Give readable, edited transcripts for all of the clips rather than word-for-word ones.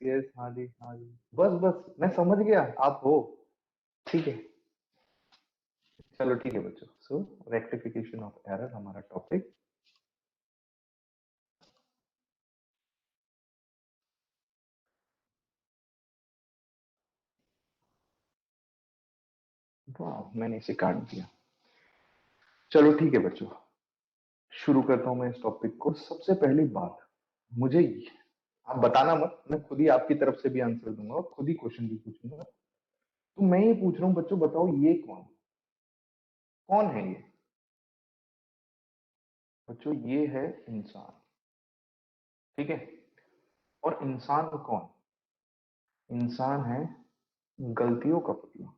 Yes, हाँ जी, हाँ जी। बस बस मैं समझ गया आप हो। ठीक है, चलो ठीक है बच्चों। सो रेक्टिफिकेशन ऑफ एरर हमारा टॉपिक। वाह, मैंने इसे काट दिया। चलो ठीक है बच्चों, शुरू करता हूं मैं इस टॉपिक को। सबसे पहली बात, मुझे आप बताना मत, मैं खुद ही आपकी तरफ से भी आंसर दूंगा और खुद ही क्वेश्चन भी पूछूंगा। तो मैं ये पूछ रहा हूँ बच्चों, बताओ ये कौन कौन है ये? बच्चों ये है इंसान। ठीक है, और इंसान कौन? इंसान है गलतियों का पुतला।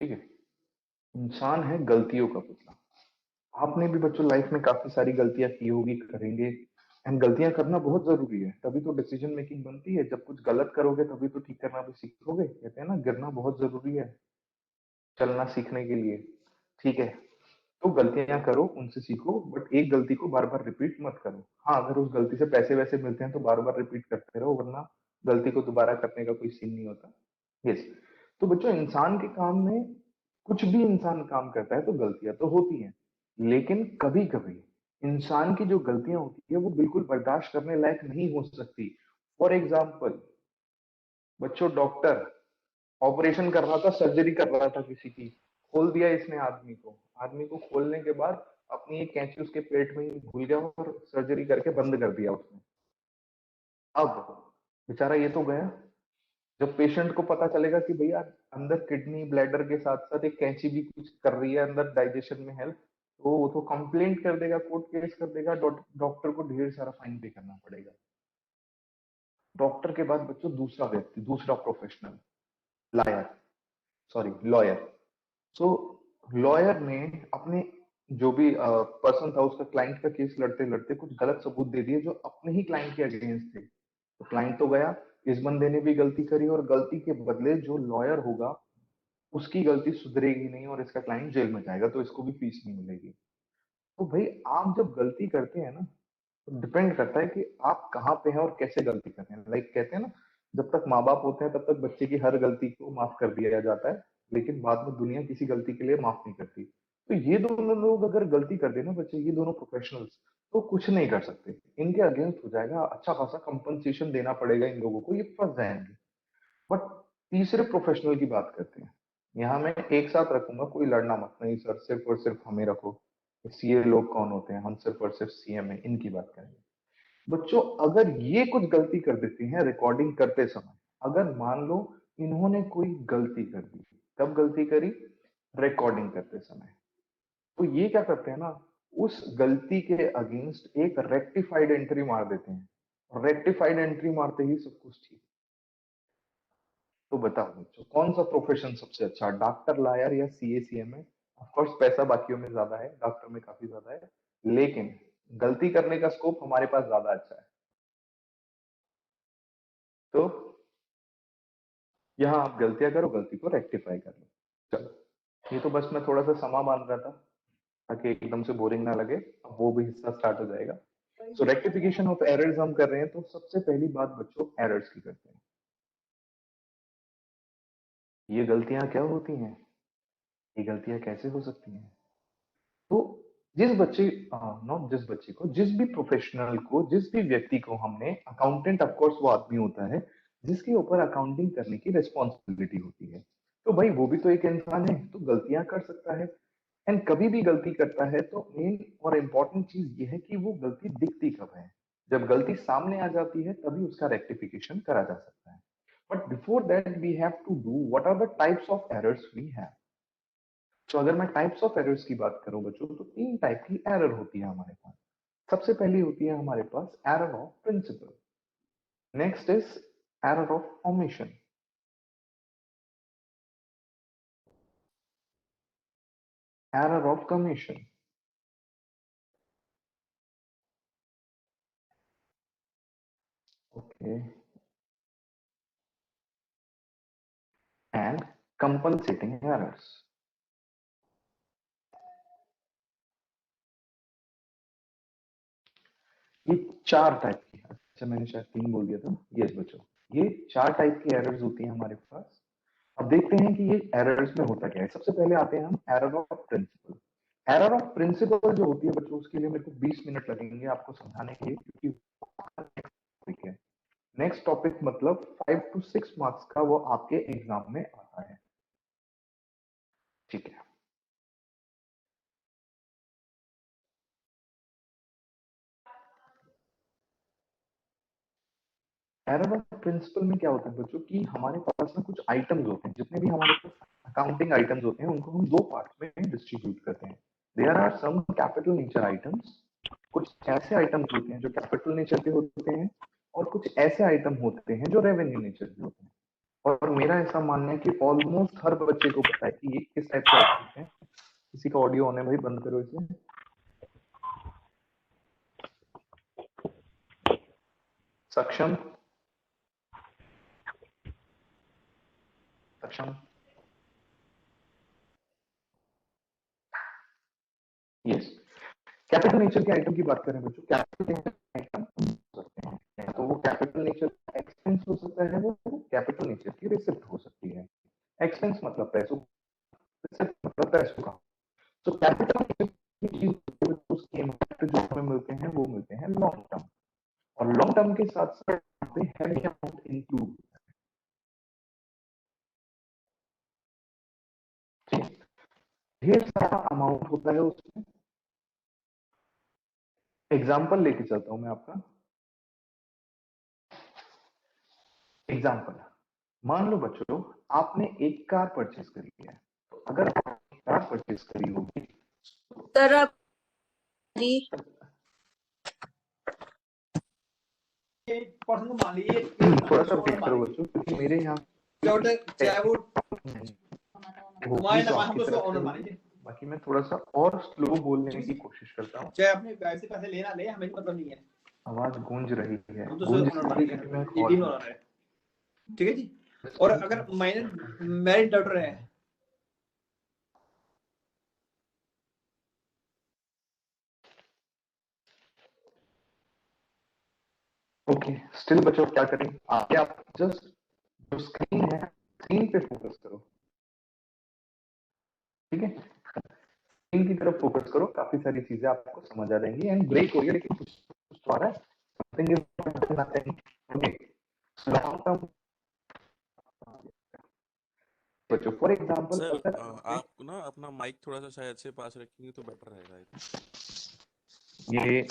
ठीक है, इंसान है गलतियों का पुतला। आपने भी बच्चों लाइफ में काफी सारी गलतियां की होगी, करेंगे। एंड गलतियां करना बहुत जरूरी है, तभी तो डिसीजन मेकिंग बनती है। जब कुछ गलत करोगे तभी तो ठीक करना भी सीखोगे। कहते हैं ना, गिरना बहुत जरूरी है चलना सीखने के लिए। ठीक है, तो गलतियां करो, उनसे सीखो, बट एक गलती को बार बार रिपीट मत करो। हाँ, अगर उस गलती से पैसे वैसे मिलते हैं तो बार बार रिपीट करते रहो, वरना गलती को दोबारा करने का कोई सीन नहीं होता। यस। तो बच्चों, इंसान के काम में कुछ भी इंसान काम करता है तो गलतियां तो होती हैं, लेकिन कभी कभी इंसान की जो गलतियां होती है वो बिल्कुल बर्दाश्त करने लायक नहीं हो सकती। फॉर एग्जाम्पल बच्चों, डॉक्टर ऑपरेशन कर रहा था, सर्जरी कर रहा था किसी की, खोल दिया इसने आदमी को खोलने के बाद अपनी एक कैंची उसके पेट में ही भूल गया और सर्जरी करके बंद कर दिया उसने। अब बेचारा ये तो गया। जब पेशेंट को पता चलेगा कि भैया अंदर किडनी ब्लैडर के साथ साथ एक कैंची भी कुछ कर रही है अंदर डाइजेशन में हेल्प, तो वो तो कंप्लेंट कर देगा, कोर्ट केस कर देगा, डॉक्टर को ढेर सारा फाइन पे करना पड़ेगा। डॉक्टर के बाद बच्चों दूसरा व्यक्ति, दूसरा प्रोफेशनल, लायर, सॉरी लॉयर। सो लॉयर ने अपने जो भी पर्सन था उसका, क्लाइंट का केस लड़ते लड़ते कुछ गलत सबूत दे दिए जो अपने ही क्लाइंट के अगेंस्ट थे। तो क्लाइंट तो गया, इस बंदे ने भी गलती करी और गलती के बदले जो लॉयर होगा उसकी गलती सुधरेगी नहीं और इसका क्लाइंट जेल में जाएगा, तो इसको भी फीस नहीं मिलेगी। तो भाई आप जब गलती करते हैं ना, तो डिपेंड करता है कि आप कहाँ पे हैं और कैसे गलती कर रहे हैं। लाइक कहते हैं ना, जब तक माँ बाप होते हैं तब तक बच्चे की हर गलती को माफ कर दिया जाता है, लेकिन बाद में दुनिया किसी गलती के लिए माफ नहीं करती। तो ये दोनों लोग अगर गलती कर देना बच्चे, ये दोनों प्रोफेशनल्स, तो कुछ नहीं कर सकते, इनके अगेंस्ट हो जाएगा, अच्छा खासा कंपनसेशन देना पड़ेगा इन लोगों को, ये फंस जाएंगे। बट तीसरे प्रोफेशनल की बात करते हैं। यहाँ मैं एक साथ रखूंगा, कोई लड़ना मत, नहीं सर सिर्फ और सिर्फ हमें रखो। सीए लोग कौन होते हैं? हम सिर्फ और सिर्फ सीएम है, इनकी बात करेंगे। बच्चों, अगर ये कुछ गलती कर देती हैं रिकॉर्डिंग करते समय, अगर मान लो इन्होंने कोई गलती कर दी, कब गलती करी? रिकॉर्डिंग करते समय। तो ये क्या करते हैं ना, उस गलती के अगेंस्ट एक रेक्टिफाइड एंट्री मार देते हैं, और रेक्टिफाइड एंट्री मारते ही सब कुछ ठीक। तो बताओ बच्चों, कौन सा प्रोफेशन सबसे अच्छा, डॉक्टर, लायर या सीए सीएमए? ऑफ कोर्स पैसा बाकियों में ज्यादा है, डॉक्टर में काफी ज्यादा है, लेकिन गलती करने का स्कोप हमारे पास ज्यादा अच्छा है। तो यहाँ आप गलतियां करो, गलती को रेक्टिफाई कर लो। चलो, ये तो बस मैं थोड़ा सा समा बांध रहा था ताकि एकदम से बोरिंग ना लगे। अब वो भी हिस्सा स्टार्ट हो जाएगा। तो रेक्टिफिकेशन ऑफ एरर्स हम कर रहे हैं, तो सबसे पहली बात बच्चों एरर्स की करते हैं। ये गलतियां क्या होती हैं? ये गलतियां कैसे हो सकती हैं? तो जिस बच्चे, नॉट जिस बच्चे को, जिस भी प्रोफेशनल को, जिस भी व्यक्ति को हमने अकाउंटेंट, ऑफकोर्स वो आदमी होता है जिसके ऊपर अकाउंटिंग करने की रिस्पॉन्सिबिलिटी होती है, तो भाई वो भी तो एक इंसान है, तो गलतियां कर सकता है। एंड कभी भी गलती करता है तो मेन और इम्पोर्टेंट चीज ये है कि वो गलती दिखती कब है। जब गलती सामने आ जाती है तभी उसका रेक्टिफिकेशन करा जा सकता है। But before that we have to do what are the types of errors we have. तो अगर मैं टाइप्स ऑफ एरर्स की बात करूं बच्चों, तो तीन टाइप की एरर होती है हमारे पास। सबसे पहली होती है हमारे पास error of principle. Next is error of omission. Error of commission. Okay, and compensating errors. ये 4 टाइप की, अच्छा मैंने शायद 3 बोल दिया था। यस बच्चों, ये 4 टाइप की एरर्स होती हैं हमारे पास। अब देखते हैं कि ये एरर्स में होता क्या है। सबसे पहले आते हैं हम error of principle. Error of principle जो होती है बच्चों, उसके लिए मेरे को 20 मिनट लगेंगे आपको समझाने के लिए, क्योंकि ठीक है, नेक्स्ट टॉपिक मतलब 5 to 6 मार्क्स का वो आपके एग्जाम में आता है। ठीक है, एरर ऑफ प्रिंसिपल में क्या होता है बच्चों कि हमारे पास ना कुछ आइटम्स होते हैं, जितने भी हमारे पास अकाउंटिंग आइटम्स होते हैं उनको हम दो पार्ट में डिस्ट्रीब्यूट करते हैं। There are some capital nature items, कुछ ऐसे आइटम्स होते हैं जो कैपिटल नेचर के होते हैं, और कुछ ऐसे आइटम होते हैं जो रेवेन्यू नेचर के होते हैं। और मेरा ऐसा मानना है कि ऑलमोस्ट हर बच्चे को पता है कि ये किस टाइप के आइटम्स हैं। किसी का ऑडियो ऑन है भाई, बंद करो इसे। सक्षम, सक्षम, यस। कैपिटल नेचर के आइटम की बात करें बच्चों, कैपिटल नेचर आइटम हो सकते हैं, तो वो कैपिटल नेचर एक्सपेंस हो सकता है, वो कैपिटल नेचर की रिसिप्ट हो सकती है। एक्सपेंस मतलब पैसों, रिसिप्ट मतलब पैसों का। तो कैपिटल नेचर की चीज, उसके इम्पैक्ट जो हमें मिलते हैं वो मिलते हैं लॉन्ग टर्म, और लॉन्ग टर्म के साथ साथ हैवी अमाउंट इंक्लूड, ढेर सारा अमाउंट होता है उसमें। एग्जाम्पल लेके चलता हूं मैं आपका। एग्जाम्पल, मान लो बच्चों आपने एक कार परचेज करी है, तो अगर आपने कार परचेज करी होगी, सर आप जी पर्सन को मान लीजिए थोड़ा सा वेट करो बच्चों, क्योंकि मेरे यहाँ चाहे वो होगी तो हम आपकी तो उसको तरफ से ऑनर होगी। मानेंगे, बाकी मैं थोड़ा सा और स्लो बोलने की कोशिश करता हूँ। चाहे अपने पैसे पैसे लेना ले, हमें मतलब नहीं है, आवाज गूंज रही है, हम तो गूंज उसको ऑनर रही है मानेंगे। क्योंकि मैं ये हॉल तीन में ऑनर है, ठीक है जी। और अगर माइनर मैरिड डॉटर है, ओके, स्टिल बच्चों क्या करें, आगे आप जस्ट जो स्क्रीन है, स्क्रीन पे फोकस करो, ठीक है, स्क्रीन की तरफ फोकस करो, काफी सारी चीजें आपको समझ आ जाएंगी। एंड ब्रेक हो गया लेकिन कुछ कुछ तो आ रहा है, something is nothing. Okay, long term बच्चों, फॉर एग्जांपल सर अगर आप ना अपना माइक थोड़ा सा शायद से पास रखेंगे तो बेटर रहेगा आई थिंक। ये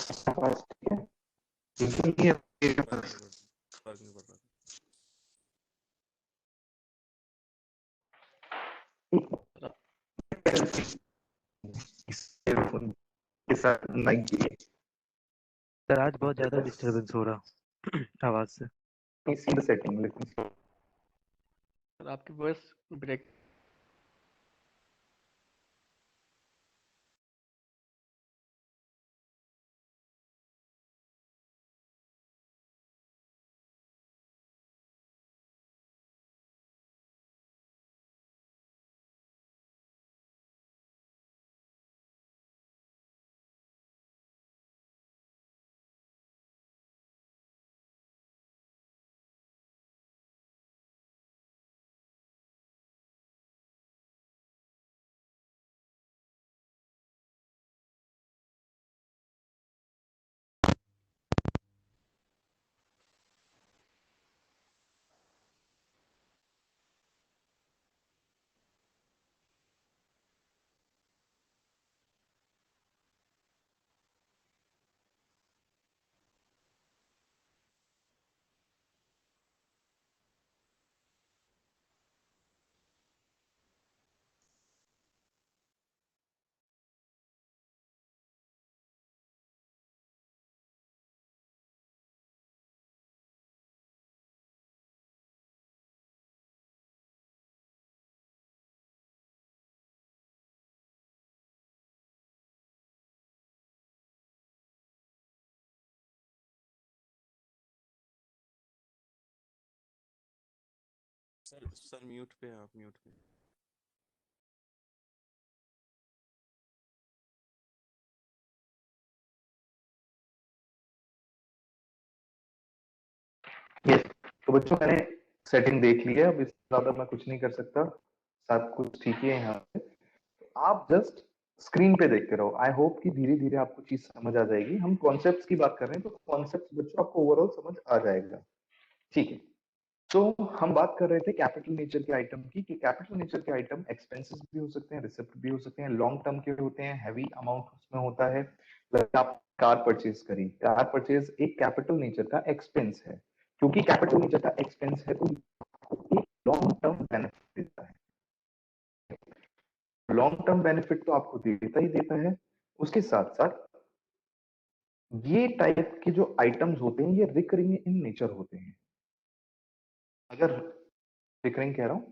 ठीक है, लेकिन ये फर्क नहीं पड़ता, फर्क नहीं पड़ रहा। के साथ माइक दिए, सर आज बहुत ज्यादा डिस्टरबेंस हो रहा आवाज से। सी द सेटिंग, लेकिन सर आपकी वॉइस ब्रेक सर म्यूट पे आप म्यूट पे। यस, तो बच्चों मैंने सेटिंग देख ली है, अब इससे ज्यादा मैं कुछ नहीं कर सकता, सब कुछ ठीक है यहाँ पे। आप जस्ट स्क्रीन पे देखते रहो, आई होप कि धीरे धीरे आपको चीज समझ आ जाएगी। हम कॉन्सेप्ट्स की बात कर रहे हैं, तो कॉन्सेप्ट बच्चों आपको ओवरऑल समझ आ जाएगा, ठीक है। तो हम बात कर रहे थे कैपिटल नेचर के आइटम की, कि कैपिटल नेचर के आइटम एक्सपेंसेस भी हो सकते हैं, रिसिप्ट भी हो सकते हैं, लॉन्ग टर्म के होते हैं, हैवी अमाउंट उसमें होता है। like आप कार परचेज करी, कार परचेज एक कैपिटल नेचर का एक्सपेंस है, क्योंकि कैपिटल नेचर का एक्सपेंस है तो एक लॉन्ग टर्म बेनिफिट देता है। लॉन्ग टर्म बेनिफिट तो आपको देता ही देता है, उसके साथ साथ ये टाइप के जो आइटम्स होते हैं ये रिकरिंग इन नेचर होते हैं। अगर रिकरिंग कह रहा हूं,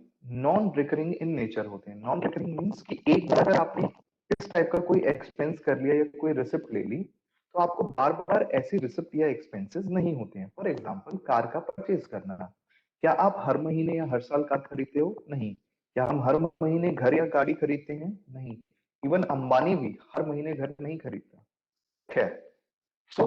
नॉन रिकरिंग इन नेचर होते हैं। नॉन रिकरिंग मीन्स कि एक बार अगर आपने इस टाइप का कोई एक्सपेंस कर लिया या कोई रिसिप्ट ले ली, तो आपको बार बार ऐसी रिसिप्ट या एक्सपेंसेस नहीं होते हैं। फॉर एग्जाम्पल कार का परचेज करना, क्या आप हर महीने या हर साल कार खरीदते हो? नहीं। क्या हम हर महीने घर या गाड़ी खरीदते हैं? नहीं। इवन अंबानी भी हर महीने घर नहीं खरीदता। खैर, सो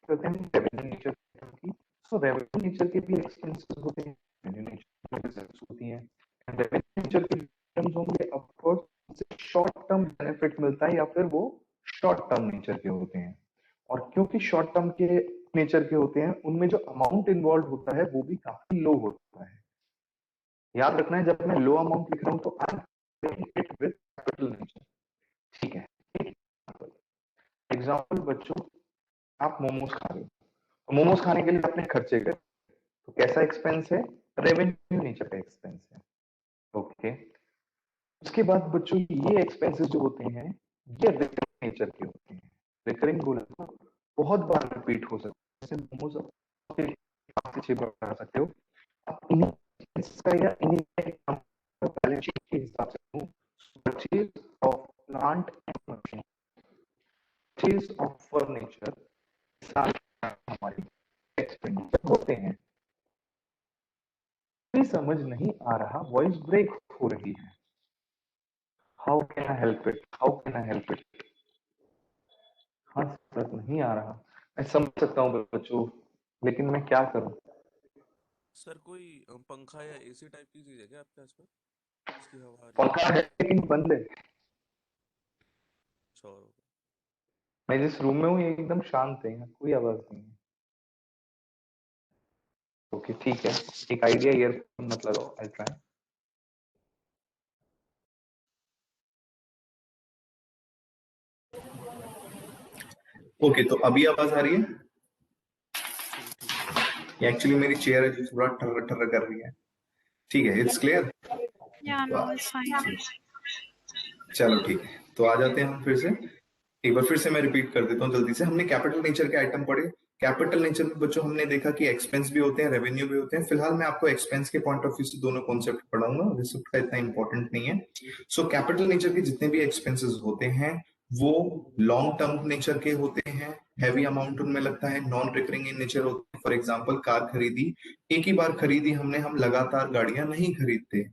करते हैं रेवेन्यू नेचर की। सो रेवेन्यू नेचर के भी एक्सपेंसेस होते हैं, रेवेन्यू नेचर की रिजल्ट्स होती हैं, एंड रेवेन्यू नेचर के टर्म्स होंगे of course short term benefit मिलता है, या फिर वो शॉर्ट टर्म नेचर के होते हैं। और क्योंकि शॉर्ट टर्म के नेचर के होते हैं, उनमें जो अमाउंट इन्वॉल्व होता है वो भी काफी लो होता है। याद रखना है, जब मैं लो अमाउंट लिख रहा हूं तो I am it with capital nature, ठीक है। एग्जांपल बच्चों, आप मोमोज खा रहे हो, तो मोमोज खाने के लिए आपने खर्चे करे, तो कैसा एक्सपेंस है? रेवेन्यू नेचर का एक्सपेंस है, ओके। उसके बाद बच्चों ये एक्सपेंसेस जो होते हैं ये रिकरिंग नेचर के होते हैं। रिकरिंग बोले तो बहुत बार रिपीट हो सकता है, जैसे मोमोज आप 5 से 6 बार खा सकते हो। आप इन्हीं expenses का या इन्हीं बैलेंस शीट के हिसाब से purchase of plant and machine, purchase of furniture, सारे हमारे एक्सपेंडिचर होते हैं। समझ नहीं आ रहा, वॉइस ब्रेक हो रही है। How can I help it, how can I help it? हाँ सर, नहीं आ रहा, मैं समझ सकता हूँ बच्चों, लेकिन मैं क्या करूँ? सर कोई पंखा या एसी टाइप की चीज है क्या आपके आसपास जिसकी हवा आ रही है? पंखा है लेकिन बंद है। अच्छा, और मैं जिस रूम में हूँ ये एकदम शांत है, यहाँ कोई आवाज नहीं है। ओके ठीक है, एक आइडिया, ईयरफोन मत लगाओ, आई ट्राई। ओके, तो अभी आवाज आ रही है? ठीक है। ये एक्चुअली मेरी चेयर है जो थोड़ा ठर्र ठर्र कर रही है। ठीक है, it's clear. Yeah, no, it's fine. चलो ठीक है, तो आ जाते हैं हम फिर से। एक बार फिर से मैं रिपीट कर देता हूँ जल्दी से। हमने कैपिटल नेचर के आइटम पढ़े। कैपिटल नेचर में बच्चों हमने देखा कि एक्सपेंस भी होते हैं, रेवेन्यू भी होते हैं। फिलहाल मैं आपको एक्सपेंस के पॉइंट ऑफ व्यू से दोनों कॉन्सेप्ट पढ़ाऊंगा, रिसिप्ट का इतना इंपॉर्टेंट नहीं है। सो कैपिटल नेचर के जितने भी एक्सपेंसेस होते हैं वो लॉन्ग टर्म नेचर के होते हैं, हैवी अमाउंट उनमें लगता है, नॉन रिकरिंग इन नेचर होते हैं। फॉर एग्जाम्पल कार खरीदी, एक ही बार खरीदी हमने, हम लगातार गाड़ियां नहीं खरीदते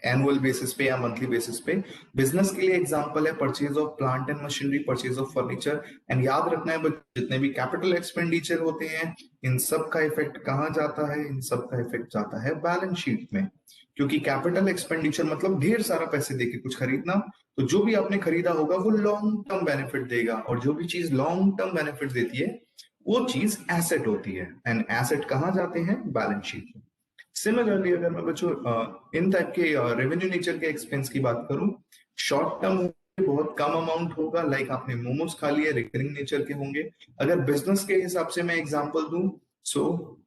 एनुअल बेसिस पे या मंथली बेसिस पे। बिजनेस के लिए एग्जांपल है purchase of plant and machinery, purchase of furniture. And याद रखना है जितने भी कैपिटल एक्सपेंडिचर होते हैं इन सब का इफेक्ट कहां जाता है? इन सब का इफेक्ट जाता है बैलेंस शीट में, क्योंकि कैपिटल एक्सपेंडिचर मतलब ढेर सारा पैसे देके कुछ खरीदना। तो जो भी आपने खरीदा होगा वो लॉन्ग टर्म बेनिफिट देगा, और जो भी चीज लॉन्ग टर्म बेनिफिट देती है वो चीज एसेट होती है। एंड एसेट कहां जाते हैं? बैलेंस शीट में। सिमिलरली अगर मैं बच्चों इन टाइप के रेवेन्यू नेचर के एक्सपेंस की बात करूं, शॉर्ट टर्म बहुत कम अमाउंट होगा, लाइक आपने मोमोज खा लिए, रिकरिंग नेचर के होंगे। अगर बिजनेस के हिसाब से मैं एग्जांपल दूं, सो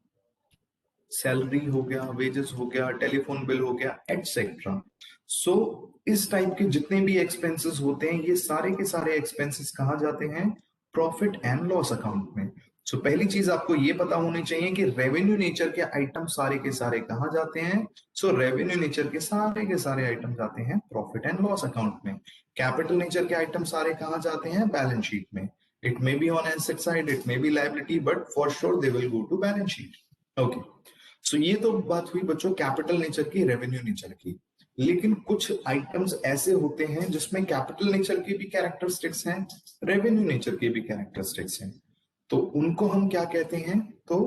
सैलरी हो गया, वेजेस हो गया, टेलीफोन बिल हो गया, एटसेट्रा। सो इस टाइप के जितने भी एक्सपेंसेस होते हैं ये सारे के सारे एक्सपेंसेस कहाँ जाते हैं? प्रॉफिट एंड लॉस अकाउंट में। सो पहली चीज आपको ये पता होनी चाहिए कि रेवेन्यू नेचर के आइटम सारे के सारे कहाँ जाते हैं? सो रेवेन्यू नेचर के सारे आइटम जाते हैं प्रॉफिट एंड लॉस अकाउंट में। कैपिटल नेचर के आइटम सारे कहाँ जाते हैं? बैलेंस शीट में। It may be on asset side, it may be liability, but for sure they will go to balance sheet. Okay, so ये तो बात हुई बच्चों कैपिटल नेचर की, रेवेन्यू नेचर की। लेकिन कुछ आइटम्स ऐसे होते हैं जिसमें कैपिटल नेचर के भी कैरेक्टरिस्टिक्स हैं, रेवेन्यू नेचर के भी कैरेक्टरिस्टिक्स हैं। तो उनको हम क्या कहते हैं, तो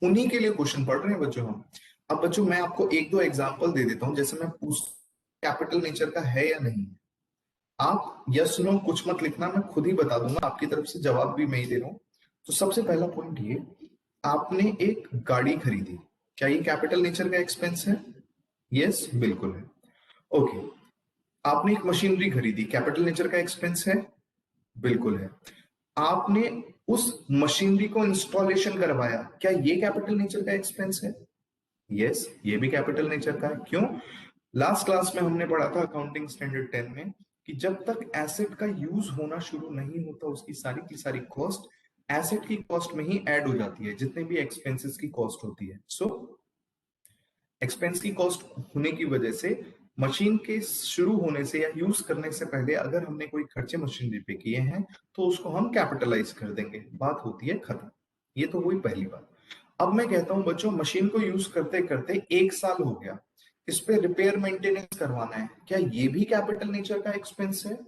उन्हीं के लिए क्वेश्चन पढ़ रहे हैं बच्चों हम। अब बच्चों मैं आपको एक दो एग्जांपल दे देता हूं, जैसे मैं पूछ कैपिटल नेचर का है या नहीं। आप यस नो कुछ मत लिखना, मैं खुद ही बता दूंगा, आपकी तरफ से जवाब भी मैं ही दे रहा हूं। तो सबसे पहला पॉइंट ये, आपने एक गाड़ी खरीदी, क्या ये कैपिटल नेचर का एक्सपेंस है? यस, बिल्कुल है। ओके, आपने एक मशीनरी खरीदी, कैपिटल नेचर का एक्सपेंस है? बिल्कुल है। आपने उस मशीनरी को इंस्टॉलेशन करवाया, क्या ये कैपिटल नेचर का एक्सपेंस है? यस, ये भी कैपिटल नेचर का है। क्यों? लास्ट क्लास में हमने पढ़ा था अकाउंटिंग स्टैंडर्ड 10 में कि जब तक एसेट का यूज होना शुरू नहीं होता उसकी सारी की सारी कॉस्ट एसेट की कॉस्ट में ही ऐड हो जाती है, जितने भी एक्सपेंसेस की कॉस्ट होती है। सो एक्सपेंस की कॉस्ट होने की वजह से मशीन के शुरू होने से या यूज करने से पहले अगर हमने कोई खर्चे मशीनरी पे किए हैं तो उसको हम कैपिटलाइज कर देंगे, बात होती है खत्म। ये तो हुई पहली बात। अब मैं कहता हूं बच्चों, मशीन को यूज करते करते 1 साल हो गया, इस पे रिपेयर मेंटेनेंस करवाना है, क्या ये भी कैपिटल नेचर का एक्सपेंस है?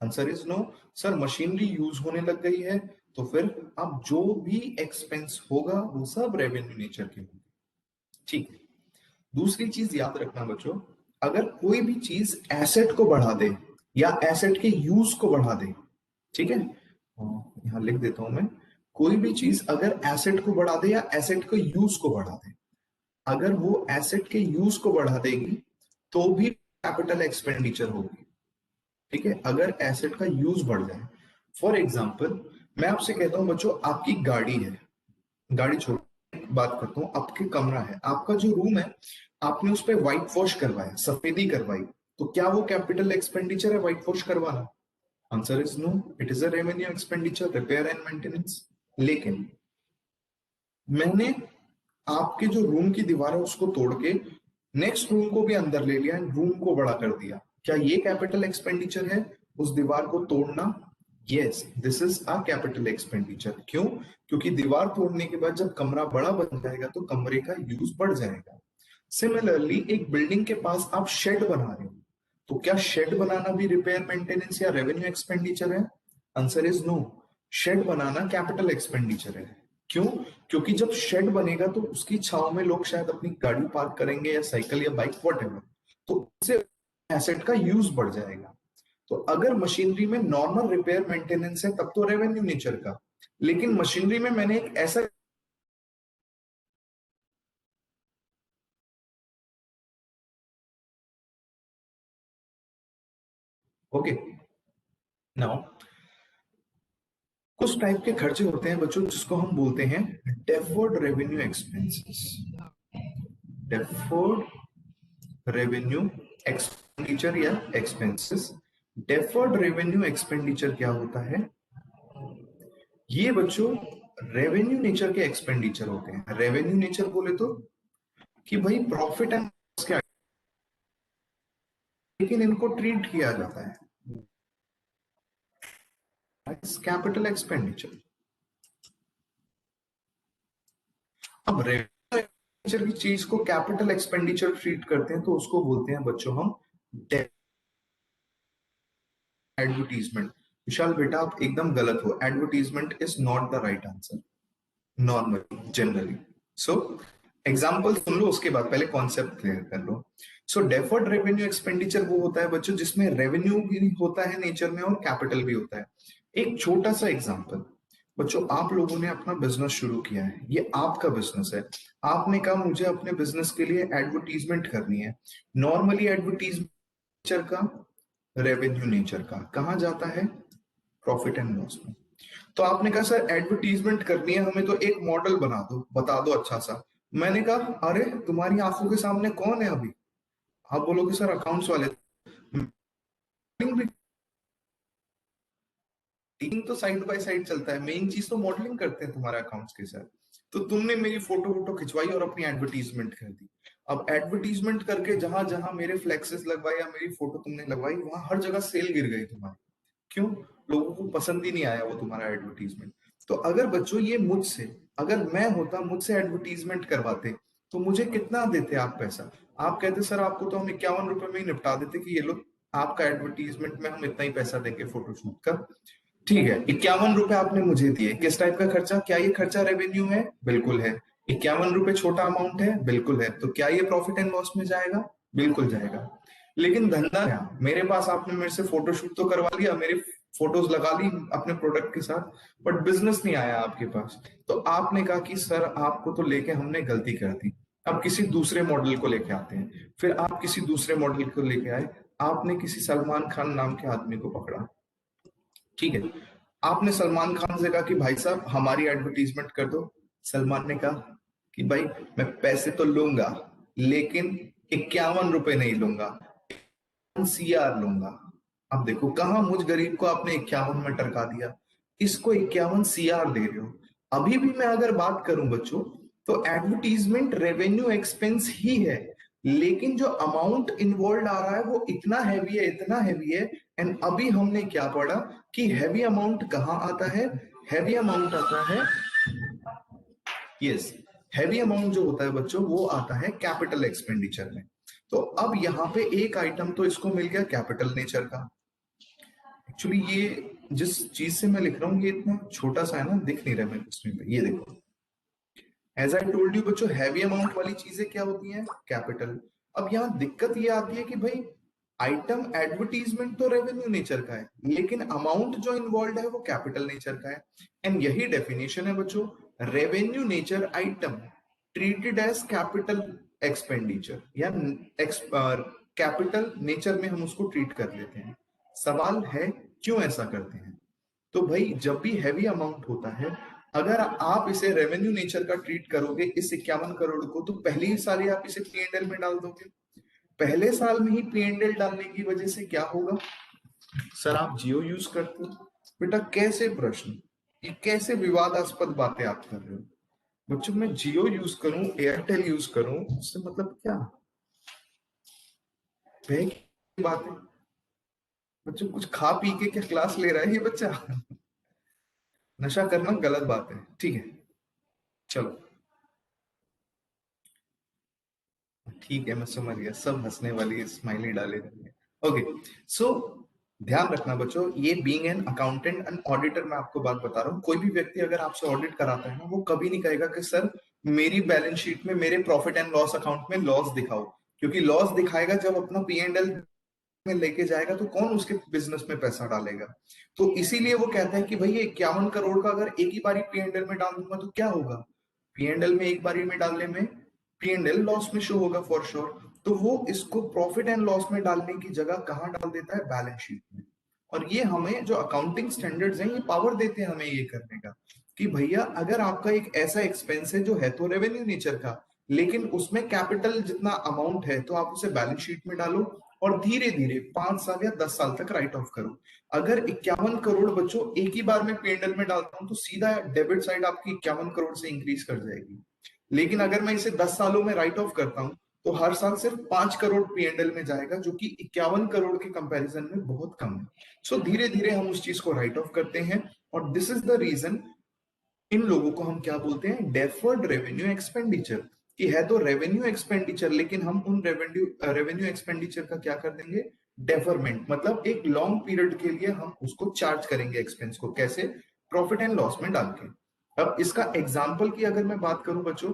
Answer is no. Sir machinery use होने लग गई है, तो फिर अब जो भी एक्सपेंस होगा वो सब रेवेन्यू नेचर के होंगे। ठीक है। दूसरी चीज याद रखना बच्चों, अगर कोई भी चीज एसेट को बढ़ा दे या एसेट के यूज को बढ़ा दे, ठीक है, यहां लिख देता हूं मैं, कोई भी चीज अगर एसेट को बढ़ा दे या एसेट के यूज को बढ़ा दे, अगर वो एसेट के यूज को बढ़ा देगी तो भी कैपिटल एक्सपेंडिचर होगी। ठीक है, अगर एसेट का यूज बढ़ जाए। फॉर एग्जाम्पल मैं आपसे कहता हूं बच्चों, आपकी गाड़ी है, गाड़ी छोड़ बात करता हूं, आपके कमरा है, आपका जो रूम है आपने उस पर व्हाइट वॉश करवाया, सफेदी करवाई, तो क्या वो कैपिटल एक्सपेंडिचर है व्हाइट वॉश करवाना? Answer is no, it is a revenue expenditure, repair and maintenance. लेकिन मैंने आपके जो रूम की दीवार है उसको तोड़ के नेक्स्ट रूम को भी अंदर ले लिया, रूम को बड़ा कर दिया, क्या ये कैपिटल एक्सपेंडिचर है उस दीवार को तोड़ना? Yes, this is a capital expenditure. क्यों? क्योंकि दीवार तोड़ने के बाद जब कमरा बड़ा बन जाएगा तो कमरे का यूज बढ़ जाएगा। सिमिलरली एक बिल्डिंग के पास आप शेड बना रहे हो, तो क्या शेड बनाना भी रिपेयर मेंटेनेंस या रेवेन्यू एक्सपेंडिचर है? आंसर इज नो, शेड बनाना कैपिटल एक्सपेंडिचर है। क्यों? क्योंकि जब शेड बनेगा तो उसकी छाव में लोग शायद अपनी गाड़ी पार्क करेंगे या साइकिल या बाइक व्हाटएवर, तो उससे एसेट का यूज बढ़ जाएगा। तो अगर मशीनरी में नॉर्मल रिपेयर मेंटेनेंस है तब तो रेवेन्यू नेचर का, लेकिन मशीनरी में मैंने एक ऐसा ओके नाउ कुछ टाइप के खर्चे होते हैं बच्चों जिसको हम बोलते हैं deferred revenue expenses. Deferred revenue expenditure या एक्सपेंसेस। डेफर्ड रेवेन्यू एक्सपेंडिचर क्या होता है? ये बच्चों रेवेन्यू नेचर के एक्सपेंडिचर होते हैं। रेवेन्यू नेचर बोले तो कि भाई प्रॉफिट एंड लॉस के, लेकिन इनको ट्रीट किया जाता है कैपिटल एक्सपेंडिचर। अब रेवेन्यू एक्सपेंडिचर की चीज को कैपिटल एक्सपेंडिचर ट्रीट करते हैं तो उसको बोलते हैं बच्चों हम एडवर्टीजमेंट। विशाल बेटा आप एकदम गलत हो, advertisement is not the right answer normally generally. So example सुन लो, उसके बाद पहले कॉन्सेप्ट क्लियर कर लो। सो डेफर्ड रेवेन्यू एक्सपेंडिचर वो होता है बच्चों जिसमें रेवेन्यू भी होता है नेचर में और कैपिटल भी होता है। एक छोटा सा एग्जांपल बच्चों, आप लोगों ने अपना बिजनेस शुरू किया है, ये आपका बिजनेस है, आपने कहा मुझे अपने बिजनेस के लिए एडवर्टीजमेंट करनी है। नॉर्मली एडवर्टीजमेंट नेचर का, रेवेन्यू नेचर का, कहां जाता है? प्रॉफिट एंड लॉस में। तो आपने कहा सर एडवर्टीजमेंट करनी है हमें, तो एक मॉडल बना दो, बता दो अच्छा सा। मैंने कहा अरे तुम्हारी आंखों के सामने कौन है अभी? आप बोलोगे सर अकाउंट्स वाले। मॉडलिंग तो साइड बाय साइड चलता है, मेन चीज तो मॉडलिंग करते हैं तुम्हारे अकाउंट्स के साथ। तो तुमने मेरी फोटो वोटो खिंचवाई और अपनी एडवर्टीजमेंट कर दी। अब एडवर्टीजमेंट करके जहां जहां मेरे फ्लेक्सेस लगवाए या मेरी फोटो तुमने लगवाई वहां हर जगह सेल गिर गई तुम्हारी। क्यों? लोगों को पसंद ही नहीं आया वो तुम्हारा एडवर्टीजमेंट। तो अगर बच्चों ये मुझसे, अगर मैं होता मुझसे एडवर्टीजमेंट करवाते तो मुझे कितना देते आप पैसा? आप कहते सर आपको तो हम 51 रुपए में ही निपटा देते कि ये लो आपका एडवर्टीजमेंट में हम इतना ही पैसा देंगे फोटोशूट का। ठीक है, 51 रुपए आपने मुझे दिए, किस टाइप का खर्चा? क्या ये खर्चा रेवेन्यू है? बिल्कुल है। 51 रुपए छोटा अमाउंट है? बिल्कुल है। तो क्या ये प्रॉफिट एंड लॉस में जाएगा? बिल्कुल जाएगा। लेकिन धंधा क्या, मेरे पास आपने मेरे से फोटोशूट तो करवा लिया, मेरी फोटोज लगा ली अपने प्रोडक्ट के साथ, बट बिजनेस नहीं आया आपके पास। तो आपने कहा कि सर आपको तो लेके हमने गलती कर दी, अब किसी दूसरे मॉडल को लेके आते हैं। फिर आप किसी दूसरे मॉडल को लेके आए, आपने किसी सलमान खान नाम के आदमी को पकड़ा, ठीक है। आपने सलमान खान से कहा कि भाई साहब हमारी एडवर्टीजमेंट कर दो। सलमान ने कहा कि भाई मैं पैसे तो लूंगा लेकिन 51 रुपए नहीं लूंगा, CR लूंगा। अब देखो कहा मुझ गरीब को आपने 51 में टरका दिया, इसको 51 CR दे रहे हो। अभी भी मैं अगर बात करूं बच्चों, तो एडवर्टीजमेंट रेवेन्यू एक्सपेंस ही है, लेकिन जो अमाउंट इन्वॉल्व आ रहा है वो इतना हैवी है, इतना हैवी है। एंड अभी हमने क्या पढ़ा कि हैवी अमाउंट कहाँ आता है? हैवी अमाउंट आता है, यस, हैवी अमाउंट जो होता है बच्चों वो आता है कैपिटल एक्सपेंडिचर में। तो अब यहाँ पे एक आइटम तो इसको मिल गया कैपिटल नेचर का। एक्चुअली ये जिस चीज से मैं लिख रहा हूँ ये इतना छोटा सा है ना, दिख नहीं रहा मेरे स्क्रीन पे, ये देखो। एज आई टोल्ड यू बच्चों, हैवी अमाउंट वाली चीजें क्या होती हैं? कैपिटल। अब यहाँ दिक्कत ये आती है कि भाई आइटम एडवर्टीजमेंट तो रेवेन्यू नेचर का है, लेकिन अमाउंट जो इन्वॉल्व है वो कैपिटल नेचर का है। एंड यही डेफिनेशन है बच्चों, revenue nature item treated as capital expenditure, या कैपिटल नेचर में हम उसको ट्रीट कर लेते हैं। सवाल है क्यों ऐसा करते हैं? तो भाई जब भी हैवी अमाउंट होता है, अगर आप इसे रेवेन्यू नेचर का ट्रीट करोगे इस 51 करोड़ को, तो पहली ही साल आप इसे P&L में डाल दोगे। पहले साल में ही P&L डालने की वजह से क्या होगा? सर आप जियो यूज करते हो बेटा, कैसे प्रश्न, ये कैसे विवादास्पद बातें आप कर रहे हो? बच्चों मैं जियो यूज करूं, एयरटेल यूज करूं, उससे मतलब क्या? बात है बच्चों, कुछ खा पी के क्या क्लास ले रहा है ये बच्चा? नशा करना गलत बात है, ठीक है। चलो ठीक है, मैं समझ गया, सब हंसने वाली स्माइली डाले रहेंगे। ओके, सो ध्यान रखना बच्चों, ये being an accountant and auditor, मैं आपको बात बता रहा हूँ, कोई भी व्यक्ति अगर आपसे ऑडिट कराता है ना, वो कभी नहीं कहेगा कि सर मेरी बैलेंस शीट में मेरे प्रॉफिट एंड लॉस अकाउंट में लॉस दिखाओ, क्योंकि लॉस दिखाएगा जब अपना P&L में लेके जाएगा तो कौन उसके बिजनेस में पैसा डालेगा। तो इसीलिए वो कहता है कि भाई 51 करोड़ का अगर एक ही बारी P&L में डाल दूंगा तो क्या होगा? P&L में एक बारी में डालने में P&L लॉस में शो होगा फॉर श्योर। तो वो इसको प्रॉफिट एंड लॉस में डालने की जगह कहां डाल देता है? बैलेंस शीट में। और ये हमें जो अकाउंटिंग स्टैंडर्ड्स हैं ये पावर देते हैं हमें ये करने का, कि भैया अगर आपका एक ऐसा एक्सपेंस है जो है तो रेवेन्यू नेचर का, लेकिन उसमें कैपिटल जितना अमाउंट है, तो आप उसे बैलेंस शीट में डालो और धीरे धीरे 5 साल या 10 साल तक राइट ऑफ करो। अगर 51 करोड़ बच्चों एक ही बार में P&L में डालता हूं तो सीधा डेबिट साइड आपकी 51 करोड़ से इंक्रीज कर जाएगी। लेकिन अगर मैं इसे 10 सालों में राइट ऑफ करता हूं तो हर साल सिर्फ 5 करोड़ P&L में जाएगा, जो कि 51 करोड़ के कंपैरिजन में बहुत कम है। सो धीरे धीरे हम उस चीज को राइट ऑफ करते हैं, और दिस इज द रीजन इन लोगों को हम क्या बोलते हैं? डेफर्ड रेवेन्यू एक्सपेंडिचर, कि है तो रेवेन्यू एक्सपेंडिचर, लेकिन हम उन रेवेन्यू एक्सपेंडिचर का क्या कर देंगे? डेफरमेंट, मतलब एक लॉन्ग पीरियड के लिए हम उसको चार्ज करेंगे एक्सपेंस को, कैसे? प्रॉफिट एंड लॉस में डाल के। अब इसका एग्जाम्पल की अगर मैं बात करूं बच्चों,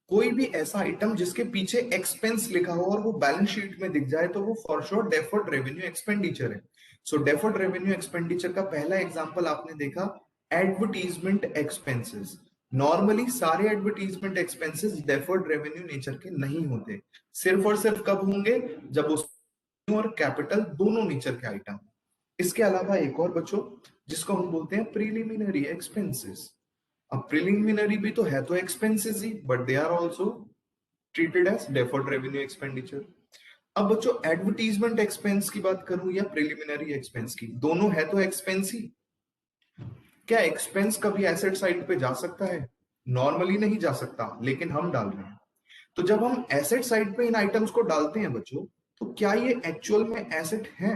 कोई भी ऐसा आइटम जिसके पीछे एक्सपेंस लिखा हो और वो बैलेंस शीट में दिख जाए तो वो for sure deferred revenue expenditure है। सो डेफर्ड रेवेन्यू एक्सपेंडिचर का पहला एग्जांपल आपने देखा, एडवर्टीजमेंट एक्सपेंसेस। नॉर्मली सारे advertisement expenses deferred revenue nature के नहीं होते, सिर्फ और सिर्फ कब होंगे? जब उस और कैपिटल दोनों नेचर के आइटम। इसके अलावा एक और बच्चों जिसको हम बोलते हैं प्रीलिमिनरी एक्सपेंसेस। अब प्रिलिमिनरी भी तो है तो एक्सपेंसेस ही, but they are also treated as deferred revenue expenditure. अब बच्चों एडवर्टीजमेंट एक्सपेंस की बात करूं या प्रिलिमिनरी एक्सपेंस की, दोनों है तो एक्सपेंस ही। क्या एक्सपेंस कभी एसेट साइड पे जा सकता है? नॉर्मली नहीं जा सकता, लेकिन हम डाल रहे हैं। तो जब हम एसेट साइड पे इन आइटम्स को डालते हैं बच्चों, तो क्या ये एक्चुअल में एसेट है?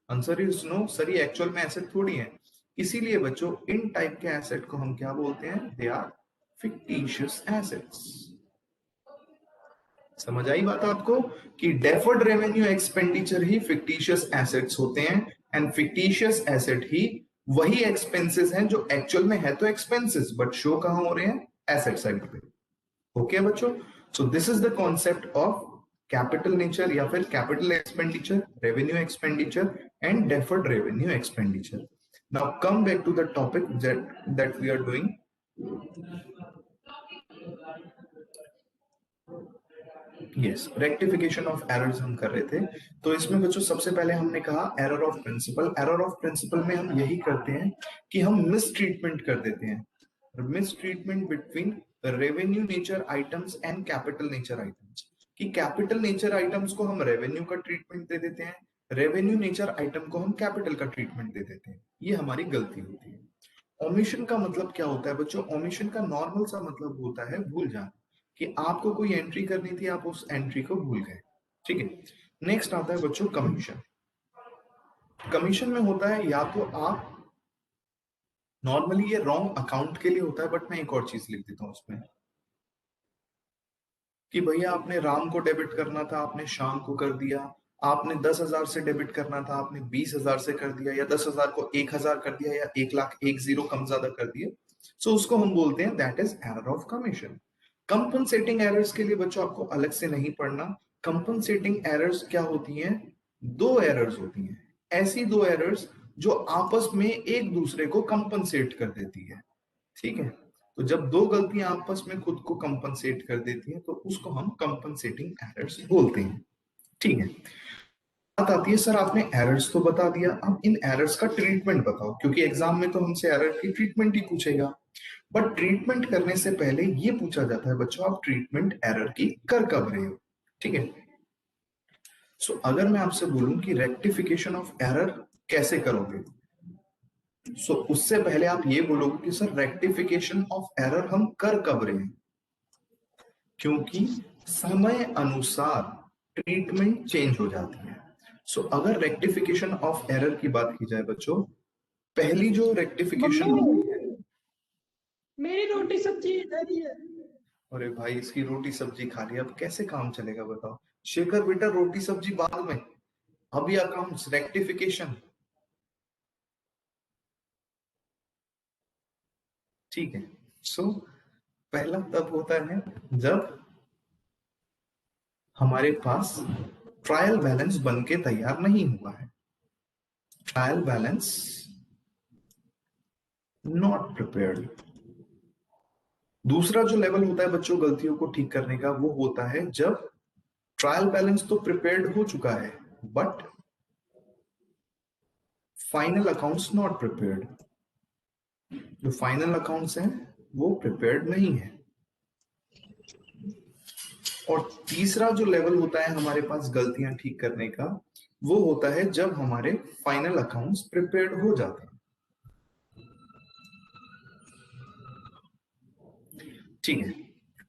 आंसर इज नो सर, ये एक्चुअल में एसेट थोड़ी है। इसीलिए बच्चों इन टाइप के एसेट को हम क्या बोलते हैं? They are fictitious assets. समझ आई बात आपको कि डेफर्ड रेवेन्यू एक्सपेंडिचर ही फिक्टिशियस एसेट्स होते हैं, एंड फिक्टिशियस एसेट ही वही एक्सपेंसेस हैं जो एक्चुअल में है तो एक्सपेंसेस, बट शो कहां हो रहे हैं? एसेट साइड पे। ओके बच्चों, so this is the concept of capital nature या फिर capital expenditure, revenue expenditure and deferred revenue expenditure. Now come back to the topic that we are doing. Yes, rectification of errors हम कर रहे थे. तो इसमें बच्चों सबसे पहले हमने कहा error of principle. Error of principle में हम यही करते हैं कि हम मिस ट्रीटमेंट कर देते हैं, miss treatment between revenue nature items and capital nature items. कि कैपिटल नेचर आइटम्स को हम रेवेन्यू का ट्रीटमेंट दे देते हैं, रेवेन्यू नेचर आइटम को हम कैपिटल का ट्रीटमेंट दे देते हैं. ये हमारी गलती होती है. ओमिशन का मतलब क्या होता है बच्चों? ओमिशन का नॉर्मल सा मतलब होता है भूल जाना, कि आपको कोई एंट्री करनी थी, आप उस एंट्री को भूल गए. ठीक है. नेक्स्ट आता है बच्चों कमीशन. कमीशन में होता है या तो आप नॉर्मली, ये रॉन्ग अकाउंट के लिए होता है, बट मैं एक और चीज लिख देता हूं उसमें कि भैया आपने राम को डेबिट करना था, आपने शाम को कर दिया. आपने 10,000 से डेबिट करना था, आपने 20,000 से कर दिया, या 10,000 को 1,000 कर दिया, या 1,00,000 एक जीरो कम ज्यादा कर दिया. सो उसको हम बोलते हैं that is error of commission. Compensating errors के लिए बच्चों आपको अलग से नहीं पढ़ना. कंपनसेटिंग एरर्स क्या होती हैं? दो एरर्स होती हैं, ऐसी दो एरर्स जो आपस में एक दूसरे को कंपनसेट कर देती है. ठीक है. तो जब दो गलतियां आपस में खुद को कंपनसेट कर देती हैं तो उसको हम कंपनसेटिंग एरर्स बोलते हैं. ठीक है. बात आती है सर आपने एरर्स तो बता दिया, अब इन एरर्स का ट्रीटमेंट बताओ, क्योंकि एग्जाम में तो हमसे एरर की ट्रीटमेंट ही पूछेगा. बट ट्रीटमेंट करने से पहले ये पूछा जाता है बच्चों आप ट्रीटमेंट एरर की कर कब रहे हो. ठीक है. सो अगर मैं आपसे बोलूं कि रेक्टिफिकेशन ऑफ एरर कैसे करोगे, सो उससे पहले आप ये बोलोगे कि सर रेक्टिफिकेशन ऑफ एरर हम कर कब रहे हैं, क्योंकि समय अनुसार ट्रीटमेंट चेंज हो जाती है. सो अगर रेक्टिफिकेशन ऑफ एरर की बात की जाए बच्चों, पहली जो रेक्टिफिकेशन होती है, मेरी रोटी सब्जी इधर ही है. अरे भाई इसकी रोटी सब्जी खा रही है, अब कैसे काम चलेगा बताओ. शेखर बेटा रोटी सब्जी बाद में, अभी अकाउंट्स रेक्टिफिकेशन. ठीक है. सो पहला तब होता है जब हमारे पास ट्रायल बैलेंस बन के तैयार नहीं हुआ है. Trial balance not prepared. दूसरा जो लेवल होता है बच्चों गलतियों को ठीक करने का, वो होता है जब ट्रायल बैलेंस तो प्रिपेयर्ड हो चुका है but final accounts not prepared. जो फाइनल अकाउंट्स हैं वो प्रिपेयर्ड नहीं है. और तीसरा जो लेवल होता है हमारे पास गलतियां ठीक करने का, वो होता है जब हमारे फाइनल अकाउंट्स प्रिपेयर्ड हो जाते हैं. ठीक है.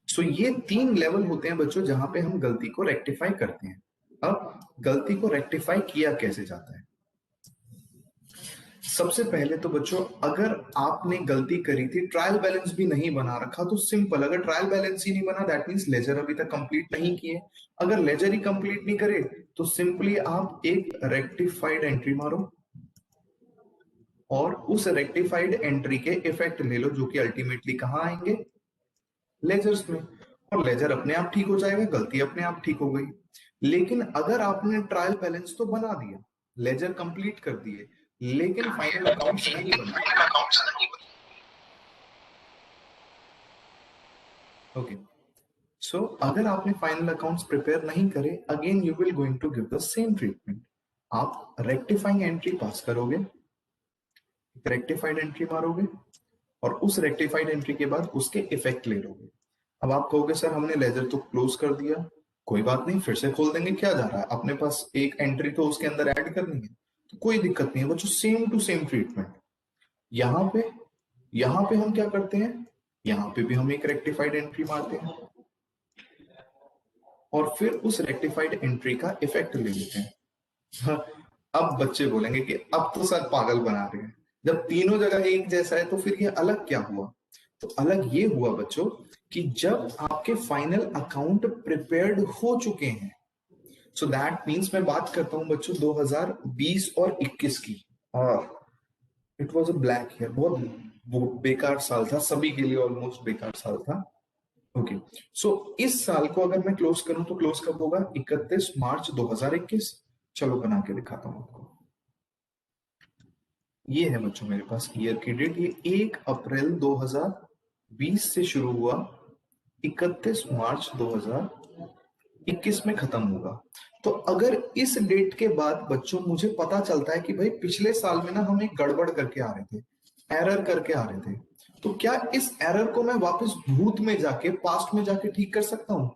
सो ये तीन लेवल होते हैं बच्चों जहां पे हम गलती को रेक्टिफाई करते हैं. अब गलती को रेक्टिफाई किया कैसे जाता है? सबसे पहले तो बच्चों अगर आपने गलती करी थी, ट्रायल बैलेंस भी नहीं बना रखा, तो सिंपल, अगर ट्रायल बैलेंस ही नहीं बना दैट मींस लेजर अभी तक कंप्लीट नहीं किए. अगर लेजर ही कंप्लीट नहीं करे तो सिंपली आप एक रेक्टिफाइड एंट्री मारो और उस रेक्टिफाइड एंट्री के इफेक्ट ले लो, जो कि अल्टीमेटली कहां आएंगे? लेजर्स में. और लेजर अपने आप ठीक हो जाएगा, गलती अपने आप ठीक हो गई. लेकिन अगर आपने ट्रायल बैलेंस तो बना दिया, लेजर कंप्लीट कर दिए, लेकिन फाइनल अकाउंट्स नहीं बने. ओके. सो अगर आपने फाइनल अकाउंट्स प्रिपेयर नहीं करे, again you will going to give the same treatment. आप रेक्टिफाइंग एंट्री पास करोगे, रेक्टिफाइड एंट्री मारोगे और उस रेक्टिफाइड एंट्री के बाद उसके इफेक्ट ले लोगे. अब आप कहोगे सर हमने लेजर तो क्लोज कर दिया, कोई बात नहीं फिर से खोल देंगे, क्या जा रहा है, अपने पास एक एंट्री तो उसके अंदर ऐड करनी है, तो कोई दिक्कत नहीं है बच्चों. Same to same treatment. यहां पे हम क्या करते हैं, यहां पे भी हम एक रेक्टिफाइड एंट्री मारते हैं और फिर उस रेक्टिफाइड एंट्री का इफेक्ट ले लेते हैं. हाँ, अब बच्चे बोलेंगे कि अब तो सर पागल बना रहे हैं, जब तीनों जगह एक जैसा है तो फिर ये अलग क्या हुआ? तो अलग ये हुआ बच्चों कि जब आपके फाइनल अकाउंट प्रिपेयर्ड हो चुके हैं. सो दैट मीन्स मैं बात करता हूं बच्चों 2020 और 21 की, और it was a black year, बहुत बेकार साल था सभी के लिए, ऑलमोस्ट बेकार साल था। ओके सो इस साल को अगर मैं क्लोज करूं तो क्लोज कब होगा? 31 मार्च 2021। चलो बना के दिखाता हूं आपको। ये है बच्चों मेरे पास ईयर की डेट, ये 1 अप्रैल 2020 से शुरू हुआ, 31 मार्च 2021 में खत्म होगा। तो अगर इस डेट के बाद बच्चों मुझे पता चलता है कि भाई पिछले साल में ना हम एक गड़बड़ करके आ रहे थे, एरर करके आ रहे थे, तो क्या इस एरर को मैं वापस भूत में जाके, पास्ट में जाके ठीक कर सकता हूं?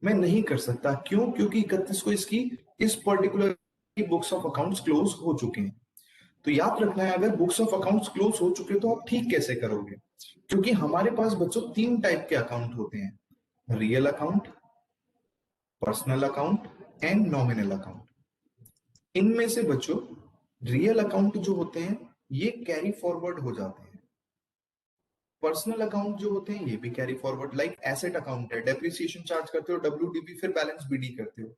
मैं नहीं कर सकता। क्यों? क्योंकि 31 को इसकी इस particular books of accounts close हो चुके हैं। तो याद रखना है, अगर बुक्स ऑफ अकाउंट्स क्लोज हो चुके तो आप ठीक कैसे करोगे? क्योंकि हमारे पास बच्चों 3 टाइप के अकाउंट होते हैं, real account, personal account and nominal account. इनमें से बच्चों रियल अकाउंट जो होते हैं ये कैरी फॉरवर्ड हो जाते हैं, पर्सनल अकाउंट जो होते हैं ये भी carry forward, like asset account है, डेप्रिसिएशन चार्ज करते हो WDB, फिर बैलेंस BD करते हो।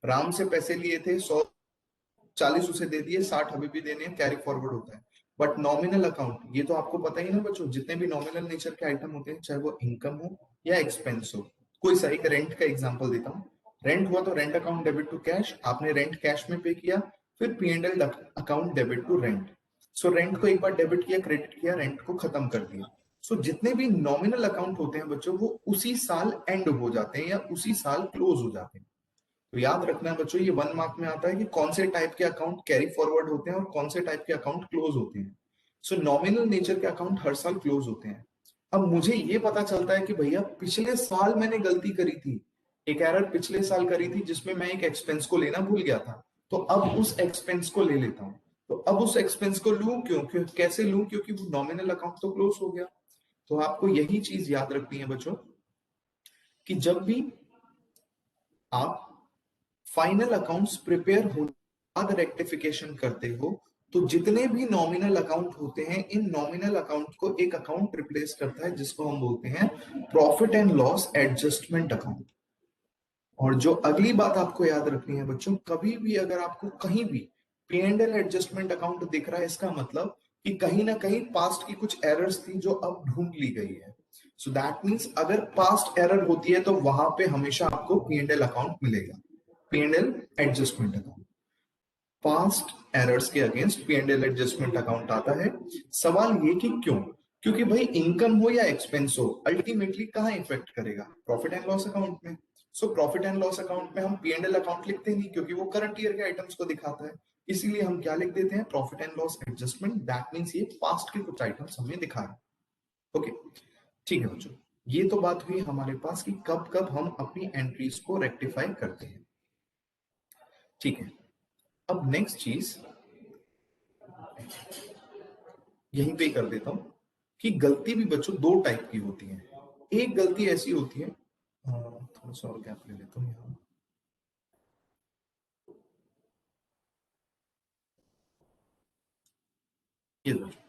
राम से पैसे लिए थे 140 उसे दे दिए, 60 अभी भी देने, कैरी फॉरवर्ड होता है। बट नॉमिनल अकाउंट ये तो आपको पता ही ना बच्चों, जितने भी नॉमिनल नेचर के आइटम होते हैं, चाहे वो इनकम हो या एक्सपेंस हो। कोई सा एक रेंट का एग्जांपल देता हूँ, रेंट हुआ तो rent account debit to cash, आपने रेंट कैश में पे किया, फिर P&L account debit to rent. So rent को एक बार डेबिट किया, क्रेडिट किया, रेंट को खत्म कर दिया। सो जितने भी नॉमिनल अकाउंट होते हैं बच्चों वो उसी साल एंड हो जाते हैं या उसी साल क्लोज हो जाते हैं। तो याद रखना है बच्चों, ये 1 मार्क में आता है कि कौन से टाइप के अकाउंट कैरी फॉरवर्ड होते हैं और कौन से टाइप के अकाउंट क्लोज होते हैं। सो नॉमिनल नेचर के अकाउंट हर साल क्लोज होते हैं। अब मुझे ये पता चलता है कि भैया पिछले साल मैंने गलती करी थी, एक एरर पिछले साल करी थी जिसमें मैं एक एक्सपेंस को लेना भूल गया था, तो अब उस एक्सपेंस को ले लेता हूं। तो अब उस एक्सपेंस को लूं क्यों, कैसे लूं? क्योंकि वो नॉमिनल अकाउंट तो क्लोज हो गया। तो आपको यही चीज याद रखनी है बच्चों कि जब भी आप फाइनल अकाउंट्स प्रिपेयर होने के बाद रेक्टिफिकेशन करते हो तो जितने भी नॉमिनल अकाउंट होते हैं, इन नॉमिनल अकाउंट को एक अकाउंट रिप्लेस करता है जिसको हम बोलते हैं profit and loss adjustment account. और जो अगली बात आपको याद रखनी है बच्चों, कभी भी अगर आपको कहीं भी P&L एडजस्टमेंट अकाउंट दिख रहा है, इसका मतलब कि कहीं ना कहीं पास्ट की कुछ एरर्स थी जो अब ढूंढ ली गई है। सो दैट मींस अगर पास्ट एरर होती है तो वहां पे हमेशा आपको P&L अकाउंट मिलेगा, P&L adjustment account. Past errors के अगेंस्ट P&L एडजस्टमेंट अकाउंट आता है। सवाल ये कि क्यों? क्योंकि भाई इनकम हो या एक्सपेंस हो, अल्टीमेटली कहां इफेक्ट करेगा? प्रॉफिट एंड लॉस अकाउंट में। So profit and loss account में हम P&L अकाउंट लिखते नहीं क्योंकि वो करंट ईयर के आइटम्स को दिखाता है, इसीलिए हम क्या लिख देते हैं? Profit and loss adjustment. That means ये पास्ट के कुछ आइटम्स हमें दिखा रहे हैं। ओके ठीक है बच्चों, ये तो बात हुई हमारे पास कि कब कब हम अपनी एंट्रीज को रेक्टिफाई करते हैं। ठीक है, अब नेक्स्ट चीज यहीं पे कर देता हूं कि गलती भी बच्चों 2 टाइप की होती है। एक गलती ऐसी होती है, थोड़ा सा और गैप ले लेता हूं यहाँ। ये बच्चों,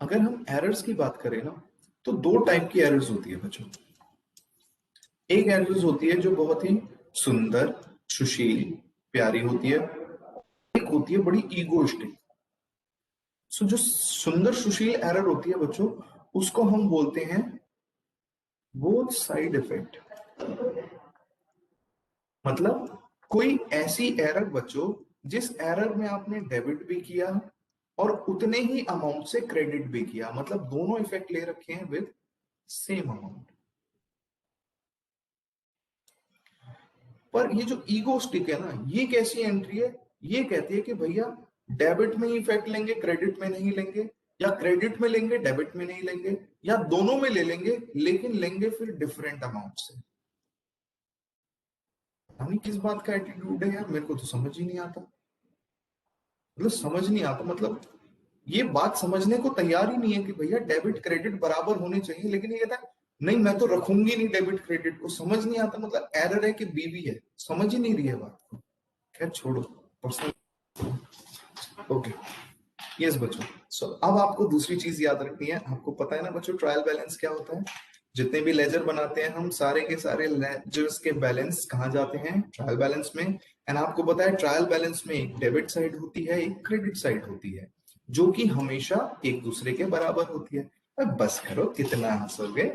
अगर हम एरर्स की बात करें ना तो 2 टाइप की एरर्स होती है बच्चों। एक एरर्स होती है जो बहुत ही सुंदर, सुशील, प्यारी होती है, एक होती है बड़ी ईगोइस्टिक। सो जो सुंदर सुशील एरर होती है बच्चों, उसको हम बोलते हैं बोथ साइड इफेक्ट। मतलब कोई ऐसी एरर बच्चों जिस एरर में आपने डेबिट भी किया और उतने ही अमाउंट से क्रेडिट भी किया, मतलब दोनों इफेक्ट ले रखे हैं विद सेम अमाउंट। पर ये जो ईगोस्टिक है ना, ये कैसी एंट्री है? ये कहती है कि भैया डेबिट में ही इफेक्ट लेंगे, क्रेडिट में नहीं लेंगे, या क्रेडिट में लेंगे डेबिट में नहीं लेंगे, या दोनों में ले लेंगे लेकिन लेंगे फिर डिफरेंट अमाउंट से। पता नहीं किस बात का एटीट्यूड है यार, मेरे को तो समझ ही नहीं आता। मतलब समझ नहीं आता, मतलब ये बात समझने को तैयार ही नहीं है कि भैया डेबिट क्रेडिट बराबर होने चाहिए, लेकिन ये कहता है नहीं मैं तो रखूंगी नहीं डेबिट क्रेडिट को। समझ नहीं आता, मतलब एरर है कि बीवी है, समझ ही नहीं रही है बात को। खैर छोड़ो, पर्सनल। ओके यस बच्चों, सो अब आपको दूसरी चीज याद रखनी है। आपको पता है ना बच्चों ट्रायल बैलेंस क्या होता है? जितने भी लेजर बनाते हैं हम, सारे के सारे लेजर्स के बैलेंस कहाँ जाते हैं? ट्रायल बैलेंस में। एंड आपको पता है ट्रायल बैलेंस में एक डेबिट साइड होती है, एक क्रेडिट साइड होती है। जो कि हमेशा एक दूसरे के बराबर होती है। अब बस करो, कितना हंसोगे।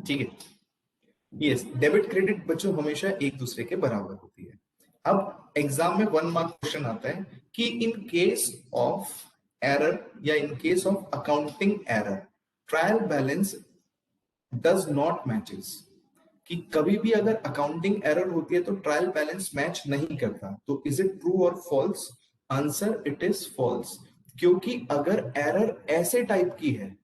ठीक है, यस, डेबिट क्रेडिट बच्चों हमेशा एक दूसरे के बराबर होती है। अब एग्जाम में 1 मार्क क्वेश्चन आता है कि इन केस ऑफ एरर या in case of accounting error trial balance does not matches, कि कभी भी अगर अकाउंटिंग एरर होती है तो ट्रायल बैलेंस मैच नहीं करता। तो इज इट ट्रू और false? Answer, it is false. क्योंकि अगर एरर ऐसे टाइप की है,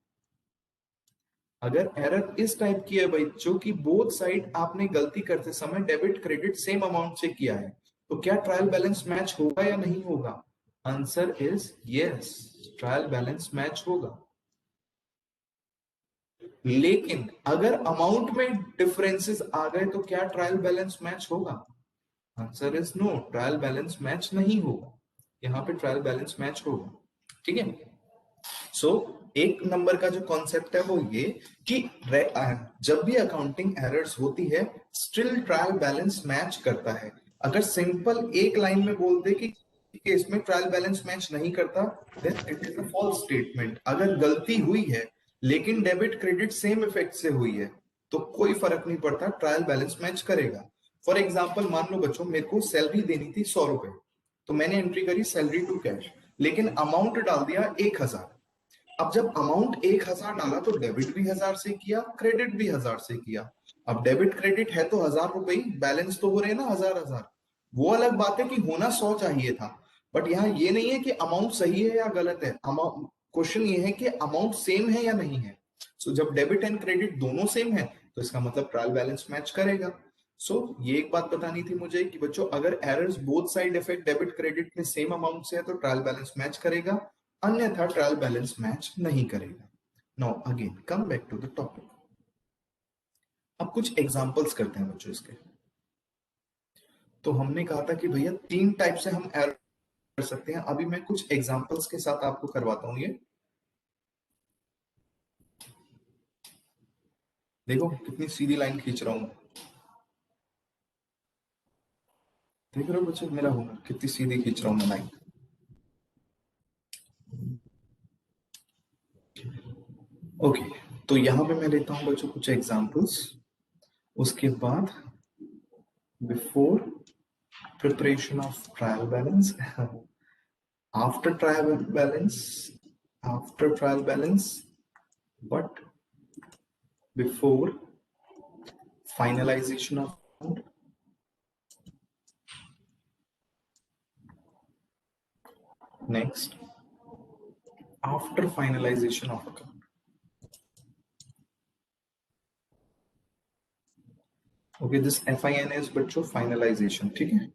अगर एरर इस टाइप की है बच्चों की बोथ साइड आपने गलती करते समय डेबिट क्रेडिट सेम अमाउंट से किया है, तो क्या ट्रायल बैलेंस मैच होगा या नहीं होगा? Answer is yes, trial balance match होगा। लेकिन अगर अमाउंट में डिफरेंसेस आ गए तो क्या ट्रायल बैलेंस मैच होगा? Answer is no, trial balance match नहीं होगा। यहां पे ट्रायल बैलेंस मैच होगा। ठीक है, सो एक नंबर का जो कॉन्सेप्ट है वो ये कि जब भी अकाउंटिंग एरर्स होती है स्टिल ट्रायल बैलेंस मैच करता है। अगर सिंपल एक लाइन में बोल दे कि इसमें ट्रायल बैलेंस मैच नहीं करता, then it is a false statement. अगर गलती हुई है लेकिन डेबिट क्रेडिट सेम इफेक्ट से हुई है तो कोई फर्क नहीं पड़ता, ट्रायल बैलेंस मैच करेगा। फॉर एग्जाम्पल मान लो बच्चों मेरे को सैलरी देनी थी 100 रुपए, तो मैंने एंट्री करी सैलरी टू कैश, लेकिन अमाउंट डाल दिया 1000। अब जब अमाउंट 1000 डाला तो डेबिट भी 1000 से किया, क्रेडिट भी 1000 से किया। अब डेबिट क्रेडिट है तो 1000 रुपए, बैलेंस तो हो रहे ना 1000। वो अलग बात है कि होना 100 चाहिए था, बट यहाँ ये नहीं है कि अमाउंट सही है या गलत है। क्वेश्चन ये है कि अमाउंट सेम है या नहीं है। सो जब डेबिट एंड क्रेडिट दोनों सेम है तो इसका मतलब ट्रायल बैलेंस मैच करेगा। सो ये एक बात बतानी थी मुझे कि बच्चों अगर errors both side effect debit credit में सेम अमाउंट से है तो ट्रायल बैलेंस मैच करेगा, अन्यथा ट्रायल बैलेंस मैच नहीं करेगा। Now again come back to the topic. अब कुछ एग्जांपल्स करते हैं बच्चों इसके। तो हमने कहा था कि भैया 3 टाइप से हम एरर कर सकते हैं। अभी मैं कुछ एग्जांपल्स के साथ आपको करवाता हूं। ये देखो कितनी सीधी लाइन खींच रहा हूं, देख रहे हो बच्चों मेरा हुनर, कितनी सीधी खींच रहा हूं मैं लाइन। ओके, तो यहां पे मैं लेता हूं बच्चों कुछ एग्जांपल्स, उसके बाद before preparation of trial balance, after trial balance, but before finalization of account, next after finalization of account। okay, this FIN is बच्चों finalization। ठीक है,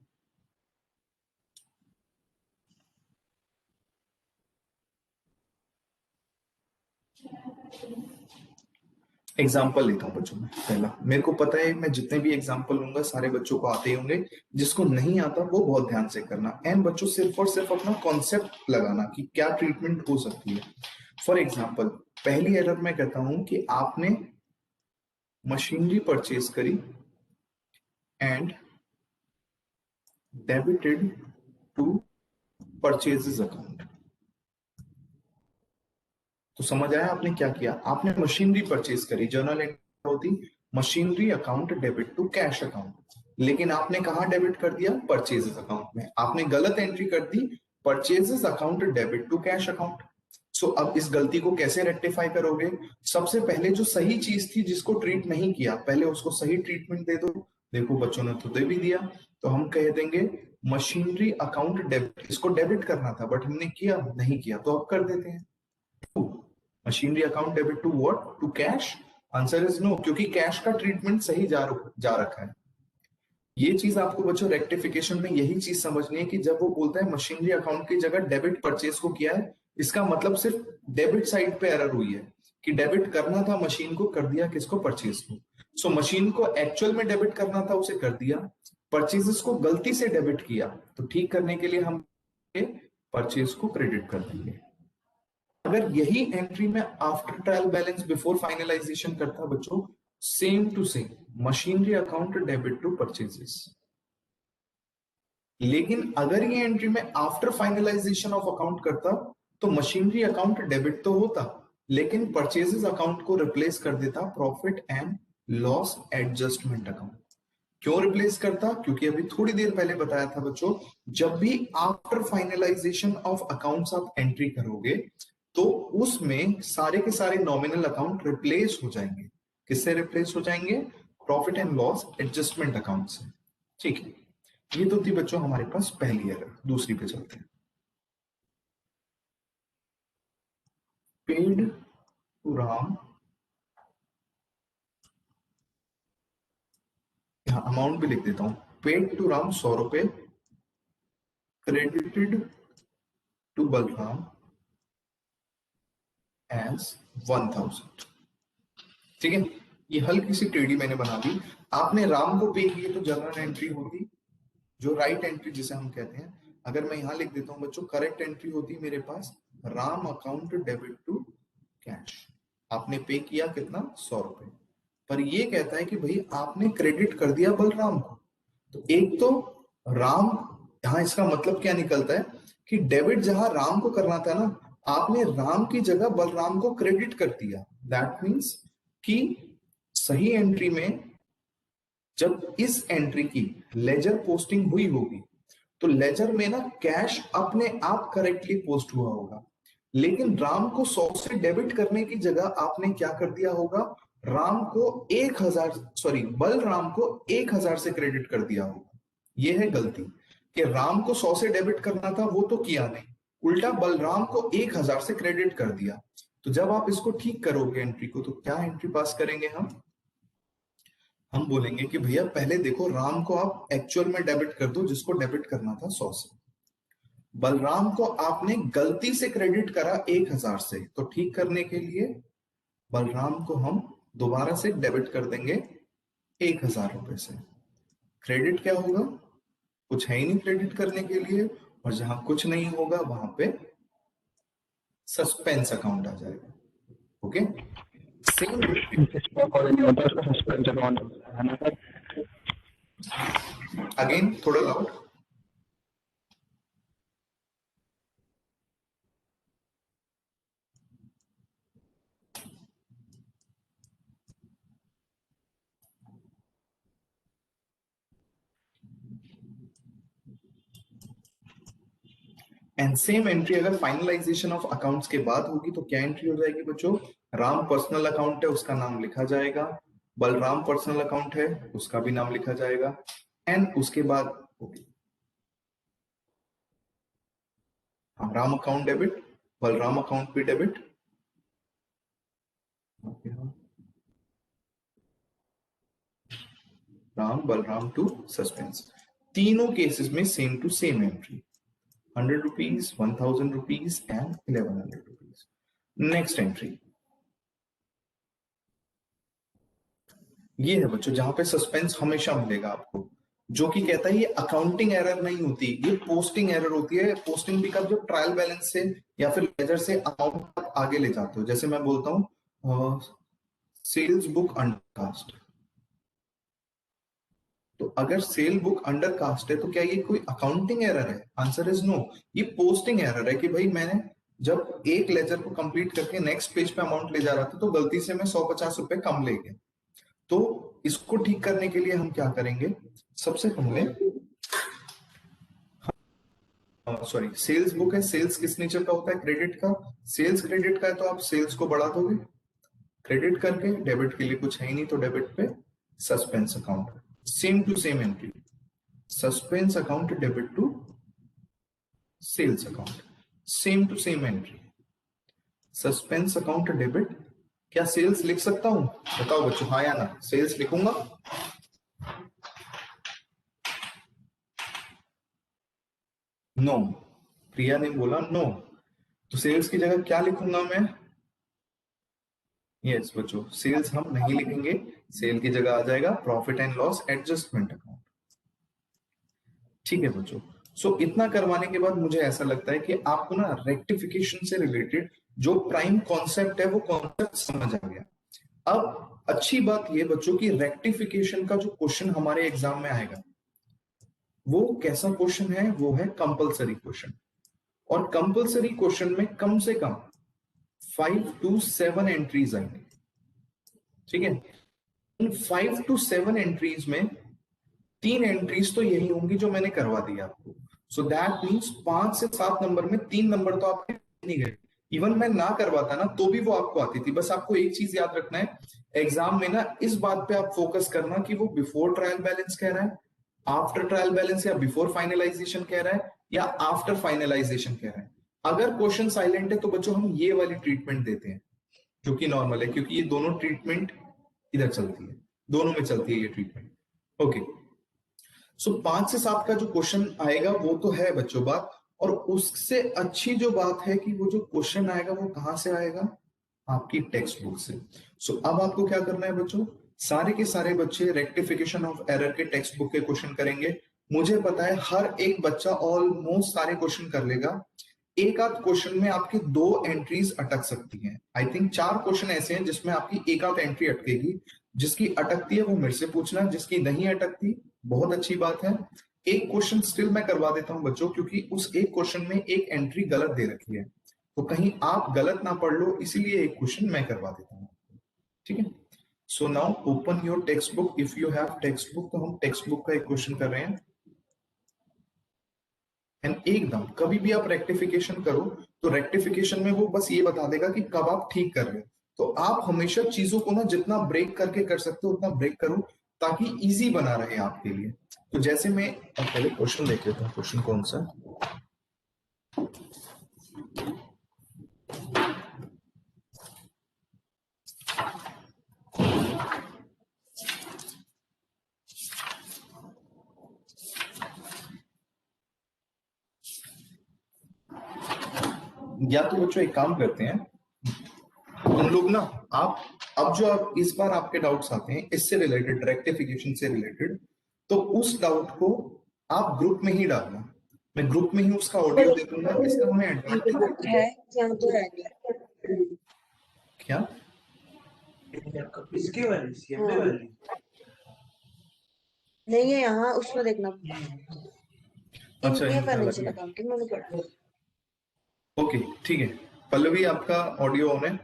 एग्जाम्पल लेता हूं बच्चों में। पहला, मेरे को पता है मैं जितने भी एग्जाम्पल लूंगा सारे बच्चों को आते ही होंगे, जिसको नहीं आता वो बहुत ध्यान से करना। एंड बच्चों सिर्फ और सिर्फ अपना कॉन्सेप्ट लगाना कि क्या ट्रीटमेंट हो सकती है। फॉर एग्जाम्पल, पहली एरर मैं कहता हूं कि आपने मशीनरी परचेज करी and debited to purchases account. तो समझ आया आपने क्या किया? आपने मशीनरी परचेज करी, जर्नल एंट्री होती machinery account debit to cash account, लेकिन आपने कहा डेबिट कर दिया? परचेजेस अकाउंट में। आपने गलत एंट्री कर दी, purchases account debit to cash account. So अब इस गलती को कैसे रेक्टिफाई करोगे? सबसे पहले जो सही चीज थी जिसको ट्रीट नहीं किया, पहले उसको सही ट्रीटमेंट दे दो। देखो बच्चों ने तो दे भी दिया, तो हम कह देंगे मशीनरी अकाउंट डेबिट। इसको डेबिट करना था बट हमने किया नहीं किया, तो अब कर देते हैं machinery account debit to what? To cash. Answer is no, क्योंकि कैश का ट्रीटमेंट सही जा रखा है। ये चीज आपको बच्चों रेक्टिफिकेशन में यही चीज समझनी है कि जब वो बोलता है मशीनरी अकाउंट की जगह डेबिट परचेज को किया है, इसका मतलब सिर्फ डेबिट साइड पे एरर हुई है कि डेबिट करना था मशीन को, कर दिया किसको? परचेज को। सो मशीन को एक्चुअल में डेबिट करना था, उसे कर दिया। परचेजेस को गलती से डेबिट किया, तो ठीक करने के लिए हम परचेज को क्रेडिट कर देंगे। अगर यही एंट्री में after trial balance before finalization करता बच्चों, same to same machinery account debit to purchases. लेकिन अगर ये एंट्री में आफ्टर फाइनलाइजेशन ऑफ अकाउंट करता तो मशीनरी अकाउंट डेबिट तो होता, लेकिन परचेजेस अकाउंट को रिप्लेस कर देता profit and loss adjustment account. क्यों रिप्लेस करता? क्योंकि अभी थोड़ी देर पहले बताया था बच्चों, जब भी आफ्टर फाइनलाइजेशन ऑफ अकाउंट्स आप एंट्री करोगे तो उसमें सारे के सारे नॉमिनल अकाउंट रिप्लेस हो जाएंगे। किससे रिप्लेस हो जाएंगे? Profit and loss adjustment account से। ठीक है, ये तो थी बच्चों हमारे पास पहली एरर। दूसरी पे चलते हैं। पेड टू राम, यहां अमाउंट भी लिख देता हूं, पेड टू राम 100 रुपए, क्रेडिटेड टू बलराम एज 1000। ठीक है, ये हल्की सी टेढ़ी मैंने बना दी। आपने राम को पे किए तो जनरल एंट्री होती, जो राइट एंट्री जिसे हम कहते हैं। अगर मैं यहां लिख देता हूं बच्चों, करेक्ट एंट्री होती मेरे पास Ram account debit to cash. आपने पे किया कितना? 100 रुपए, पर ये कहता है कि भाई आपने क्रेडिट कर दिया बलराम को। तो एक तो राम, यहां इसका मतलब क्या निकलता है कि डेबिट जहां राम को करना था ना, आपने राम की जगह बलराम को क्रेडिट कर दिया। दैट मीन्स कि सही एंट्री में जब इस एंट्री की लेजर पोस्टिंग हुई होगी तो लेजर में ना कैश अपने आप करेक्टली पोस्ट हुआ होगा, लेकिन राम को 100 से डेबिट करने की जगह आपने क्या कर दिया होगा? राम को 1000 बलराम को 1000 से क्रेडिट कर दिया होगा। यह है गलती कि राम को 100 से डेबिट करना था, वो तो किया नहीं, उल्टा बलराम को 1000 से क्रेडिट कर दिया। तो जब आप इसको ठीक करोगे एंट्री को, तो क्या एंट्री पास करेंगे हम बोलेंगे कि भैया पहले देखो राम को आप एक्चुअल में डेबिट कर दो, जिसको डेबिट करना था 100 से। बलराम को आपने गलती से क्रेडिट करा 1000 से, तो ठीक करने के लिए बलराम को हम दोबारा से डेबिट कर देंगे 1000 रुपए से। क्रेडिट क्या होगा? कुछ है ही नहीं क्रेडिट करने के लिए, और जहां कुछ नहीं होगा वहां पे सस्पेंस अकाउंट आ जाएगा। ओके, सेम अगेन थोड़ा लाउड। एंड सेम एंट्री अगर फाइनलाइजेशन ऑफ अकाउंट्स के बाद होगी तो क्या एंट्री हो जाएगी बच्चों? राम पर्सनल अकाउंट है, उसका नाम लिखा जाएगा। बलराम पर्सनल अकाउंट है, उसका भी नाम लिखा जाएगा। एंड उसके बाद होगी Ram account debit, Balram account भी debit. Ram Balram to suspense, तीनों केसेस में same to same entry, 100 rupees, 1000 rupees and 1100 rupees. Next entry ये है बच्चों, जहां पे सस्पेंस हमेशा मिलेगा आपको, जो कि कहता है ये अकाउंटिंग एरर नहीं होती, ये पोस्टिंग एरर होती है। पोस्टिंग भी कब? जब ट्रायल बैलेंस से या फिर लेजर से अमाउंट आप आगे ले जाते हो। जैसे मैं बोलता हूं सेल्स बुक अंडरकास्ट, तो अगर सेल बुक अंडरकास्ट है तो क्या ये कोई अकाउंटिंग एरर है? आंसर इज नो, ये पोस्टिंग एरर है कि भाई मैंने जब एक लेजर को कंप्लीट करके नेक्स्ट पेज पे अमाउंट ले जा रहा था तो गलती से मैं 150 रुपए कम ले गया। तो इसको ठीक करने के लिए हम क्या करेंगे? सबसे पहले सॉरी, सेल्स बुक है, सेल्स किस नेचर का होता है? क्रेडिट का। सेल्स क्रेडिट का है तो आप सेल्स को बढ़ा दोगे क्रेडिट करके, डेबिट के लिए कुछ है ही नहीं तो डेबिट पे suspense account, same to same entry, suspense account debit to sales account, same to same entry, suspense account debit. क्या सेल्स लिख सकता हूं? बताओ बच्चों, हाँ या ना? सेल्स लिखूंगा? नो, प्रिया ने बोला नो, तो सेल्स की जगह क्या लिखूंगा मैं? यस बच्चों, सेल्स हम नहीं लिखेंगे, सेल की जगह आ जाएगा profit and loss adjustment account. ठीक है बच्चों, सो इतना करवाने के बाद मुझे ऐसा लगता है कि आपको ना रेक्टिफिकेशन से रिलेटेड जो प्राइम कॉन्सेप्ट है वो कॉन्सेप्ट समझ आ गया। अब अच्छी बात ये बच्चों की रेक्टिफिकेशन का जो क्वेश्चन हमारे एग्जाम में आएगा वो कैसा क्वेश्चन है? वो है कंपलसरी क्वेश्चन। और कंपलसरी क्वेश्चन में कम से कम 5 to 7 एंट्रीज आएंगे, ठीक है। इन 5 to 7 एंट्रीज में 3 एंट्रीज तो यही होंगी जो मैंने करवा दी आपको। सो दैट मीन्स 5 से 7 नंबर में 3 नंबर तो आपके नहीं गए। इवन मैं ना करवाता ना तो भी वो आपको आती थी। बस आपको एक चीज याद रखना है एग्जाम में ना, इस बात पे आप फोकस करना कि वो बिफोर ट्रायल बैलेंस कह रहा है, आफ्टर ट्रायल बैलेंस, या बिफोर फाइनलाइजेशन कह रहा है, या आफ्टर फाइनलाइजेशन कह रहा है। अगर क्वेश्चन साइलेंट है तो बच्चों हम ये वाली ट्रीटमेंट देते हैं जो कि नॉर्मल है, क्योंकि ये दोनों ट्रीटमेंट इधर चलती है, दोनों में चलती है ये ट्रीटमेंट। ओके, सो 5 से 7 का जो क्वेश्चन आएगा वो तो है बच्चों बात, और उससे अच्छी जो बात है कि वो जो क्वेश्चन आएगा वो कहां से आएगा, आपकी टेक्स्ट बुक से। सो अब आपको क्या करना है बच्चों, सारे के सारे बच्चे रेक्टिफिकेशन ऑफ एरर के टेक्स्ट बुक के क्वेश्चन करेंगे। मुझे पता है हर एक बच्चा ऑलमोस्ट सारे क्वेश्चन कर लेगा। एक आध क्वेश्चन में आपकी 2 एंट्रीज अटक सकती हैं। आई थिंक 4 क्वेश्चन ऐसे हैं जिसमें आपकी एक आध एंट्री अटकेगी। जिसकी अटकती है वो मेरे से पूछना, जिसकी नहीं अटकती बहुत अच्छी बात है। एक क्वेश्चन स्टिल मैं करवा देता हूं बच्चों, क्योंकि उस एक क्वेश्चन में एक एंट्री गलत दे रखी है, तो कहीं आप गलत ना पढ़ लो, इसीलिए एक क्वेश्चन मैं करवा देता हूं, ठीक है। So now open your text book if you have text book. तो हम टेक्स्ट बुक का एक क्वेश्चन कर रहे हैं, एंड एकदम कभी भी आप रेक्टिफिकेशन करो तो रेक्टिफिकेशन में वो बस ये बता देगा कि कब आप ठीक कर रहे हो। तो आप हमेशा चीजों को ना जितना ब्रेक करके कर सकते हो उतना ब्रेक करो, ताकि इजी बना रहे आपके लिए। तो जैसे मैं पहले क्वेश्चन देख लेता हूँ, क्वेश्चन कौन सा, या तो बच्चों एक काम करते हैं हम लोग ना, आप अब जो आप इस बार आपके डाउट्स आते हैं इससे रिलेटेड, रेक्टिफिकेशन से रिलेटेड, तो उस डाउट को आप ग्रुप में ही डालना। मैं ग्रुप में ही उसका ऑडियो दे दूंगा, इसका हमें एडवांटेज है यहाँ तो है नहीं। क्या इसकी वाली नहीं है यहाँ, उसमें देखना। अच्छा, इनके इनका फाइनेंशियल अलग है। अकाउंटिंग मैंने पढ़ा। ओके ठीक है, पल्लवी आपका ऑडियो ऑन है?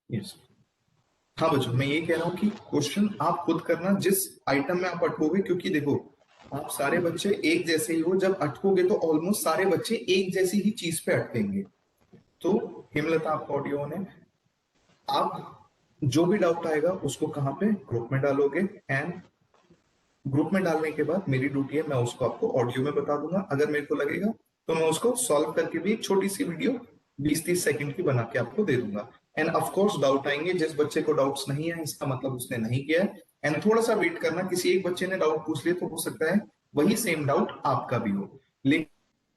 यस। हाँ बच्चों, मैं ये कह रहा हूँ कि क्वेश्चन आप खुद करना जिस आइटम में आप अटकोगे, क्योंकि देखो आप सारे बच्चे एक जैसे ही हो, जब अटकोगे तो ऑलमोस्ट सारे बच्चे एक जैसी ही चीज पे अटकेंगे। तो हेमलता आपका ऑडियो ऑन है, आप जो भी डाउट आएगा उसको कहाँ पे ग्रुप में डालोगे, एंड ग्रुप में डालने के बाद मेरी ड्यूटी है मैं उसको आपको ऑडियो में बता दूंगा। अगर मेरे को लगेगा तो मैं उसको सॉल्व करके भी एक छोटी सी वीडियो 20-30 सेकंड की बना के आपको दे दूंगा। एंड ऑफ कोर्स डाउट आएंगे, जिस बच्चे को डाउट्स नहीं है इसका मतलब उसने नहीं किया है, एंड थोड़ा सा वेट करना, किसी एक बच्चे ने डाउट पूछ लिया तो हो सकता है वही सेम डाउट आपका भी हो। लेकिन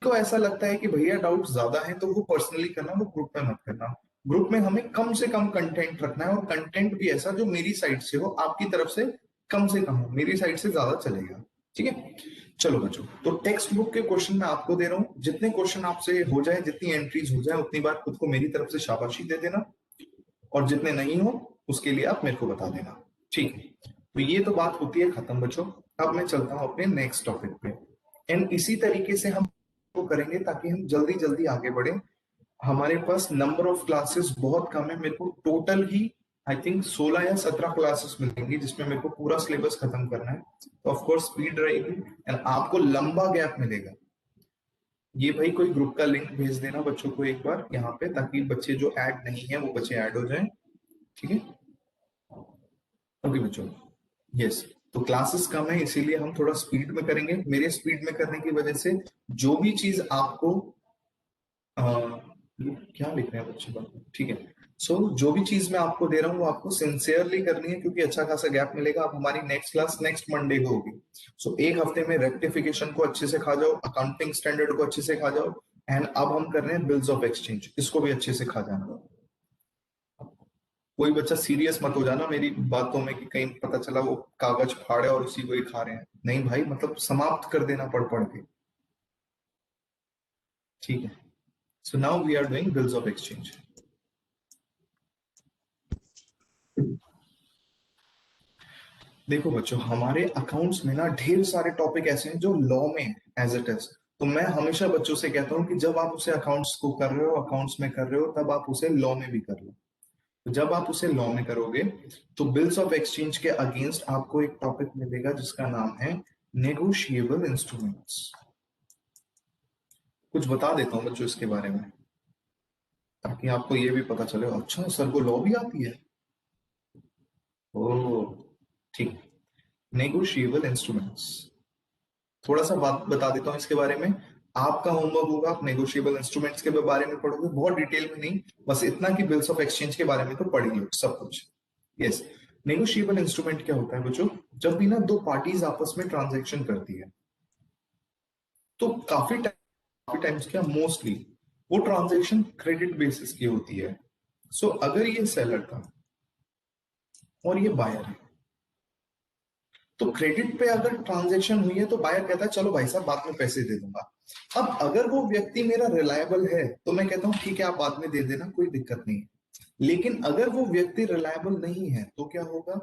तो ऐसा लगता है कि भैया डाउट ज्यादा है तो वो पर्सनली करना, वो ग्रुप में मत करना। ग्रुप में हमें कम से कम कंटेंट रखना है, और कंटेंट भी ऐसा जो मेरी साइड से हो, आपकी तरफ से कम हो, मेरी साइड से ज्यादा चलेगा, ठीक है। चलो बच्चों, तो टेक्स्ट बुक के क्वेश्चन मैं आपको दे रहा हूं, जितने क्वेश्चन आपसे हो जाए, जितनी एंट्रीज हो जाए, उतनी बार खुद को मेरी तरफ से शाबाशी दे देना, और जितने नहीं हो उसके लिए आप मेरे को बता देना, ठीक है। तो ये तो बात होती है खत्म बच्चों। अब मैं चलता हूं अपने नेक्स्ट टॉपिक पे, एंड इसी तरीके से हम को करेंगे ताकि हम जल्दी जल्दी आगे बढ़े। हमारे पास नंबर ऑफ क्लासेस बहुत कम है, मेरे को टोटल ही आई थिंक 16 या 17 क्लासेस मिलेंगी जिसमें मेरे को पूरा सिलेबस खत्म करना है। तो ऑफ कोर्स स्पीड रहेगी, एंड आपको लंबा गैप मिलेगा। ये भाई कोई ग्रुप का लिंक भेज देना बच्चों को एक बार यहाँ पे, ताकि बच्चे जो ऐड नहीं है वो बच्चे ऐड हो जाएं, ठीक है। ओके बच्चों, यस। तो क्लासेस कम है इसीलिए हम थोड़ा स्पीड में करेंगे। मेरे स्पीड में करने की वजह से जो भी चीज आपको क्या लिख रहे हैं बच्चे, ठीक है। सो जो भी चीज मैं आपको दे रहा हूँ वो आपको सिंसियरली करनी है, क्योंकि अच्छा खासा गैप मिलेगा। अब हमारी नेक्स्ट क्लास नेक्स्ट मंडे को होगी। सो एक हफ्ते में रेक्टिफिकेशन को अच्छे से खा जाओ, अकाउंटिंग स्टैंडर्ड को अच्छे से खा जाओ, एंड अब हम कर रहे हैं बिल्स ऑफ एक्सचेंज, इसको भी अच्छे से खा जाना। कोई बच्चा सीरियस मत हो जाना मेरी बातों में कि कहीं पता चला वो कागज फाड़े और उसी को ही खा रहे हैं। नहीं भाई, मतलब समाप्त कर देना पढ़ पढ़ के, ठीक है। So now we are doing bills of exchange. देखो बच्चों, हमारे अकाउंट्स में ना ढेर सारे टॉपिक ऐसे हैं जो लॉ में एज इट इज, तो मैं हमेशा बच्चों से कहता हूं कि जब आप उसे अकाउंट्स को कर रहे हो, अकाउंट्स में कर रहे हो, तब आप उसे लॉ में भी कर लो। तो जब आप उसे लॉ में करोगे तो बिल्स ऑफ एक्सचेंज के अगेंस्ट आपको एक टॉपिक मिलेगा जिसका नाम है नेगोशिएबल इंस्ट्रूमेंट्स। कुछ बता देता हूं बच्चों इसके बारे में, ताकि आपको ये भी पता चले, अच्छा सर को लॉ भी आती है। ओ ठीक, नेगोशिएबल इंस्ट्रूमेंट्स थोड़ा सा बात बता देता हूं इसके बारे में। आपका होमवर्क होगा, आप नेगोशिएबल इंस्ट्रूमेंट्स के बारे में पढ़ोगे, बहुत डिटेल में नहीं, बस इतना कि बिल्स ऑफ एक्सचेंज के बारे में तो पढ़ ही लो सब कुछ। यस, नेगोशिएबल इंस्ट्रूमेंट क्या होता है बच्चों? जब भी ना दो पार्टीज आपस में ट्रांजैक्शन करती है, तो काफी टाइम्स क्या, मोस्टली वो ट्रांजैक्शन क्रेडिट बेसिस की होती है। सो अगर ये सेलर था और ये बायर है, तो क्रेडिट पे अगर ट्रांजैक्शन हुई है तो बायर कहता है चलो भाई साहब बाद में पैसे दे दूंगा। अब अगर वो व्यक्ति मेरा रिलायबल है तो मैं कहता हूं ठीक है आप बाद में दे देना, कोई दिक्कत नहीं है। लेकिन अगर वो व्यक्ति रिलायबल नहीं है तो क्या होगा?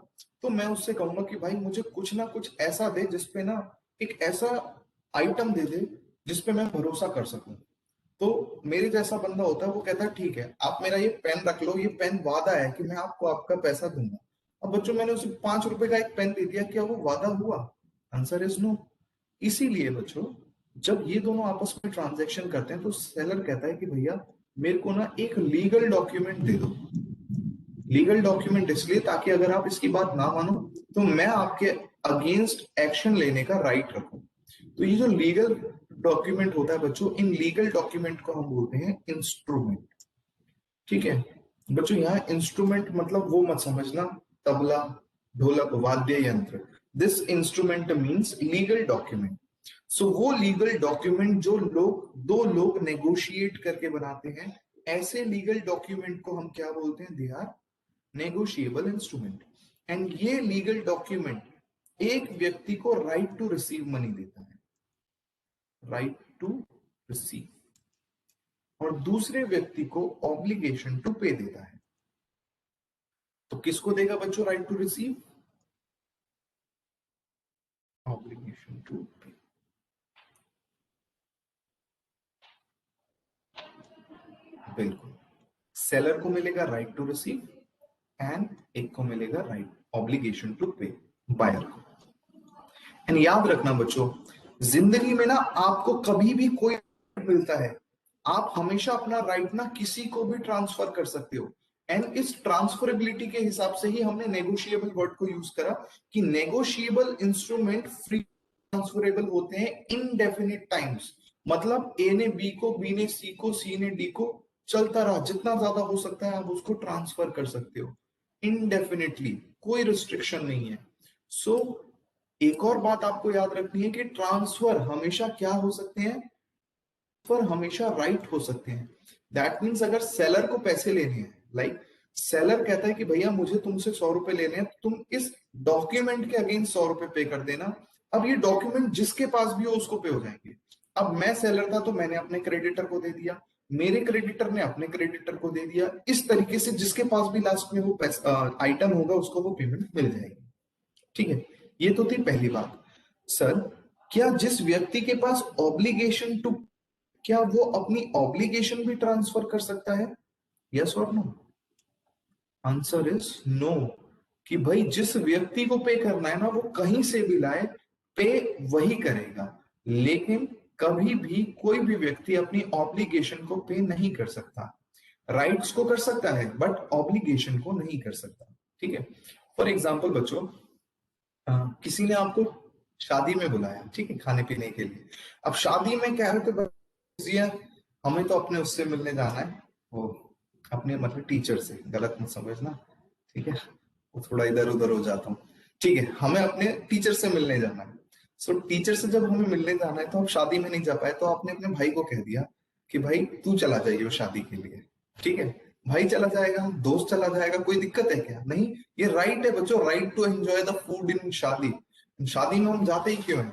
तो मैं उससे कहूंगा कि भाई मुझे कुछ ना कुछ ऐसा दे जिसपे ना एक ऐसा आइटम दे दे जिसपे मैं भरोसा कर सकूं। तो मेरे जैसा बंदा होता है वो कहता है ठीक है आप मेरा ये पेन रख लो, ये पेन वादा है कि मैं आपको आपका पैसा दूंगा। अब बच्चों मैंने उसे 5 रुपए का एक पेन दे दिया, क्या वो वादा हुआ? Answer is no. इसीलिए बच्चों जब ये दोनों आपस में ट्रांजैक्शन करते हैं तो सेलर कहता है कि भैया मेरे को ना एक लीगल डॉक्यूमेंट दे दो। लीगल डॉक्यूमेंट इसलिए ताकि अगर आप इसकी बात ना मानो तो मैं आपके अगेंस्ट एक्शन लेने का राइट रखूं। तो ये जो लीगल डॉक्यूमेंट होता है बच्चों, इन लीगल डॉक्यूमेंट को हम बोलते हैं इंस्ट्रूमेंट। ठीक है बच्चों, यहाँ इंस्ट्रूमेंट मतलब वो मत समझना तबला ढोलक वाद्य यंत्र। This instrument means legal document. So वो लीगल डॉक्यूमेंट जो दो लोग नेगोशिएट करके बनाते हैं, ऐसे लीगल डॉक्यूमेंट को हम क्या बोलते हैं? They are negotiable instrument. And ये लीगल डॉक्यूमेंट एक व्यक्ति को राइट टू रिसीव मनी देता है, राइट टू रिसीव, और दूसरे व्यक्ति को ऑब्लिगेशन टू पे देता है। तो किसको देगा बच्चों right to receive? Obligation to pay. बिल्कुल, सेलर को मिलेगा राइट टू रिसीव एंड एक को मिलेगा राइट ऑब्लिगेशन टू पे, बायर को। एंड याद रखना बच्चों, जिंदगी में ना आपको कभी भी कोई मिलता है, आप हमेशा अपना राइट ना किसी को भी ट्रांसफर कर सकते हो। एंड इस ट्रांसफरेबिलिटी के हिसाब से ही हमने नेगोशिएबल वर्ड को यूज करा कि नेगोशिएबल इंस्ट्रूमेंट फ्री ट्रांसफरेबल होते हैं इनडेफिनिट टाइम्स। मतलब ए ने बी को, बी ने सी को, सी ने डी को, चलता रहा, जितना ज्यादा हो सकता है आप उसको ट्रांसफर कर सकते हो इनडेफिनिटली, कोई रिस्ट्रिक्शन नहीं है। सो एक और बात आपको याद रखनी है कि ट्रांसफर हमेशा क्या हो सकते हैं? ट्रांसफर हमेशा राइट हो सकते हैं। दैट मीन्स अगर सेलर को पैसे लेने हैं, लाइक सेलर कहता है कि भैया मुझे तुमसे 100 रुपए लेने हैं, तुम इस डॉक्यूमेंट के अगेंस्ट 100 रुपए पे कर देना। अब ये डॉक्यूमेंट जिसके पास भी हो उसको पे हो जाएंगे। अब मैं सेलर था तो मैंने अपने क्रेडिटर को दे दिया, मेरे क्रेडिटर ने अपने क्रेडिटर को दे दिया, इस तरीके से जिसके पास भी लास्ट में वो आइटम होगा उसको वो पेमेंट मिल जाएगी। ठीक है, ये तो थी पहली बात। सर क्या जिस व्यक्ति के पास ऑब्लिगेशन टू, क्या वो अपनी ऑब्लिगेशन भी ट्रांसफर कर सकता है? यस और नो? Answer is no. कि भाई जिस व्यक्ति को पे करना है ना वो कहीं से भी लाए, पे वही करेगा, लेकिन कभी भी कोई भी व्यक्ति अपनी ऑब्लिगेशन को पे नहीं कर सकता। राइट्स को कर सकता है बट ऑब्लिगेशन को नहीं कर सकता। ठीक है, फॉर एग्जाम्पल बच्चों, किसी ने आपको शादी में बुलाया, ठीक है, खाने पीने के लिए। अब शादी में कह रहे थे हमें तो अपने उससे मिलने जाना है, वो अपने मतलब टीचर से, गलत मत समझना, ठीक है, वो थोड़ा इधर उधर हो जाता हूँ। ठीक है, हमें अपने टीचर से मिलने जाना है। सो टीचर से जब हमें मिलने जाना है तो हम शादी में नहीं जा पाए, तो आपने अपने भाई को कह दिया कि भाई तू चला जाइए शादी के लिए। ठीक है, भाई चला जाएगा, दोस्त चला जाएगा, कोई दिक्कत है क्या? नहीं, ये राइट है बच्चों, right to enjoy the food in शादी। शादी में हम जाते ही क्यों हैं?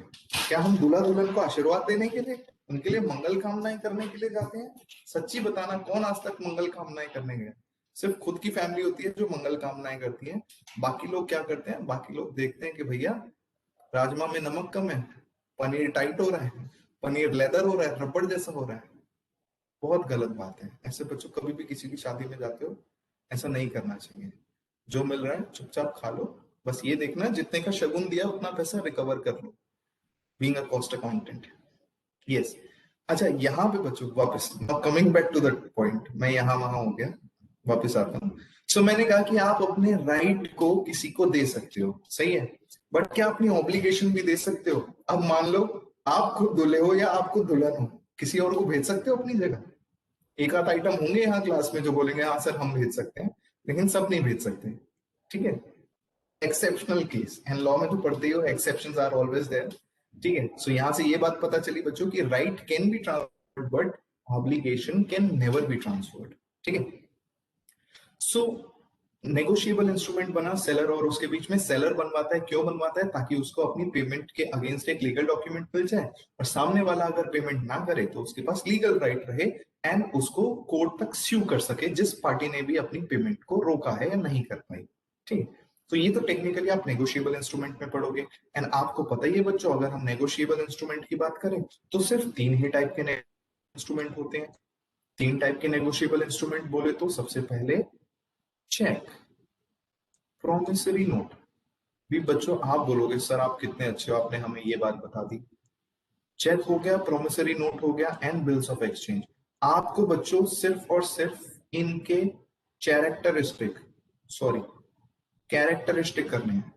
क्या हम दूल्हा दुल्हन को आशीर्वाद देने के लिए, उनके लिए मंगल कामनाएं करने के लिए जाते हैं? सच्ची बताना, कौन आज तक मंगल कामनाएं करने गया? सिर्फ खुद की फैमिली होती है जो मंगल कामनाएं करती है। बाकी लोग क्या करते हैं? बाकी लोग देखते हैं कि भैया राजमा में नमक कम है, पनीर टाइट हो रहा है, पनीर लेदर हो रहा है, रबड़ जैसा हो रहा है, बहुत गलत बात है। ऐसे बच्चों कभी भी किसी की शादी में जाते हो ऐसा नहीं करना चाहिए। जो मिल रहा है चुपचाप खा लो, बस ये देखना जितने का शगुन दिया उतना पैसा रिकवर कर लो, being a cost accountant. Yes, अच्छा यहाँ पे बच्चों वापस coming back to the point, मैं यहाँ वहां हो गया, वापस आता हूँ। सो मैंने कहा कि आप अपने राइट को किसी को दे सकते हो, सही है, बट क्या अपनी ऑब्लिगेशन भी दे सकते हो? अब मान लो आप खुद दूल्हे हो या आप खुद दुल्हन हो, किसी और को भेज सकते हो अपनी जगह? एक आध आइटम होंगे यहाँ क्लास में जो बोलेंगे हाँ सर हम भेज सकते हैं, लेकिन सब नहीं भेज सकते, ठीक है? एक्सेप्शनल केस, एंड लॉ में तो पढ़ते ही हो, एक्सेप्शंस आर ऑलवेज देयर, ठीक है? सो यहाँ से ये बात पता चली बच्चों कि right can be transferred but obligation can never be transferred, ठीक है? सो नेगोशिएबल इंस्ट्रूमेंट बना सेलर और उसके बीच में। सेलर बनवाता है, क्यों बनवाता है? ताकि उसको अपनी पेमेंट के अगेंस्ट एक लीगल डॉक्यूमेंट मिल जाए, और सामने वाला अगर पेमेंट ना करे तो उसके पास लीगल राइट रहे एंड उसको कोर्ट तक स्यू कर सके जिस पार्टी ने भी अपनी पेमेंट को रोका है या नहीं कर पाई, ठीक। तो ये तो टेक्निकली आप नेगोशिएबल इंस्ट्रूमेंट में पढ़ोगे। एंड आपको पता ही है बच्चों, अगर हम नेगोशिएबल इंस्ट्रूमेंट की बात करें तो सिर्फ 3 ही टाइप के इंस्ट्रूमेंट होते हैं। 3 टाइप के नेगोशिएबल इंस्ट्रूमेंट बोले तो सबसे पहले चेक, प्रॉमिसरी नोट। भी बच्चों आप बोलोगे सर आप कितने अच्छे हो, आपने हमें ये बात बता दी। चेक हो गया, प्रॉमिसरी नोट हो गया एंड बिल्स ऑफ एक्सचेंज। आपको बच्चों सिर्फ और सिर्फ इनके कैरेक्टरिस्टिक करने हैं।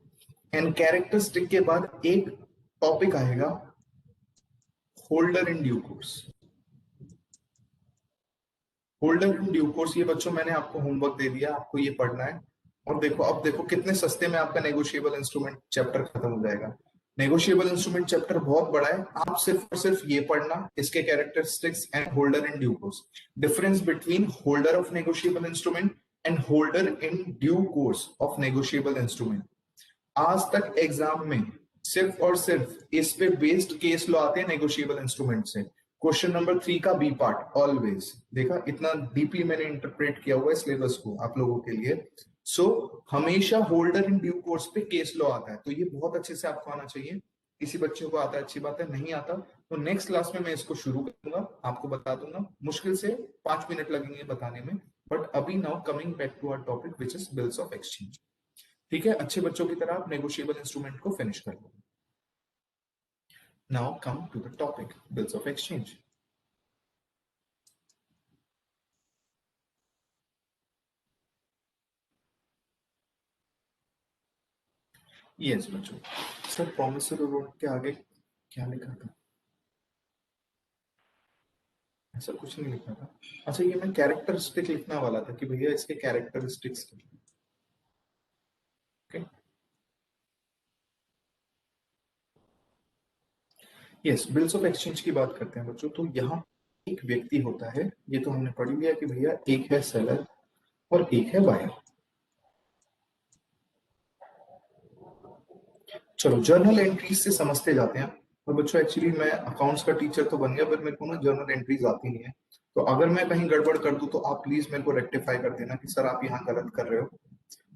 एंड कैरेक्टरिस्टिक के बाद एक टॉपिक आएगा, holder in due course. Holder in due course, ये बच्चों मैंने आपको होमवर्क दे दिया, आपको ये पढ़ना है। और देखो अब देखो कितने सस्ते में आपका नेगोशिएबल इंस्ट्रूमेंट चैप्टर खत्म हो जाएगा। नेगोशिएबल इंस्ट्रूमेंट चैप्टर बहुत बड़ा है, आप सिर्फ और सिर्फ ये पढ़ना, इसके characteristics and holder in due course. Difference between holder of negotiable instrument and holder in due course of negotiable instrument. आज तक एग्जाम में सिर्फ और सिर्फ इस पे बेस्ड केस लॉ आते हैं नेगोशिएबल इंस्ट्रूमेंट से। क्वेश्चन नंबर 3 का बी पार्ट ऑलवेज देखा, इतना डीपली मैंने इंटरप्रेट किया हुआ है सिलेबस को आप लोगों के लिए। सो हमेशा होल्डर इन ड्यू कोर्स पे केस लॉ आता है, तो ये बहुत अच्छे से आपको आना चाहिए। किसी बच्चे को आता है अच्छी बात है, नहीं आता तो नेक्स्ट क्लास में मैं इसको शुरू करूंगा, आपको बता दूंगा। मुश्किल से 5 मिनट लगेंगे बताने में, बट अभी now coming back to our topic which is bills of exchange. ठीक है, अच्छे बच्चों की तरह आप नेगोशिएबल इंस्ट्रूमेंट को फिनिश कर लो। Now come to the topic bills of exchange. Yes बच्चों, सर प्रॉमिसरी नोट के आगे क्या लिखा था? ऐसा कुछ नहीं लिखा था। अच्छा, ये मैं कैरेक्टरिस्टिक लिखने वाला था कि भैया इसके कैरेक्टरिस्टिक्स क्या है। Okay, yes, bills of exchange की बात करते हैं बच्चों। तो यहाँ एक व्यक्ति होता है, ये तो हमने पढ़ लिया कि भैया एक है सेलर और एक है बायर। चलो जर्नल एंट्रीज से समझते जाते हैं। और बच्चों एक्चुअली मैं अकाउंट्स का टीचर तो बन गया, पर मेरे को ना जर्नल एंट्रीज आती नहीं है, तो अगर मैं कहीं गड़बड़ कर दूं तो आप प्लीज मेरे को रेक्टिफाई कर देना कि सर आप यहाँ गलत कर रहे हो।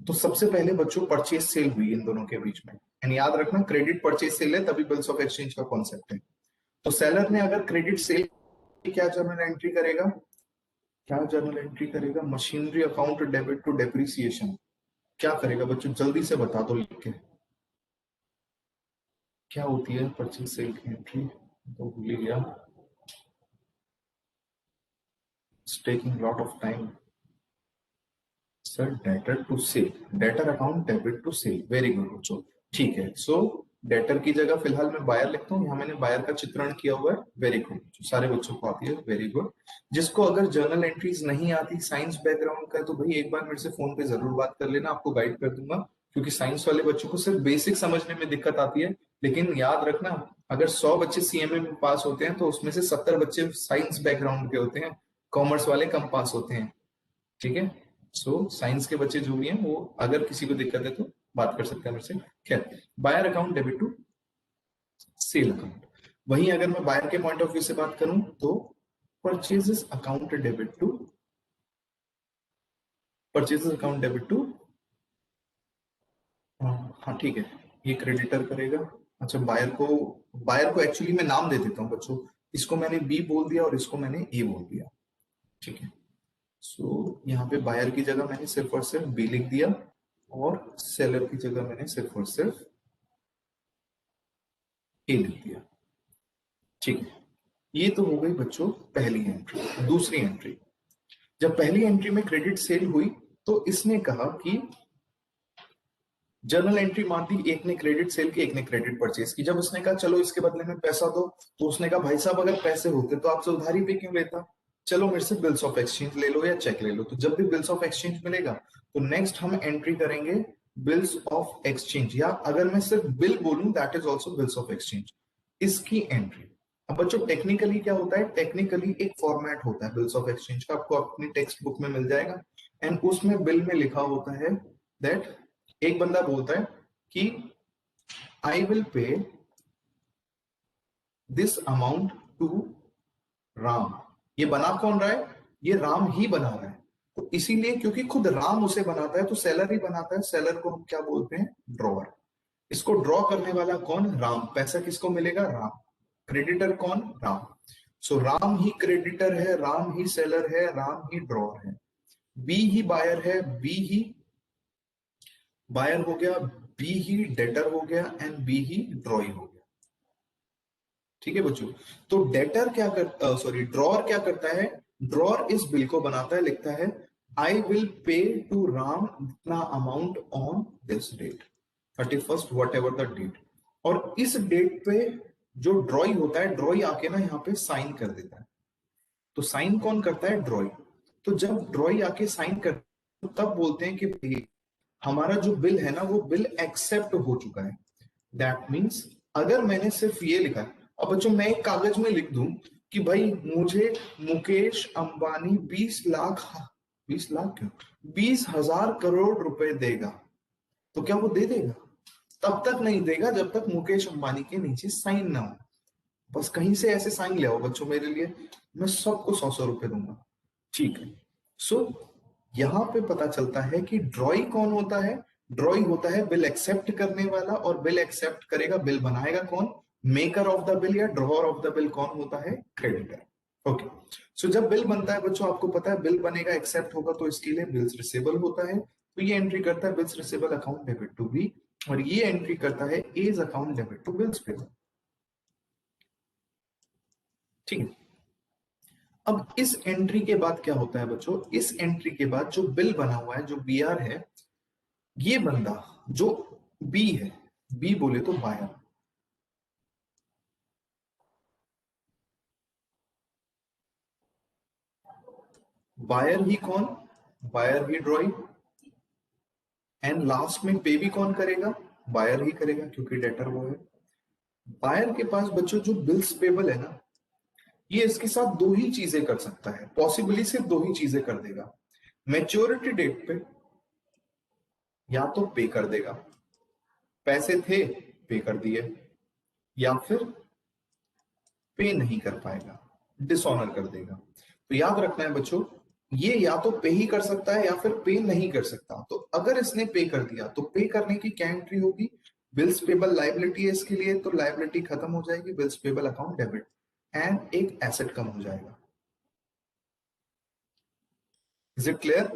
तो सबसे पहले बच्चों परचेज सेल हुई इन दोनों के बीच में, एंड याद रखना क्रेडिट परचेज सेल है तभी बिल्स ऑफ एक्सचेंज का कॉन्सेप्ट है। तो सेलर ने अगर क्रेडिट सेल क्या जर्नल एंट्री करेगा, machinery account debit to depreciation. क्या करेगा बच्चों, जल्दी से बता दो लिख के, क्या होती है परचेज सेल की एंट्री? तो भूल ही गया, taking lot of time sir. Debtor to sale, debtor account debit to sale, very good बच्चों, ठीक है। सो डेटर की जगह फिलहाल मैं बायर लिखता हूँ, यहाँ मैंने बायर का चित्रण किया हुआ है, वेरी गुड, सारे बच्चों को आती है, वेरी गुड। जिसको अगर जर्नल एंट्रीज नहीं आती, साइंस बैकग्राउंड का, तो भाई एक बार मेरे से फोन पे जरूर बात कर लेना, आपको गाइड कर दूंगा, क्योंकि साइंस वाले बच्चों को सिर्फ बेसिक समझने में दिक्कत आती है। लेकिन याद रखना, अगर 100 बच्चे सीएमए में पास होते हैं तो उसमें से 70 बच्चे साइंस बैकग्राउंड के होते हैं, कॉमर्स वाले कम पास होते हैं, ठीक है। सो साइंस के बच्चे जो भी हैं वो अगर किसी को दिक्कत है तो बात कर सकते हैं मेरे से। खैर, buyer account debit to sale account. वहीं अगर मैं बायर के पॉइंट ऑफ व्यू से बात करूं तो परचेजेस अकाउंट डेबिट टू हाँ ठीक है, ये क्रेडिटर करेगा। अच्छा, बायर को एक्चुअली मैं नाम दे देता हूँ बच्चों, इसको मैंने बी बोल दिया और इसको मैंने ए बोल दिया, ठीक है। सो यहाँ पे बायर की जगह मैंने सिर्फ और सिर्फ बी लिख दिया और सेलर की जगह मैंने सिर्फ और सिर्फ ए लिख दिया, ठीक है। ये तो हो गई बच्चों पहली एंट्री। दूसरी एंट्री, जब पहली एंट्री में क्रेडिट सेल हुई तो इसने कहा कि जर्नल एंट्री मान दी, एक ने क्रेडिट सेल की, एक ने क्रेडिट परचेज की। जब उसने कहा चलो इसके बदले में पैसा दो, तो उसने कहा भाई साहब अगर पैसे होते तो आपसे उधारी पे क्यों लेता, चलो मेरे से बिल्स ऑफ एक्सचेंज ले लो या चेक ले लो। तो जब भी बिल्स ऑफ एक्सचेंज मिलेगा तो नेक्स्ट हम एंट्री करेंगे बिल्स ऑफ एक्सचेंज, या अगर मैं सिर्फ बिल बोलूं that is also bills of exchange, इसकी एंट्री। अब बच्चों टेक्निकली क्या होता है, टेक्निकली एक फॉर्मेट होता है बिल्स ऑफ एक्सचेंज का, आपको अपनी टेक्स्ट बुक में मिल जाएगा। एंड उसमें बिल में लिखा होता है दैट एक बंदा बोलता है कि I will pay this amount to Ram. ये बना कौन रहा है, ये राम ही बना रहा है। तो इसीलिए क्योंकि खुद राम उसे बनाता है तो सेलर ही बनाता है, सेलर को हम क्या बोलते हैं, ड्रॉअर। इसको ड्रॉ करने वाला कौन, राम। पैसा किसको मिलेगा, राम। क्रेडिटर कौन, राम। सो राम ही क्रेडिटर है, राम ही सेलर है, राम ही ड्रॉअर है। बी ही बायर है, बी ही बायर हो गया, बी ही डेटर हो गया एंड बी ही ड्रॉई हो गया, ठीक है बच्चों। तो डेटर क्या करता, सॉरी ड्रॉअर क्या करता है, ड्रॉअर इस बिल को बनाता है, लिखता है I will pay to Ram इतना amount on this date 31st whatever the date. और इस डेट पे जो ड्रॉई होता है, ड्रॉई आके ना यहाँ पे साइन कर देता है। तो साइन कौन करता है, ड्रॉई। तो जब ड्रॉई आके साइन कर तो तब बोलते हैं कि हमारा जो बिल है ना वो बिल एक्सेप्ट हो चुका है। दैट मीन्स अगर मैंने सिर्फ ये लिखा है, अब बच्चों मैं एक कागज में लिख दूं कि भाई मुझे मुकेश अंबानी 20 लाख क्यों 20,000 करोड़ रुपए देगा, तो क्या वो दे देगा, तब तक नहीं देगा जब तक मुकेश अंबानी के नीचे साइन ना हो। बस कहीं से ऐसे साइन ले आओ बच्चों मेरे लिए, मैं सबको 100 रुपए दूंगा, ठीक है। सो यहां पे पता चलता है कि ड्रॉई कौन होता है, ड्रॉई होता है बिल एक्सेप्ट करने वाला, और बिल एक्सेप्ट करेगा, बिल बनाएगा कौन, मेकर ऑफ द बिल या ड्रॉअर ऑफ द बिल कौन होता है, क्रेडिटर। ओके, सो जब बिल बनता है बच्चों आपको पता है बिल बनेगा, एक्सेप्ट होगा, तो इसके लिए बिल्स रिसेबल होता है। तो ये एंट्री करता है bills receivable account debit to B, और ये एंट्री करता है A's account debit to bills payable, ठीक है। अब इस एंट्री के बाद क्या होता है बच्चों, इस एंट्री के बाद जो बिल बना हुआ है, जो बीआर है, ये बंदा जो बी है, बी बोले तो बायर, बायर ही कौन, बायर ही ड्रॉई, एंड लास्ट में पे भी कौन करेगा, बायर ही करेगा क्योंकि डेटर वो है। बायर के पास बच्चों जो बिल्स पेबल है ना, ये इसके साथ दो ही चीजें कर सकता है, पॉसिबली सिर्फ दो ही चीजें कर देगा। मैच्योरिटी डेट पे या तो पे कर देगा, पैसे थे पे कर दिए, या फिर पे नहीं कर पाएगा, डिसऑनर कर देगा। तो याद रखना है बच्चों, ये या तो पे ही कर सकता है या फिर पे नहीं कर सकता। तो अगर इसने पे कर दिया तो पे करने की क्या एंट्री होगी, बिल्स पेबल लायबिलिटी है इसके लिए, तो लायबिलिटी खत्म हो जाएगी, bills payable account debit, and एक एसेट कम हो जाएगा। Is it clear?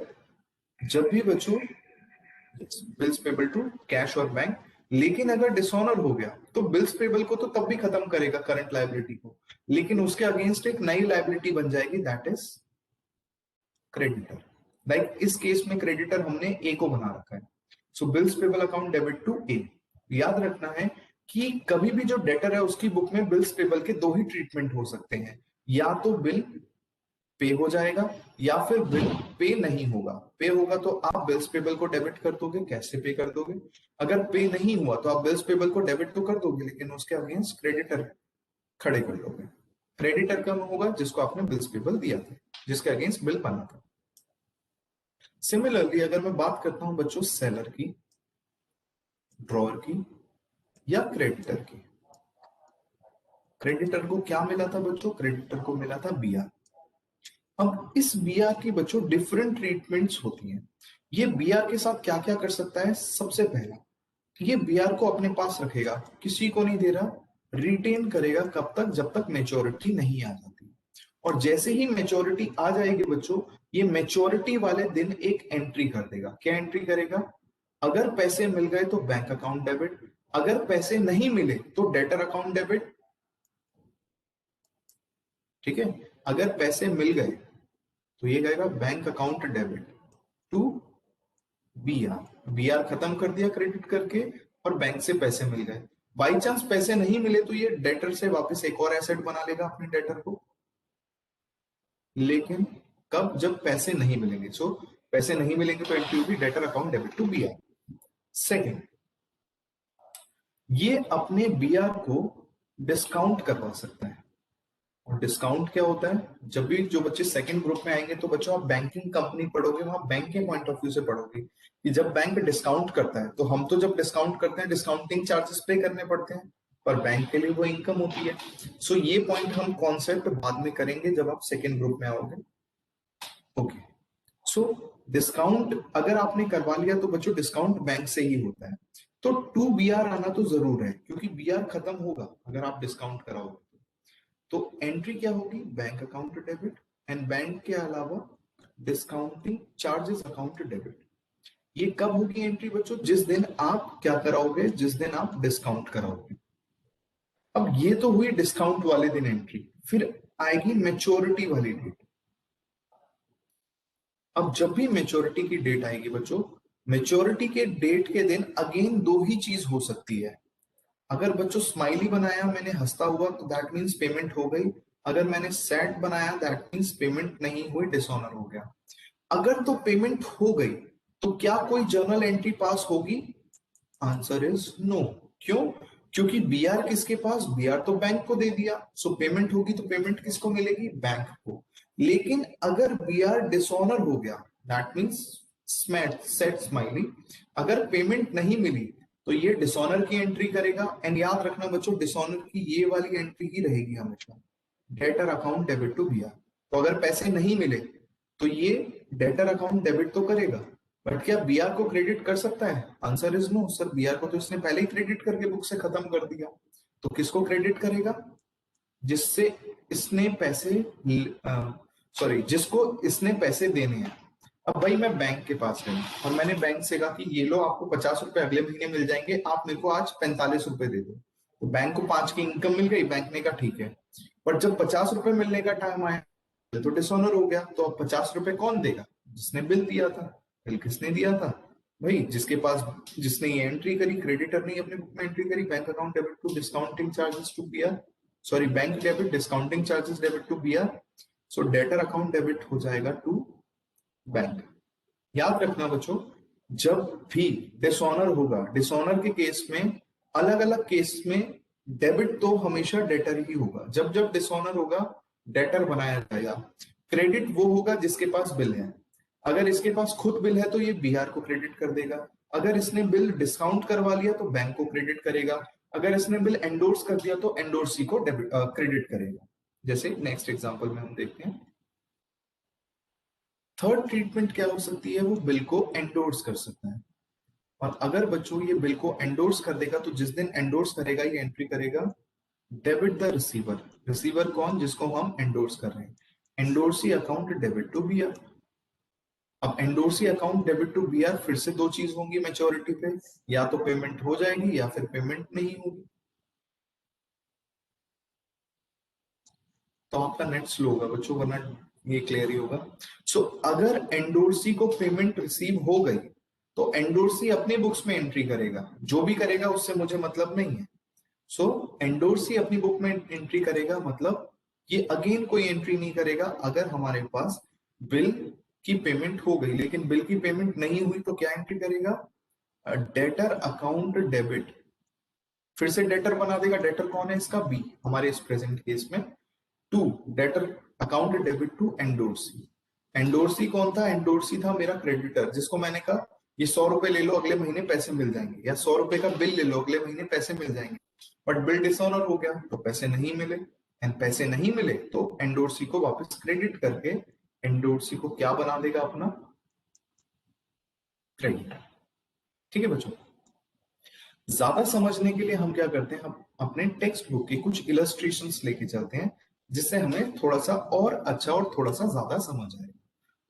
जब भी बच्चों बिल्स पेबल टू कैश और बैंक, लेकिन अगर डिसऑनर हो गया तो बिल्स पेबल को तो तब भी खत्म करेगा करंट लायबिलिटी को, लेकिन उसके अगेंस्ट एक नई लायबिलिटी बन जाएगी, दैट इज क्रेडिटर। लाइक इस केस में क्रेडिटर हमने ए को बना रखा है, so bills payable account debit to A. याद रखना है कि कभी भी जो डेटर है उसकी बुक में बिल्स पेबल के दो ही ट्रीटमेंट हो सकते हैं, या तो बिल पे हो जाएगा या फिर बिल पे नहीं होगा। पे होगा तो आप बिल्स पेबल को डेबिट कर दोगे, कैसे पे कर दोगे, अगर पे नहीं हुआ तो आप बिल्स पेबल को डेबिट तो कर दोगे लेकिन उसके अगेंस्ट क्रेडिटर खड़े कर दोगे। क्रेडिटर कम होगा जिसको आपने बिल्स पेबल दिया था, जिसके अगेंस्ट बिल बना था। सिमिलरली अगर मैं बात करता हूं बच्चों सेलर की, ड्रॉअर की या क्रेडिटर की, क्रेडिटर को क्या मिला था बच्चों, क्रेडिटर को मिला था बीआर। अब इस बीआर की बच्चों डिफरेंट ट्रीटमेंट्स होती हैं। ये बीआर के साथ क्या क्या कर सकता है, सबसे पहला ये बीआर को अपने पास रखेगा, किसी को नहीं दे रहा, रिटेन करेगा कब तक, जब तक मेच्योरिटी नहीं आ जाती। और जैसे ही मेच्योरिटी आ जाएगी बच्चों, ये मेच्योरिटी वाले दिन एक एंट्री कर देगा। क्या एंट्री करेगा? अगर पैसे मिल गए तो बैंक अकाउंट डेबिट, अगर पैसे नहीं मिले तो डेटर अकाउंट डेबिट। ठीक है, अगर पैसे मिल गए तो ये गएगा bank account debit to BR. BR खत्म कर दिया क्रेडिट करके और बैंक से पैसे मिल गए। बाई चांस पैसे नहीं मिले तो ये डेटर से वापस एक और एसेट बना लेगा अपने डेटर को। लेकिन कब? जब पैसे नहीं मिलेंगे। सो पैसे नहीं मिलेंगे तो एंट्री होगी debtor account debit to BR. Second, ये अपने बीआर को डिस्काउंट करवा सकता है। और डिस्काउंट क्या होता है? जब भी जो बच्चे सेकंड ग्रुप में आएंगे तो बच्चों आप बैंकिंग कंपनी पढ़ोगे, वहां बैंक के पॉइंट ऑफ व्यू से पढ़ोगे कि जब बैंक डिस्काउंट करता है तो हम तो जब डिस्काउंट करते हैं डिस्काउंटिंग चार्जेस पे करने पड़ते हैं, पर बैंक के लिए वो इनकम होती है। सो ये पॉइंट हम कॉन्सेप्ट बाद में करेंगे जब आप सेकंड ग्रुप में आओगे। ओके, सो डिस्काउंट अगर आपने करवा लिया तो बच्चों डिस्काउंट बैंक से ही होता है। तो टू बीआर आना तो जरूर है, क्योंकि बीआर खत्म होगा अगर आप डिस्काउंट कराओगे। तो एंट्री क्या होगी? Bank account debit, and bank के अलावा डिस्काउंटिंग चार्जेस अकाउंट डेबिट। ये कब होगी एंट्री बच्चों? जिस दिन आप क्या कराओगे, जिस दिन आप डिस्काउंट कराओगे। अब ये तो हुई डिस्काउंट वाले दिन एंट्री, फिर आएगी मैच्योरिटी वाली डेट। अब जब भी मैच्योरिटी की डेट आएगी बच्चों, मैच्योरिटी के डेट के दिन अगेन दो ही चीज हो सकती है। अगर बच्चों स्माइली बनाया मैंने हंसता हुआ तो दैट मींस पेमेंट हो गई, अगर मैंने सैड बनाया दैट मींस पेमेंट नहीं हुई, डिसऑनर हो गया। अगर तो पेमेंट हो गई तो क्या कोई जर्नल एंट्री पास होगी? Answer is no. क्यों? क्योंकि बीआर किसके पास? बीआर तो बैंक को दे दिया। सो पेमेंट होगी तो पेमेंट किसको मिलेगी? बैंक को। लेकिन अगर बीआर डिसऑनर हो गया दैट मींस सेट स्माइली, अगर पेमेंट नहीं मिली तो ये डिसऑनर की एंट्री करेगा। एंड याद रखना बच्चों डिसऑनर की ये वाली एंट्री ही रहेगी हमेशा, debtor account debit to BR. तो अगर पैसे नहीं मिले तो ये डेटर अकाउंट डेबिट तो करेगा, बट क्या बीआर को क्रेडिट कर सकता है? Answer is no sir, BR को तो इसने पहले ही क्रेडिट करके बुक से खत्म कर दिया। तो किसको क्रेडिट करेगा? जिससे इसने पैसे जिसको इसने पैसे देने हैं। अब भाई मैं बैंक के पास गया और मैंने बैंक से कहा कि ये लो आपको 50 रुपए अगले महीने मिल जाएंगे, आप मेरे को आज 45 रुपए दे दो। तो बैंक को 5 की इनकम मिल गई, बैंक ने कहा ठीक है। पर जब 50 रुपए मिलने का टाइम आया तो डिसऑनर हो गया। तो अब 50 रुपए कौन देगा? जिसने बिल दिया था। बिल किसने दिया था? भाई जिसके पास, जिसने ये एंट्री करी, क्रेडिटर ने अपने बुक में एंट्री करी, bank account debit to discounting charges to BR, sorry bank debit discounting charges debit to BR. So debtor account debit हो जाएगा टू बैंक। याद रखना बच्चों, जब भी डिसऑनर होगा, डिसऑनर के केस में अलग अलग केस में डेबिट तो हमेशा डेटर ही होगा। जब जब डिसऑनर होगा डेटर बनाया जाएगा। क्रेडिट वो होगा जिसके पास बिल है। अगर इसके पास खुद बिल है तो ये बीआर को क्रेडिट कर देगा। अगर इसने बिल डिस्काउंट करवा लिया तो बैंक को क्रेडिट करेगा। अगर इसने बिल एंडोर्स कर दिया तो एंडोर्सी को क्रेडिट करेगा। जैसे नेक्स्ट एग्जांपल में हम देखते हैं। थर्ड ट्रीटमेंट क्या हो सकती है? वो बिल को एंडोर्स कर सकता है। और अगर बच्चों ये बिल को एंडोर्स कर देगा तो जिस दिन एंडोर्स करेगा ये एंट्री करेगा डेबिट द रिसीवर। रिसीवर कौन? जिसको हम एंडोर्स कर रहे हैं। Endorsee account debit to BR. अब endorsee account debit to BR फिर से दो चीज होंगी मैच्योरिटी पे, या तो पेमेंट हो जाएगी या फिर पेमेंट नहीं होगी। तो आपका नेट स्लो होगा बच्चों, वरना ये क्लियर ही होगा। सो अगर एंडोर्सी को पेमेंट रिसीव हो गई तो एंडोर्सी अपने बुक्स में एंट्री करेगा। जो भी करेगा उससे मुझे मतलब नहीं है। सो एंडोर्सी अपनी बुक में एंट्री करेगा, मतलब ये अगेन कोई एंट्री नहीं करेगा। अगर हमारे पास बिल की पेमेंट हो गई लेकिन बिल की पेमेंट नहीं हुई तो क्या एंट्री करेगा? Debtor account debit. फिर से डेटर बना देगा। डेटर कौन है इसका? बी, हमारे इस प्रेजेंट केस में। To debtor account debit to endorsee. Endorsee कौन था? एंडोर्सी था मेरा क्रेडिटर, जिसको मैंने कहा ये 100 रुपए ले लो अगले महीने पैसे मिल जाएंगे, या 100 रुपए का बिल ले लो अगले महीने पैसे मिल जाएंगे। बट बिल डिसऑनर हो गया तो पैसे नहीं मिले, एंड पैसे नहीं मिले तो एंडोर्सी को वापस क्रेडिट करके एंडोर्सी को क्या बना देगा? अपना क्रेडिट। ठीक है बच्चों। ज्यादा समझने के लिए हम क्या करते हैं, हम अपने टेक्स्ट बुक के कुछ इलस्ट्रेशंस लेके चलते हैं जिससे हमें थोड़ा सा और अच्छा और थोड़ा सा ज्यादा समझ आए।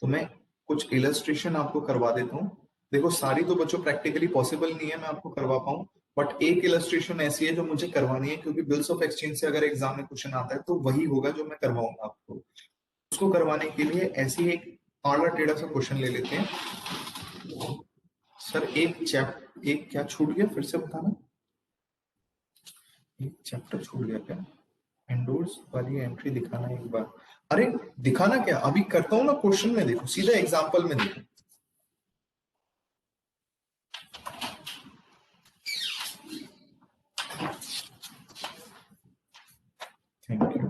तो मैं कुछ इलस्ट्रेशन आपको करवा देता हूँ। देखो सारी तो बच्चों प्रैक्टिकली पॉसिबल नहीं है मैं आपको करवा पाऊँ, बट एक इलस्ट्रेशन ऐसी है जो मुझे करवानी है, क्योंकि बिल्स ऑफ एक्सचेंज से अगर एग्जाम में क्वेश्चन आता है तो वही होगा जो मैं करवाऊंगा आपको। उसको करवाने के लिए ऐसी एक आड़ा टेढ़ा सा क्वेश्चन ले लेते हैं। सर एक क्या छूट गया, फिर से बताना। एक चैप्टर छूट गया क्या? एंडोर्स वाली एंट्री दिखाना एक बार। अरे दिखाना क्या, अभी करता हूं ना क्वेश्चन में, देखो सीधा एग्जांपल में देखो। Thank you.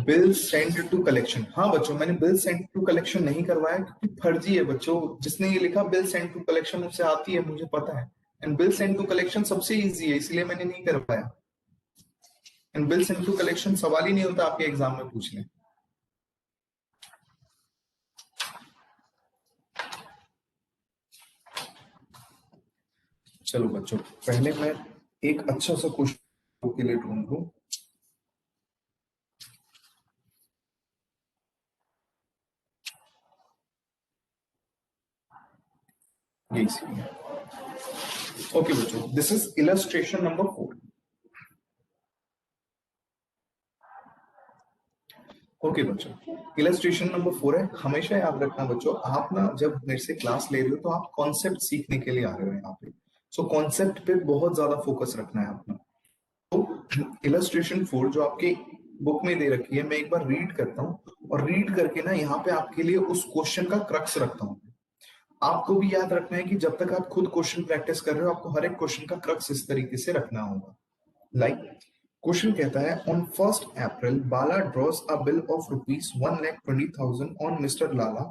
Bill send to collection. हाँ बच्चों, मैंने बिल सेंड टू कलेक्शन नहीं करवाया क्योंकि फर्जी है बच्चों। जिसने ये लिखा बिल सेंड टू कलेक्शन उससे आती है, मुझे पता है। And bill send to collection सबसे इजी है, इसलिए मैंने नहीं करवाया। And bill send to collection सवाल ही नहीं होता आपके एग्जाम में पूछ लें। चलो बच्चों, पहले मैं एक अच्छा सा क्वेश्चन के लिए ढूंढ लूं। यही सी है। ओके बच्चों, this is illustration number 4। Okay बच्चों, इलस्ट्रेशन नंबर 4 है। हमेशा याद रखना बच्चों, आप ना जब मेरे से क्लास ले रहे हो तो आप कॉन्सेप्ट सीखने के लिए आ रहे हो यहाँ पे। सो कॉन्सेप्ट पे बहुत ज्यादा फोकस रखना है अपना। तो इलस्ट्रेशन 4 जो आपके बुक में दे रखी है, मैं एक बार रीड करता हूँ और रीड करके ना यहाँ पे आपके लिए उस क्वेश्चन का क्रक्स रखता हूँ। आपको भी याद रखना है कि जब तक आप खुद क्वेश्चन प्रैक्टिस कर रहे हो, आपको हर एक क्वेश्चन का क्रक्स इस तरीके से रखना होगा। लाइक क्वेश्चन कहता है, on 1st April Bala draws a bill of ₹1,20,000 on mister Lala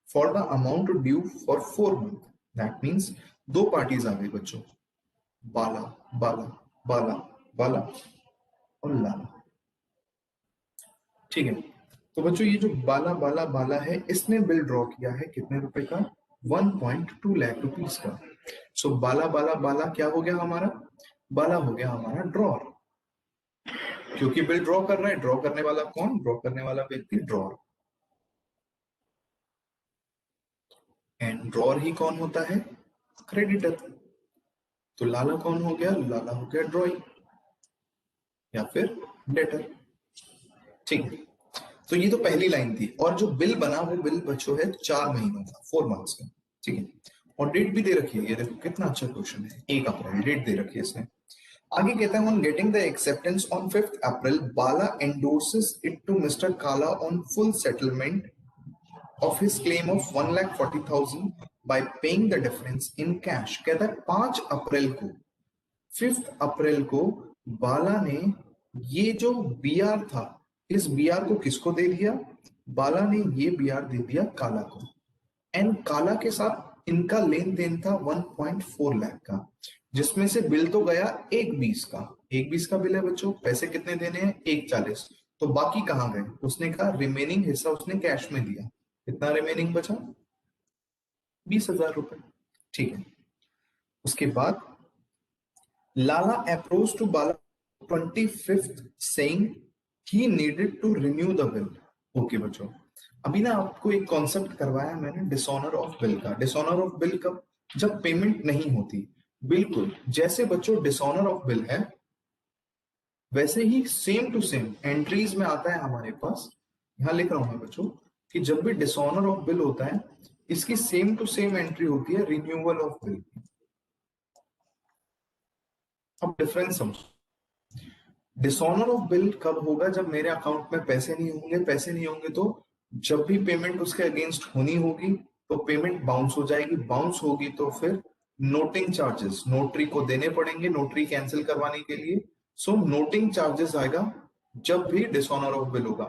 for the amount due for 4 months। That means दो पार्टीज आ गई बच्चों, बाला बाला बाला बाला और लाला। ठीक है, तो बच्चों ये जो बाला बाला बाला है, इसने बिल ड्रॉ किया है कितने रुपए का? 1.2 लाख रुपीस का। सो बाला बाला बाला क्या हो गया हमारा? बाला हो गया हमारा ड्रॉर, क्योंकि बिल ड्रॉ कर रहा है। ड्रॉ करने वाला कौन? ड्रॉ करने वाला व्यक्ति ड्रॉर। एंड ड्रॉर ही कौन होता है? क्रेडिटर। तो लाला कौन हो गया? लाला हो गया ड्रॉइंग या फिर डेटर। ठीक है, तो ये तो पहली लाइन थी। और जो बिल बना वो बिल बच्चों है 4 महीनों का, 4 months का। ठीक है, और डेट भी दे रखी है। ये देखो कितना अच्छा क्वेश्चन है, 1 अप्रैल डेट दे रखी है इसने। आगे कहता है, on getting the acceptance on 5th April Bala endorses it to mister Kala on full settlement of his claim of 1,40,000 by paying the difference in cash. कहता है 5 अप्रैल को, 5th अप्रैल को बाला ने ये जो बीआर था, इस बीआर को किसको दे दिया? बाला ने ये बीआर दे दिया काला को। एंड काला के साथ इनका लेन देन था 1.4 लाख का, जिसमें से बिल तो गया 1.20 का। 1.20 का बिल है बच्चों, पैसे कितने देने हैं? 1.40। तो बाकी कहां गए? उसने कहा रिमेनिंग हिस्सा उसने कैश में दिया। कितना रिमेनिंग बचा? 20,000 रुपए। ठीक है, उसके बाद Lala approach to Bala 25th saying he needed to renew the bill। Okay बच्चों, अभी ना आपको एक कॉन्सेप्ट करवाया मैंने डिसऑनर ऑफ बिल का। डिसऑनर ऑफ बिल कब? जब पेमेंट नहीं होती। बिल्कुल जैसे बच्चों डिसऑनर ऑफ बिल है, वैसे ही सेम टू सेम एंट्रीज में आता है हमारे पास। यहां लिख रहा हूं मैं बच्चों कि जब भी डिसऑनर ऑफ बिल होता है, इसकी सेम टू सेम एंट्री होती है रिन्यूअल ऑफ बिल। अब डिफरेंस समझो। डिसऑनर ऑफ बिल कब होगा? जब मेरे अकाउंट में पैसे नहीं होंगे। पैसे नहीं होंगे तो जब भी पेमेंट उसके अगेंस्ट होनी होगी तो पेमेंट बाउंस हो जाएगी। बाउंस होगी तो फिर नोटिंग चार्जेस नोटरी को देने पड़ेंगे, नोटरी कैंसिल करवाने के लिए। सो नोटिंग चार्जेस आएगा जब भी डिसऑनर ऑफ बिल होगा।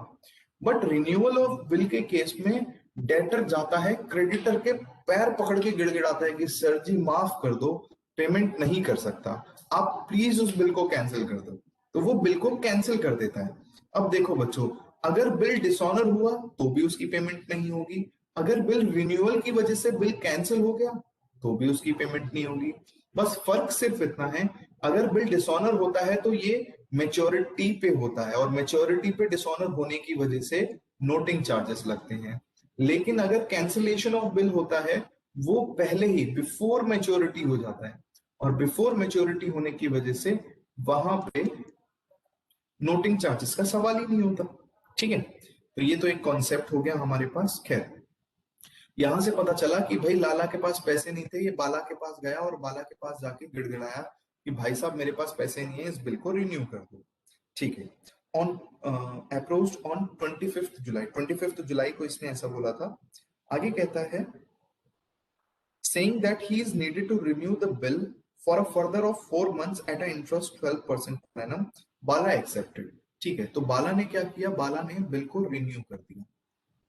बट रिन्यूअल ऑफ बिल के केस में डेटर जाता है क्रेडिटर के पैर पकड़ के गिड़गिड़ाता है कि सर जी माफ कर दो, पेमेंट नहीं कर सकता, आप प्लीज उस बिल को कैंसिल कर दो। तो वो बिल को कैंसिल कर देता है। अब देखो बच्चों, अगर बिल डिसऑनर हुआ तो भी उसकी पेमेंट नहीं होगी, अगर बिल रिन्यूअल की वजह से बिल कैंसिल हो गया तो भी उसकी पेमेंट नहीं होगी। बस फर्क सिर्फ इतना है, अगर बिल डिसऑनर होता है तो ये मेच्योरिटी पे होता है और मेच्योरिटी पे डिसऑनर होने की वजह से नोटिंग चार्जेस लगते हैं। लेकिन अगर कैंसिलेशन ऑफ बिल होता है वो पहले ही बिफोर मेच्योरिटी हो जाता है और बिफोर मेच्योरिटी होने की वजह से वहां पे नोटिंग चार्जेस का सवाल ही नहीं होता। ठीक है, तो ये तो एक कॉन्सेप्ट हो गया हमारे पास। खैर, यहां से पता चला कि भाई लाला के पास पैसे नहीं थे, ये बाला के पास गया और बाला के पास जाके गिड़गिड़ाया कि भाई साहब मेरे पास पैसे नहीं है, इस बिल को रिन्यू कर दो। ठीक है, ऑन अप्रोच्ड ऑन 25 जुलाई, 25 जुलाई को इसने ऐसा बोला था। आगे कहता है saying that he is needed to renew the bill for a further of 4 months at an interest 12% per annum. Bala accepted. ठीक है, तो बाला ने क्या किया, बाला ने बिल को रिन्यू कर दिया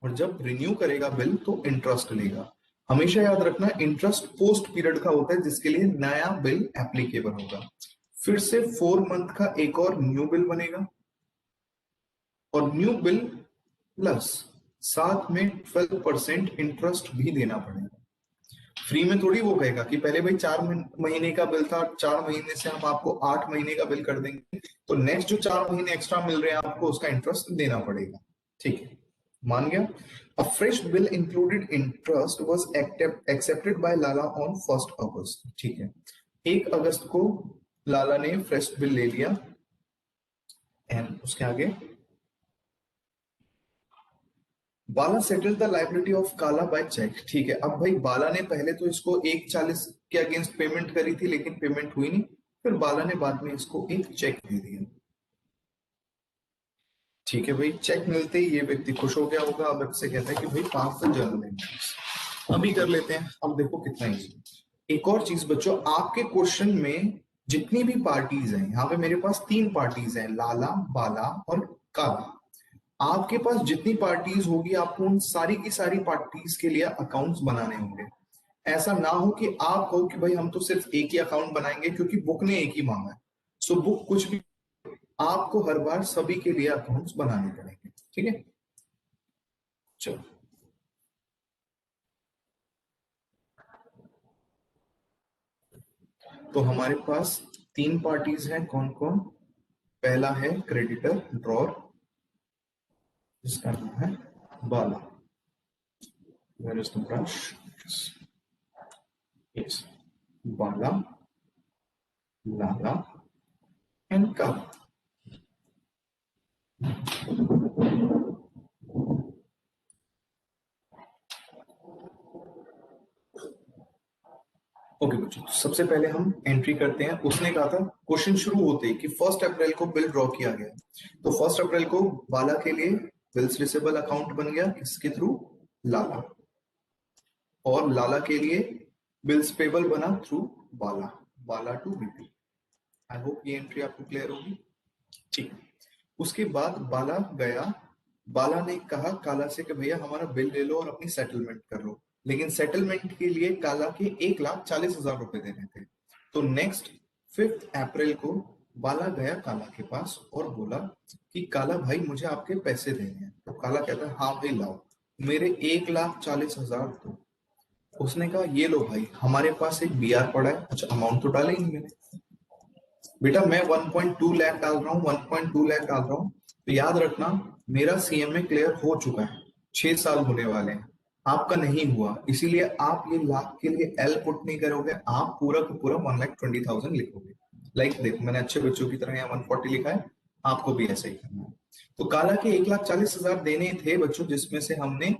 और जब रिन्यू करेगा बिल तो इंटरेस्ट लेगा। हमेशा याद रखना इंटरेस्ट पोस्ट पीरियड का होता है जिसके लिए नया बिल एप्लीकेबल होगा। फिर से 4 मंथ का एक और न्यू बिल बनेगा और न्यू बिल प्लस साथ में 12% इंटरेस्ट भी देना पड़ेगा। फ्री में थोड़ी वो कहेगा कि पहले भाई 4 महीने का बिल था, 4 महीने से हम आपको 8 महीने का बिल कर देंगे, तो नेक्स्ट जो 4 महीने एक्स्ट्रा मिल रहे हैं आपको उसका इंटरेस्ट देना पड़ेगा। ठीक है, मान गया। A fresh bill included interest was accepted by Lala on 1 अगस्त। ठीक है, 1 अगस्त को लाला ने फ्रेश बिल ले लिया एंड उसके आगे बाला सेटल द लाइबिलिटी ऑफ काला बाय चेक। ठीक है, अब भाई बाला ने पहले तो इसको 140 के अगेंस्ट पेमेंट करी थी लेकिन पेमेंट हुई नहीं, फिर बाला ने बाद में इसको एक चेक दे दिया। ठीक है भाई, चेक मिलते ही ये व्यक्ति खुश हो गया होगा। अब इससे कहता है कि भाई 5 जर्नल एंट्रीज अभी कर लेते हैं। अब देखो कितना इजी। एक और चीज बच्चों, आपके क्वेश्चन में जितनी भी पार्टीज हैं, यहाँ पे मेरे पास 3 पार्टीज हैं, लाला, बाला और काला। आपके पास जितनी पार्टीज होगी आपको उन सारी की सारी पार्टीज के लिए अकाउंट्स बनाने होंगे। ऐसा ना हो कि आप कहो कि भाई हम तो सिर्फ एक ही अकाउंट बनाएंगे क्योंकि बुक ने एक ही मांगा है। सो बुक कुछ भी, आपको हर बार सभी के लिए अकाउंट्स बनाने पड़ेंगे। ठीक है, चलो तो हमारे पास 3 पार्टीज हैं। कौन कौन? पहला है क्रेडिटर ड्रॉर, जिसका नाम है बाला। Where is the brush? Yes, Bala, Lala and काला। ओके बच्चों, सबसे पहले हम एंट्री करते हैं। उसने कहा था क्वेश्चन शुरू होते ही कि 1 अप्रैल को बिल ड्रॉ किया गया, तो 1 अप्रैल को बाला के लिए बिल्स रिसीवेबल अकाउंट बन गया, इसके थ्रू लाला, और लाला के लिए बिल्स पेबल बना through Bala, Bala to BP. I hope ये एंट्री आपको क्लियर होगी। ठीक, उसके बाद बाला गया, बाला ने कहा काला से कि भैया हमारा बिल ले लो और अपनी सेटलमेंट कर लो, लेकिन सेटलमेंट के लिए काला के 1,40,000 रुपए देने थे। तो नेक्स्ट 5 अप्रैल को बाला गया काला के पास और बोला कि काला भाई मुझे आपके पैसे देने हैं। तो काला कहता है हाँ भाई लाओ, मेरे 1,40,000 दो। उसने कहा ये लो भाई, हमारे पास एक बीआर पड़ा है। अच्छा, अमाउंट तो डाले ही मैंने, बेटा मैं 1.2 लाख डाल रहा हूँ, 1.2 लाख डाल रहा हूँ। तो याद रखना मेरा सीएमए क्लियर हो चुका है, 6 साल होने वाले हैं, आपका नहीं हुआ, इसीलिए आप ये लाख के लिए एल पुट नहीं करोगे, आप पूरा का पूरा 1,20,000 लिखोगे। लाइक देखो मैंने अच्छे बच्चों की तरह यहाँ 140 लिखा है, आपको भी ऐसे ही करना है। तो काला के 1,40,000 देने थे बच्चों, जिसमें से हमने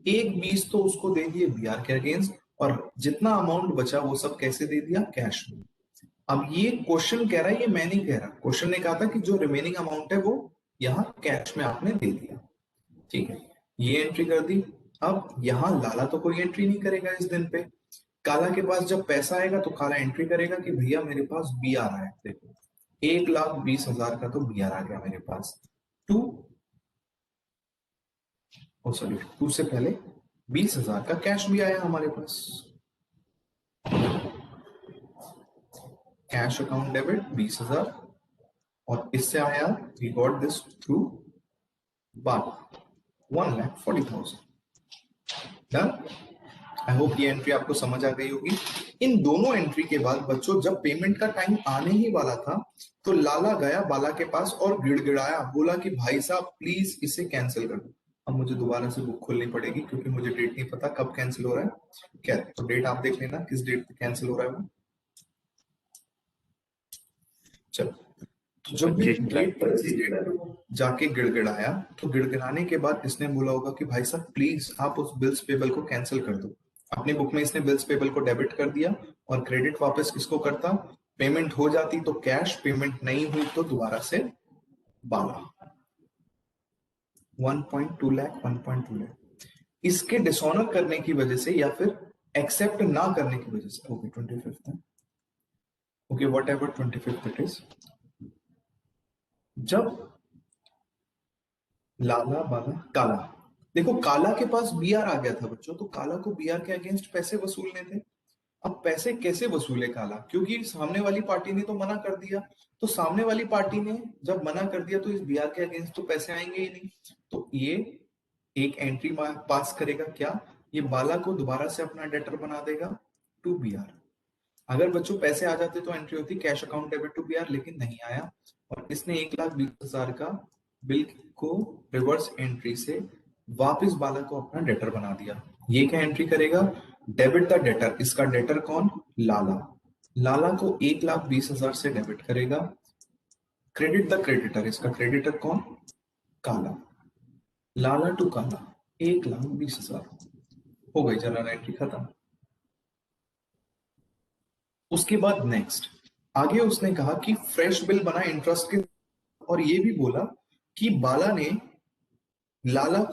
1,20 तो उसको दे दिए बीआर के अगेंस्ट, और जितना अमाउंट बचा वो सब कैसे दे दिया, कैश में। अब ये क्वेश्चन कह रहा है, ये मैं नहीं कह रहा, क्वेश्चन ने कहा था कि जो रिमेनिंग अमाउंट है वो यहाँ कैश में आपने दे दिया। ठीक है, ये एंट्री कर दी। अब यहाँ लाला तो कोई एंट्री नहीं करेगा इस दिन पे, काला के पास जब पैसा आएगा तो काला एंट्री करेगा कि भैया मेरे पास बीआर आया, देखो 1,20,000 का तो बीआर आ गया मेरे पास। 2 से पहले 20,000 का कैश भी आया हमारे पास, कैश अकाउंट डेबिट 20,000, और इससे आया we got this through 1,40,000। Done. I hope ये एंट्री आपको समझ आ गई होगी। इन दोनों एंट्री के बाद बच्चों जब पेमेंट का टाइम आने ही वाला था तो लाला गया बाला के पास और गिड़गिड़ाया, बोला कि भाई साहब प्लीज इसे कैंसिल कर दो। अब मुझे दोबारा से बुक खोलनी पड़ेगी क्योंकि मुझे डेट नहीं पता कब कैंसिल हो रहा है। क्या तो डेट आप देख लेना किस डेट पे कैंसिल हो रहा है वो। चलो, तो जब भी 25 जुलाई। डेट 25 जाके गिड़गिड़ाया तो गिड़गिड़ाने के बाद इसने बोला होगा कि भाई साहब प्लीज आप उस बिल्स पेबल को कैंसिल कर दो। अपने बुक में इसने बिल्स पेबल को डेबिट कर दिया और क्रेडिट वापस किसको करता, पेमेंट हो जाती तो कैश, पेमेंट नहीं हुई तो दोबारा से बाला। 1.2 लाख 1.2 लाख इसके डिसऑनर करने की वजह से या फिर एक्सेप्ट ना करने की वजह से। ओके 25 है, okay what ever 25 it is. जब लाला बाला काला, देखो काला के पास बीआर आ गया था बच्चों, तो काला को बीआर के अगेंस्ट पैसे वसूलने थे। अब पैसे कैसे वसूले काला, क्योंकि सामने वाली पार्टी ने तो मना कर दिया। तो सामने वाली पार्टी ने जब मना कर दिया तो इस बीआर के अगेंस्ट तो पैसे आएंगे ही नहीं। तो ये एक एंट्री पास करेगा, क्या ये बाला को दोबारा से अपना डेटर बना देगा टू बीआर। अगर बच्चों पैसे आ जाते तो एंट्री होती cash account debit to BR, लेकिन नहीं आया और इसने 1,20,000 का बिल को रिवर्स एंट्री से वापस बाला को अपना डेटर बना दिया। ये क्या एंट्री करेगा, डेबिट द डेटर। इसका डेटर कौन, लाला। लाला को 1,20,000 से डेबिट करेगा। क्रेडिट द क्रेडिटर, इसका क्रेडिटर कौन, काला। लाला टू काला 1,20,000 हो गई, जनरल एंट्री खत्म। उसके बाद नेक्स्ट आगे उसने कहा कि फ्रेश बिल बना इंटरेस्ट के, और ये भी बोला कि बाला ने काला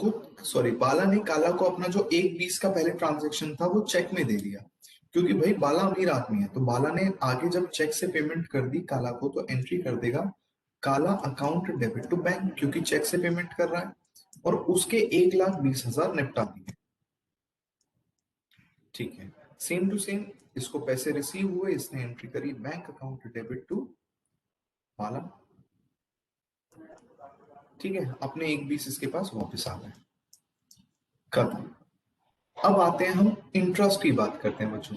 को अपना जो 1,20 का पहले ट्रांजैक्शन था वो चेक में दे दिया, क्योंकि भाई बाला अमीर आदमी है। तो बाला ने आगे जब चेक से पेमेंट कर दी काला को तो एंट्री कर देगा काला अकाउंट डेबिट टू बैंक, क्योंकि चेक से पेमेंट कर रहा है, और उसके 1,20,000 निपटा दिए। ठीक है, सेम टू सेम इसको पैसे रिसीव हुए, इसने एंट्री करी बैंक अकाउंट डेबिट टू बाला। ठीक है, अपने 1,20 इसके पास वापस आ गए, खत्म। अब आते हैं हम इंटरेस्ट की बात करते हैं बच्चों।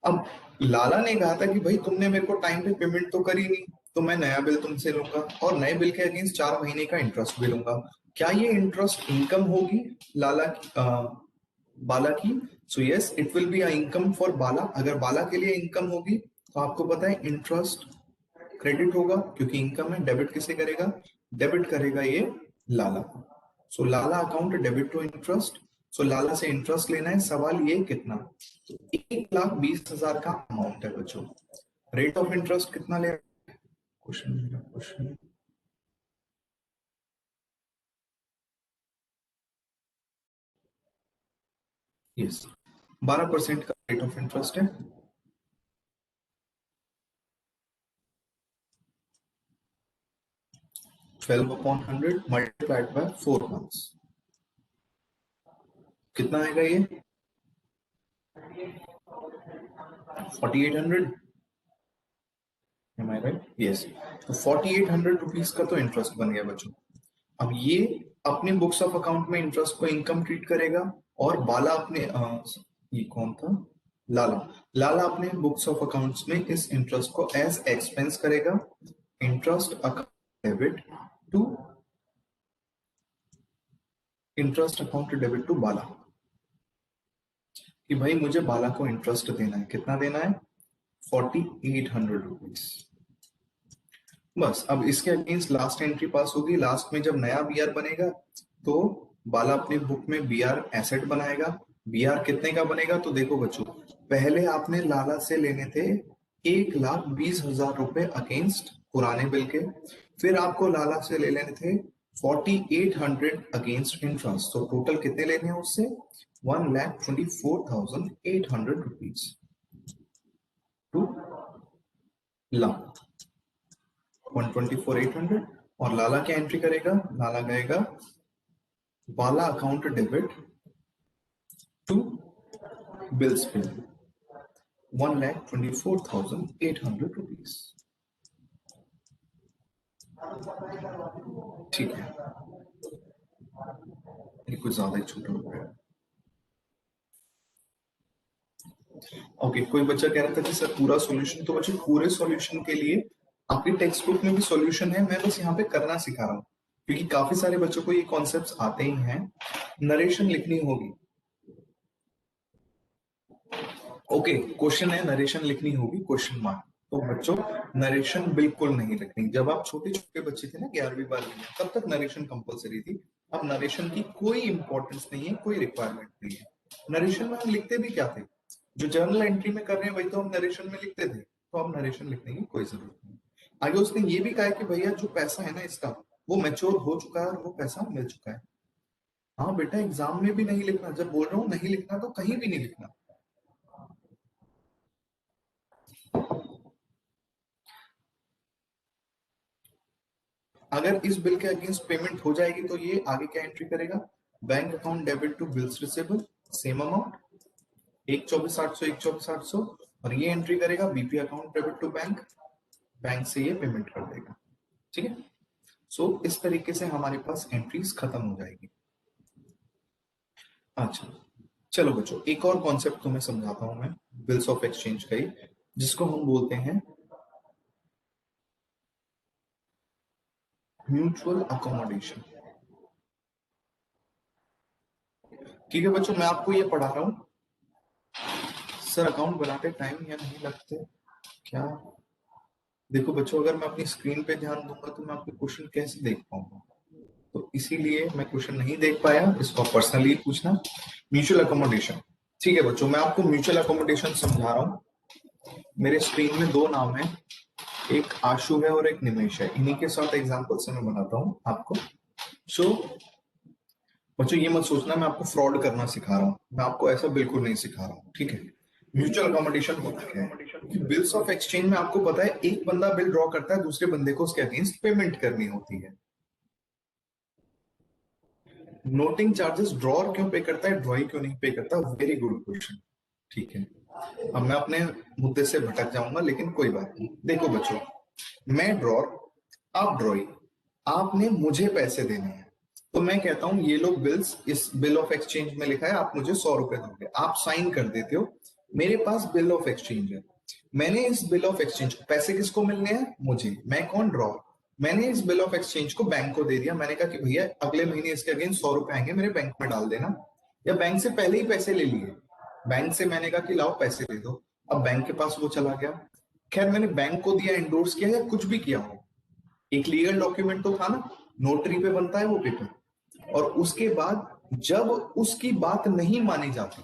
अब लाला ने कहा था कि भाई तुमने मेरे को टाइम पे पेमेंट तो करी नहीं, तो मैं नया बिल तुमसे लूंगा और नए बिल के अगेंस्ट 4 महीने का इंटरेस्ट भी लूंगा। क्या ये इंटरेस्ट इनकम होगी बाला की? So yes, it will be a income for Bala. अगर बाला के लिए इनकम होगी तो आपको पता है इंटरेस्ट क्रेडिट होगा, क्योंकि इनकम है। डेबिट किसे करेगा, डेबिट करेगा ये लाला। सो लाला अकाउंट डेबिट टू इंटरेस्ट। सो लाला से इंटरेस्ट लेना है। सवाल ये कितना, तो 1,20,000 का अमाउंट है बच्चों। रेट ऑफ इंटरेस्ट कितना ले, क्वेश्चन यस 12% का रेट ऑफ इंटरेस्ट है। $12/100 मल्टीप्लाइड बाय 4 मंथ्स, कितना आएगा ये 4,800। Am I right? Yes. तो 4,800 रुपीज का तो इंटरेस्ट बन गया बच्चों। अब ये अपने बुक्स ऑफ अकाउंट में इंटरेस्ट को इनकम ट्रीट करेगा, और बाला अपने ये कौन था, लाला अपने बुक्स ऑफ अकाउंट्स में इस इंटरेस्ट को एज एक्सपेंस करेगा। Interest account debit to interest account debit to Bala, कि भाई मुझे बाला को इंटरेस्ट देना है। कितना देना है, 4,800 रुपीज। बस अब इसके अगेंस्ट लास्ट एंट्री पास होगी। लास्ट में जब नया बीआर बनेगा तो बाला अपनी बुक में बीआर एसेट बनाएगा। बीआर कितने का बनेगा, तो देखो बच्चों, पहले आपने लाला से लेने थे 1,20,000 रुपए अगेंस्ट पुराने बिल के, फिर आपको लाला से ले लेने थे 4,800 अगेंस्ट इंटरेस्ट। तो टोटल कितने लेने हैं उससे, 1,24,800 रुपीज टू ला 124,800। और लाला क्या एंट्री करेगा, लाला गएगा बाला अकाउंट डेबिट टू बिल्स पे 1,24,800 रुपीज। ठीक है, ये कुछ ज्यादा ही छोटा हो गया। ओके, कोई बच्चा कह रहा था कि सर पूरा सॉल्यूशन, तो बच्चों पूरे सॉल्यूशन के लिए आपकी टेक्स्ट बुक में भी सॉल्यूशन है, मैं बस यहाँ पे करना सिखा रहा हूँ क्योंकि काफी सारे बच्चों को ये कॉन्सेप्ट्स आते ही हैं। नरेशन लिखनी होगी। ओके, क्वेश्चन है नरेशन लिखनी होगी क्वेश्चन मार्क। तो बच्चों नरेशन बिल्कुल नहीं लिखनी। जब आप छोटे छोटे बच्चे थे ना 11वीं 12वीं में, तब तक नरेशन कंपलसरी थी। अब नरेशन की कोई इंपॉर्टेंस नहीं है, कोई रिक्वायरमेंट नहीं है। नरेशन में हम लिखते भी क्या थे, जो जर्नल एंट्री में कर रहे हैं वही तो हम नरेशन में लिखते थे। तो अब नरेशन लिखने की कोई जरूरत नहीं। आगे उसने ये भी कहा है कि भैया जो पैसा है ना इसका, वो मैच्योर हो चुका है और वो पैसा मिल चुका है। हाँ बेटा, एग्जाम में भी नहीं लिखना। जब बोल रहा हूँ नहीं लिखना तो कहीं भी नहीं लिखना। अगर इस बिल के अगेंस्ट पेमेंट हो जाएगी तो ये आगे क्या एंट्री करेगा, bank account debit to bills receivable, same amount 124,800 124,800, और ये एंट्री करेगा BP account debit to bank, bank से ये पेमेंट कर देगा। ठीक है, सो इस तरीके से हमारे पास एंट्रीज खत्म हो जाएगी। अच्छा चलो बच्चों, एक और कॉन्सेप्ट तुम्हें समझाता हूं मैं बिल्स ऑफ एक्सचेंज का ही, जिसको हम बोलते हैं म्यूचुअल अकोमोडेशन। ठीक है बच्चों, मैं आपको ये पढ़ा रहा हूं। सर अकाउंट बनाते टाइम या नहीं लगते क्या? देखो बच्चों, अगर मैं अपनी स्क्रीन पे ध्यान दूंगा तो मैं आपके क्वेश्चन कैसे देख पाऊंगा, तो इसीलिए मैं क्वेश्चन नहीं देख पाया, इसको पर्सनली पूछना। म्यूचुअल अकोमोडेशन, ठीक है बच्चों, मैं आपको म्यूचुअल अकोमोडेशन समझा रहा हूँ। मेरे स्क्रीन में दो नाम है, एक आशु है और एक निमेश है। इन्हीं के साथ एग्जांपल से मैं बनाता हूँ आपको। सो बच्चों ये मत सोचना मैं आपको फ्रॉड करना सिखा रहा हूँ, मैं आपको ऐसा बिल्कुल नहीं सिखा रहा हूँ। ठीक है, म्यूचुअल अकोमोडेशन होता क्या है? बिल्स ऑफ एक्सचेंज में आपको पता है एक बंदा बिल ड्रॉ करता है, दूसरे बंदे को उसके अगेंस्ट पेमेंट करनी होती है। नोटिंग चार्जेस ड्रॉर क्यों पे करता है, ड्रॉई क्यों नहीं पे करता? Very good question. ठीक है, अब मैं अपने मुद्दे से भटक जाऊंगा लेकिन कोई बात नहीं। देखो बच्चों, मैं ड्रॉर, आप ड्रॉई, आपने मुझे पैसे देने हैं, तो मैं कहता हूं ये लो बिल्स, इस बिल ऑफ एक्सचेंज में लिखा है आप मुझे 100 रुपए दोगे, आप साइन कर देते हो, मेरे पास बिल ऑफ एक्सचेंज है। मैंने इस बिल ऑफ एक्सचेंज को, पैसे किसको मिलने हैं? मुझे, मैं कौन? ड्रॉर। मैंने इस बिल ऑफ एक्सचेंज को बैंक को दे दिया, मैंने कहा कि भैया अगले महीने इसके अगेंस्ट 100 रुपए आएंगे, मेरे बैंक में डाल देना। या बैंक से पहले ही पैसे ले लिए, बैंक से मैंने कहा कि लाओ पैसे दे दो, अब बैंक के पास वो चला गया। खैर मैंने बैंक को दिया, एंडोर्स किया या कुछ भी किया हो, एक लीगल डॉक्यूमेंट तो था ना, नोटरी पे बनता है वो पेपर। और उसके बाद जब उसकी बात नहीं मानी जाती,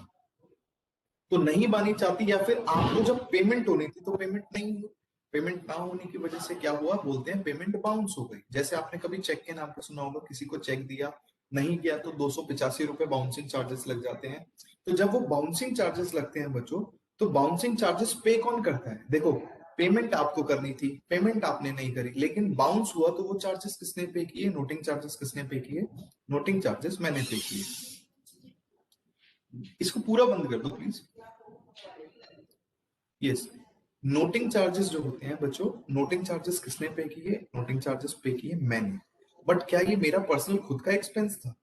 तो नहीं मानी जाती, या फिर आपको जब पेमेंट होनी थी तो पेमेंट नहीं हुई, पेमेंट ना होने की वजह से क्या हुआ, बोलते हैं पेमेंट बाउंस हो गई। जैसे आपने कभी चेक के नाम पर सुना होगा, किसी को चेक दिया नहीं किया तो 285 रुपए बाउंसिंग चार्जेस लग जाते हैं। तो जब वो बाउंसिंग चार्जेस लगते हैं बच्चों, तो बाउंसिंग चार्जेस पे कौन करता है? देखो, पेमेंट आपको करनी थी, पेमेंट आपने नहीं करी, लेकिन बाउंस हुआ तो वो चार्जेस किसने पे किए? नोटिंग चार्जेस किसने पे किए? नोटिंग चार्जेस मैंने पे किए। इसको पूरा बंद कर दो प्लीज। यस, नोटिंग चार्जेस जो होते हैं बच्चों, नोटिंग चार्जेस किसने पे किए? नोटिंग चार्जेस पे किए मैंने। बट क्या ये मेरा पर्सनल खुद का एक्सपेंस था?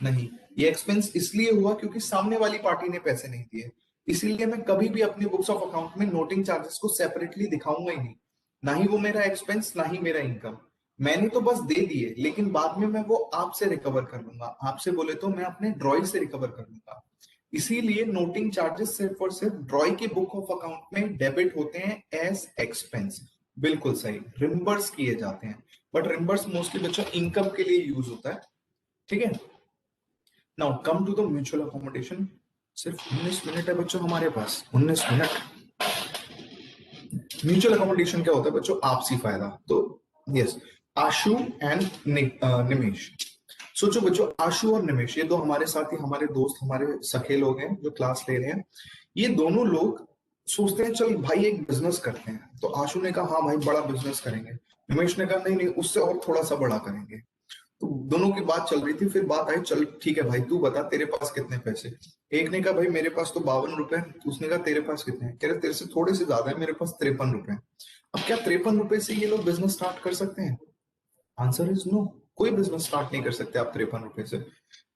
नहीं, ये एक्सपेंस इसलिए हुआ क्योंकि सामने वाली पार्टी ने पैसे नहीं दिए। इसीलिए मैं कभी भी अपने बुक्स ऑफ अकाउंट में नोटिंग चार्जेस को सेपरेटली दिखाऊंगा ही नहीं, ना ही वो मेरा एक्सपेंस ना ही मेरा इनकम। मैंने तो बस दे दिए, लेकिन बाद में मैं वो आपसे रिकवर कर लूंगा, आपसे बोले तो मैं अपने ड्रॉइंग से रिकवर कर लूंगा। इसीलिए नोटिंग चार्जेस सिर्फ और सिर्फ ड्रॉइंग के बुक ऑफ अकाउंट में डेबिट होते हैं एज एक्सपेंस। बिल्कुल सही, रिम्बर्स किए जाते हैं, बट रिम्बर्स मोस्टली बच्चों इनकम के लिए यूज होता है। ठीक है, now come to the mutual accommodation. सिर्फ 19 मिनट है बच्चों हमारे पास, 19 मिनट। म्यूचुअल अकोमोडेशन क्या होता है बच्चों? आपसी फायदा। तो यस, आशु एंड निमेश। सोचो बच्चों, आशु और निमेश, ये दो हमारे साथी, हमारे दोस्त, हमारे सखे लोग हैं जो क्लास ले रहे हैं। ये दोनों लोग सोचते हैं चल भाई एक बिजनेस करते हैं। तो आशु ने कहा हाँ भाई बड़ा बिजनेस करेंगे, निमेश ने कहा नहीं नहीं उससे और थोड़ा सा बड़ा करेंगे। तो दोनों की बात चल रही थी, फिर बात आई चल ठीक है भाई तू बता तेरे पास कितने पैसे। एक ने कहा भाई मेरे पास तो 52 रुपए। उसने कहा तेरे पास कितने हैं? कह रहे तेरे से थोड़े से ज्यादा है, मेरे पास 53 रुपए। अब क्या 53 रुपए से ये लोग बिजनेस स्टार्ट कर सकते हैं? आंसर इज नो, कोई बिजनेस स्टार्ट नहीं कर सकते आप 53 रुपए से।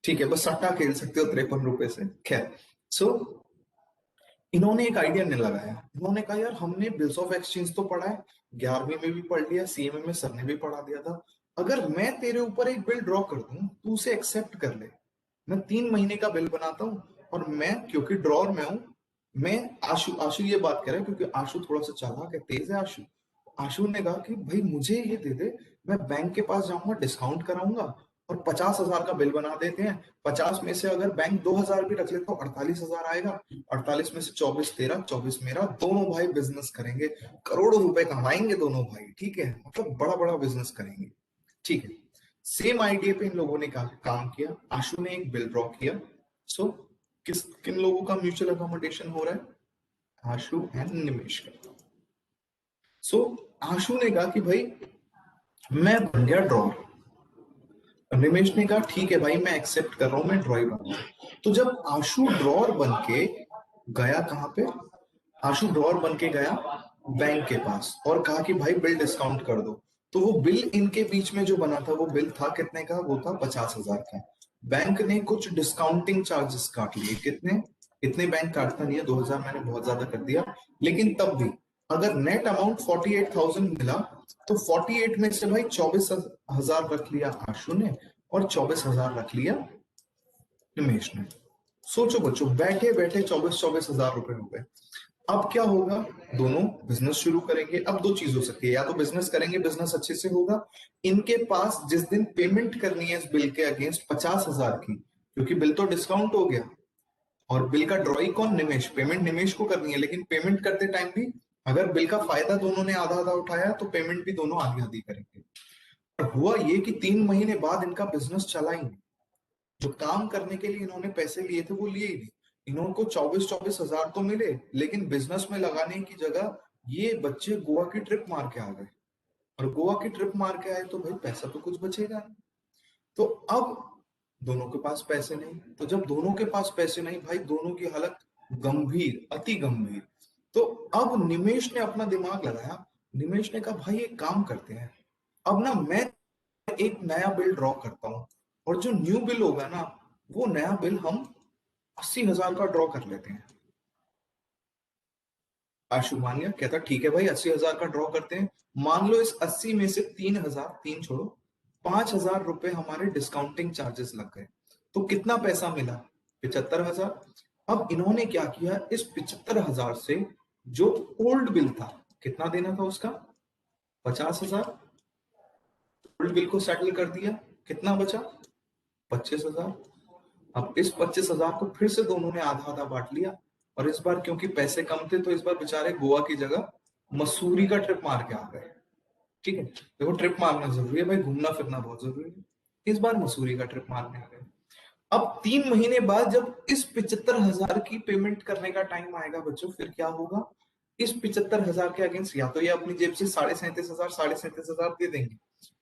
ठीक है, बस सट्टा खेल सकते हो 53 रुपए से। खैर, सो इन्होंने एक आइडिया नहीं लगाया, इन्होंने कहा यार हमने बिल्स ऑफ एक्सचेंज तो पढ़ा है, 11वीं में भी पढ़ लिया, सीएमए में सर ने भी पढ़ा दिया था, अगर मैं तेरे ऊपर एक बिल ड्रॉ कर दूं तू उसे एक्सेप्ट कर ले, मैं 3 महीने का बिल बनाता हूँ और मैं क्योंकि ड्रॉर में हूं, मैं आशु ये बात कह रहा है क्योंकि आशु थोड़ा सा चालाक है, तेज है आशु। आशु ने कहा कि भाई मुझे ये दे दे, मैं बैंक के पास जाऊंगा, डिस्काउंट कराऊंगा और 50,000 का बिल बना देते हैं। 50 में से अगर बैंक 2,000 भी रख ले तो 48,000 आएगा, 48 में से 24 तेरा, 24 मेरा, दोनों भाई बिजनेस करेंगे, करोड़ों रुपए कमाएंगे दोनों भाई, ठीक है, मतलब बड़ा बड़ा बिजनेस करेंगे, ठीक है। सेम आइडिया पे इन लोगों ने काम किया, आशु ने एक बिल ड्रॉ किया। सो किन लोगों का म्यूचुअल अकोमोडेशन हो रहा है? आशु एंड निमेश का। सो आशु ने कहा कि भाई मैं बन गया ड्रॉर, निमेश ने कहा ठीक है भाई मैं एक्सेप्ट कर रहा हूं, मैं ड्रॉर बन गया। तो जब आशु ड्रॉर बन के गया, कहां पे आशु ड्रॉर बन के गया बैंक के पास और कहा कि भाई बिल डिस्काउंट कर दो, तो वो बिल इनके बीच में जो बना था वो बिल था कितने का? वो था 50,000 का। बैंक ने कुछ डिस्काउंटिंग चार्जेस काट लिए, कितने? इतने बैंक काटता नहीं है, 2,000 मैंने बहुत ज्यादा कर दिया, लेकिन तब भी अगर नेट अमाउंट 48,000 मिला तो 48 में से भाई 24,000 रख लिया आशु ने और 24,000 रख लिया निमेश ने। सोचो बच्चों, बैठे बैठे 24,000 रुपए हो गए। अब क्या होगा? दोनों बिजनेस शुरू करेंगे। अब दो चीज हो सकती है, या तो बिजनेस करेंगे, बिजनेस अच्छे से होगा, इनके पास जिस दिन पेमेंट करनी है इस बिल के अगेंस्ट 50,000 की, क्योंकि बिल तो डिस्काउंट हो गया और बिल का ड्रॉई कौन? निमेश। पेमेंट निमेश को करनी है, लेकिन पेमेंट करते टाइम भी अगर बिल का फायदा दोनों ने आधा आधा उठाया तो पेमेंट भी दोनों आधी आधी करेंगे। और हुआ ये कि 3 महीने बाद इनका बिजनेस चला ही नहीं, जो काम करने के लिए इन्होंने पैसे लिए थे वो लिए ही नहीं। इन्होंने 24,000 तो मिले, लेकिन बिजनेस में लगाने की जगह ये बच्चे गोवा की ट्रिप मार के आ गए, और गोवा की ट्रिप मार के आए तो भाई पैसा तो कुछ बचेगा नहीं। तो अब दोनों के पास पैसे नहीं, तो जब दोनों के पास पैसे नहीं भाई, दोनों की हालत गंभीर, अति गंभीर। तो अब निमेश ने अपना दिमाग लगाया, निमेश ने कहा भाई एक काम करते हैं, अब ना मैं एक नया बिल ड्रॉ करता हूं और जो न्यू बिल होगा ना वो नया बिल हम 80,000 का ड्रॉ कर लेते हैं। आशु मान गया, कहता ठीक है भाई 80,000 का ड्रॉ करते हैं। मान लो इस 80 में से 3,000, 3 छोड़ो, 5,000 रुपए हमारे डिस्काउंटिंग चार्जेस लग गए, तो कितना पैसा मिला? 75,000। अब इन्होंने क्या किया, इस 75,000 से जो ओल्ड बिल था, कितना देना था उसका? 50,000। ओल्ड बिल को सेटल कर दिया, कितना बचा? 25,000। अब इस 25,000 को फिर से दोनों ने आधा आधा बांट लिया, और इस बार क्योंकि पैसे कम थे तो इस बार बेचारे गोवा की जगह मसूरी का ट्रिप मार के आ गए। ठीक है, देखो ट्रिप मारना जरूरी है भाई, घूमना फिरना बहुत जरूरी है। इस बार मसूरी का ट्रिप मारने आ गए। अब 3 महीने बाद जब इस 75,000 की पेमेंट करने का टाइम आएगा बच्चों, फिर क्या होगा? इस 75,000 के अगेंस्ट या तो ये अपनी जेब से 37,500 37,500 दे देंगे,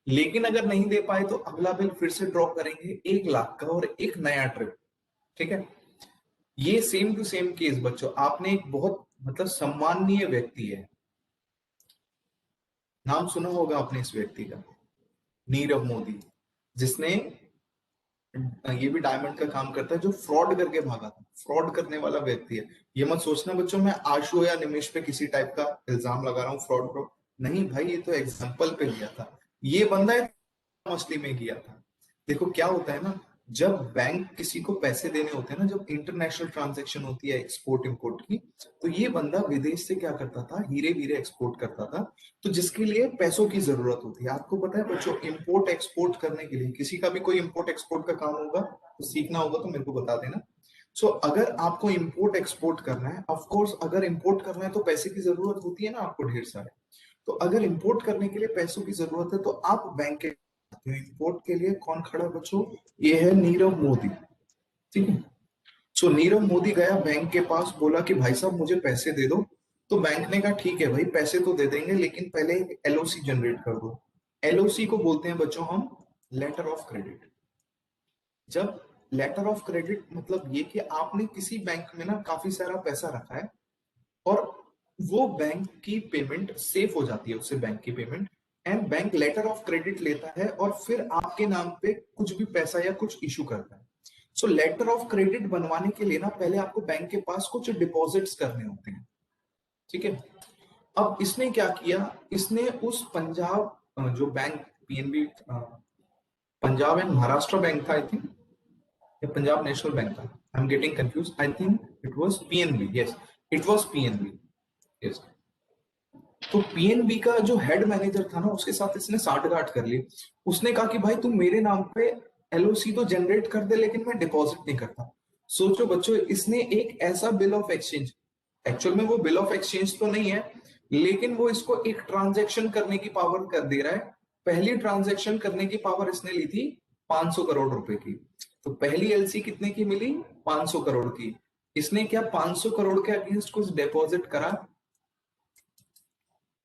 लेकिन अगर नहीं दे पाए तो अगला बिल फिर से ड्रॉ करेंगे 1 लाख का और एक नया ट्रिप। ठीक है, ये सेम टू सेम केस बच्चों। आपने एक बहुत मतलब सम्माननीय व्यक्ति है, नाम सुना होगा आपने इस व्यक्ति का, नीरव मोदी, जिसने ये भी डायमंड का काम करता है, जो फ्रॉड करके भागा था, फ्रॉड करने वाला व्यक्ति है। ये मत सोचना बच्चों मैं आशु या निमेश पे किसी टाइप का इल्जाम लगा रहा हूँ फ्रॉड, नहीं भाई, ये तो एग्जाम्पल पे लिया था। ये बंदा मस्ती में किया था। देखो क्या होता है ना, जब बैंक किसी को पैसे देने होते हैं ना, जब इंटरनेशनल ट्रांजैक्शन होती है एक्सपोर्ट इंपोर्ट की, तो ये बंदा विदेश से क्या करता था, हीरे वीरे एक्सपोर्ट करता था, तो जिसके लिए पैसों की जरूरत होती है। आपको पता है बच्चों, इंपोर्ट एक्सपोर्ट करने के लिए, किसी का भी कोई इंपोर्ट एक्सपोर्ट का काम होगा तो सीखना होगा तो मेरे को बता देना। सो अगर आपको इंपोर्ट एक्सपोर्ट करना है, ऑफ कोर्स अगर इंपोर्ट करना है तो पैसे की जरूरत होती है ना आपको ढेर सारे। तो अगर इंपोर्ट करने के लिए पैसों की जरूरत है तो आप बैंक के इंपोर्ट के लिए कौन खड़ा बच्चों? ये है नीरव मोदी। ठीक है, सो नीरव मोदी गया बैंक के पास, बोला कि भाई साहब मुझे पैसे दे दो। तो बैंक ने कहा ठीक है भाई पैसे तो दे देंगे, लेकिन पहले एक एलओसी जनरेट कर दो। एलओसी को बोलते हैं बच्चों हम लेटर ऑफ क्रेडिट। जब लेटर ऑफ क्रेडिट मतलब ये कि आपने किसी बैंक में ना काफी सारा पैसा रखा है और वो बैंक की पेमेंट सेफ हो जाती है, उससे बैंक की payment, and bank letter of credit लेता है और फिर आपके नाम पे कुछ भी पैसा या कुछ इशू करता है। सो लेटर ऑफ क्रेडिट बनवाने के लिए ना पहले आपको बैंक के पास कुछ डिपॉजिट्स करने होते हैं, ठीक है। अब इसने क्या किया, इसने उस पंजाब जो bank PNB Punjab and Maharashtra bank था आई थिंक, या पंजाब नेशनल बैंक था, I am getting confuse, I think it was PNB, yes it was PNB, yes. तो पीएनबी का जो हेड मैनेजर था ना उसके साथ इसने साठगांठ कर ली। उसने कहा कि भाई तुम मेरे नाम पे एलओसी तो जनरेट कर दे लेकिन मैं डिपॉजिट नहीं करता। सोचो बच्चों, इसने एक ऐसा बिल ऑफ एक्सचेंज, एक्चुअल में वो बिल ऑफ एक्सचेंज तो नहीं है लेकिन वो इसको एक ट्रांजैक्शन करने की पावर कर दे रहा है। पहली ट्रांजैक्शन करने की पावर इसने ली थी 500 करोड़ रुपए की। तो पहली एलसी कितने की मिली, 500 करोड़ की। इसने क्या 500 करोड़ के अगेंस्ट कुछ डिपॉजिट करा,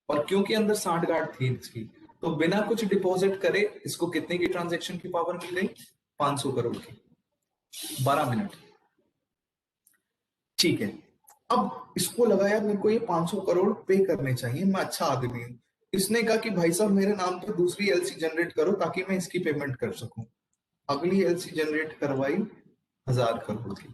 और क्योंकि अंदर साठगांठ थी इसकी तो बिना कुछ डिपॉजिट करे इसको कितने की ट्रांजैक्शन की पावर मिल गई, 500 करोड़ की। 12 मिनट, ठीक है। अब इसको लगा यार मेरे को ये 500 करोड़ पे करने चाहिए, मैं अच्छा आदमी हूं। इसने कहा कि भाई साहब मेरे नाम पर दूसरी एलसी जनरेट करो ताकि मैं इसकी पेमेंट कर सकूं। अगली एलसी जनरेट करवाई 1000 करोड़ की,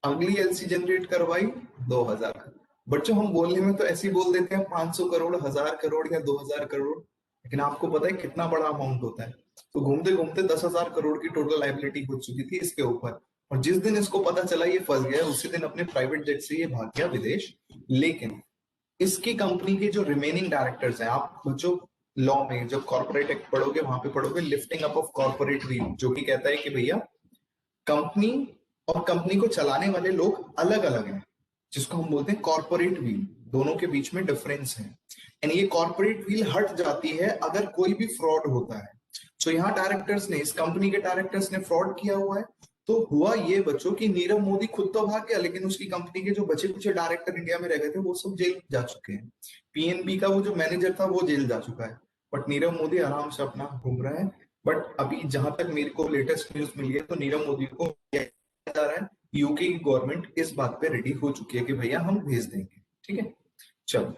अगली एलसी जनरेट करवाई 2000 करोड़। बच्चों हम बोलने में तो ऐसे ही बोल देते हैं 500 करोड़, 1000 करोड़ या 2000 करोड़, लेकिन आपको पता है कितना बड़ा अमाउंट होता है। तो घूमते घूमते 10,000 करोड़ की टोटल लायबिलिटी हो चुकी थी इसके ऊपर। और जिस दिन इसको पता चला ये फंस गया, उसी दिन अपने प्राइवेट जेट से ये भाग गया विदेश। लेकिन इसकी कंपनी के जो रिमेनिंग डायरेक्टर्स हैं, आप बच्चों लॉ में जब कॉर्पोरेट एक्ट पढ़ोगे वहां पे पढ़ोगे lifting up of corporate wheel, जो कि कहता है कि भैया कंपनी और कंपनी को चलाने वाले लोग अलग अलग हैं, जिसको हम बोलते हैं कॉर्पोरेट व्हील। दोनों के बीच में डिफरेंस है एंड ये कॉर्पोरेट व्हील हट जाती है अगर कोई भी फ्रॉड होता है। तो यहाँ डायरेक्टर्स ने, इस कंपनी के डायरेक्टर्स ने फ्रॉड किया हुआ है। तो हुआ ये बच्चों कि नीरव मोदी खुद तो भाग गया लेकिन उसकी कंपनी के जो बचे कुछ डायरेक्टर इंडिया में रह गए थे वो सब जेल जा चुके हैं। पीएनबी का वो जो मैनेजर था वो जेल जा चुका है, बट नीरव मोदी आराम से अपना घूम रहा है। बट अभी जहां तक मेरे को लेटेस्ट न्यूज मिली है तो नीरव मोदी को जा रहा है, यूके की गवर्नमेंट इस बात पे रेडी हो चुकी है कि भैया हम भेज देंगे, ठीक है। चलो,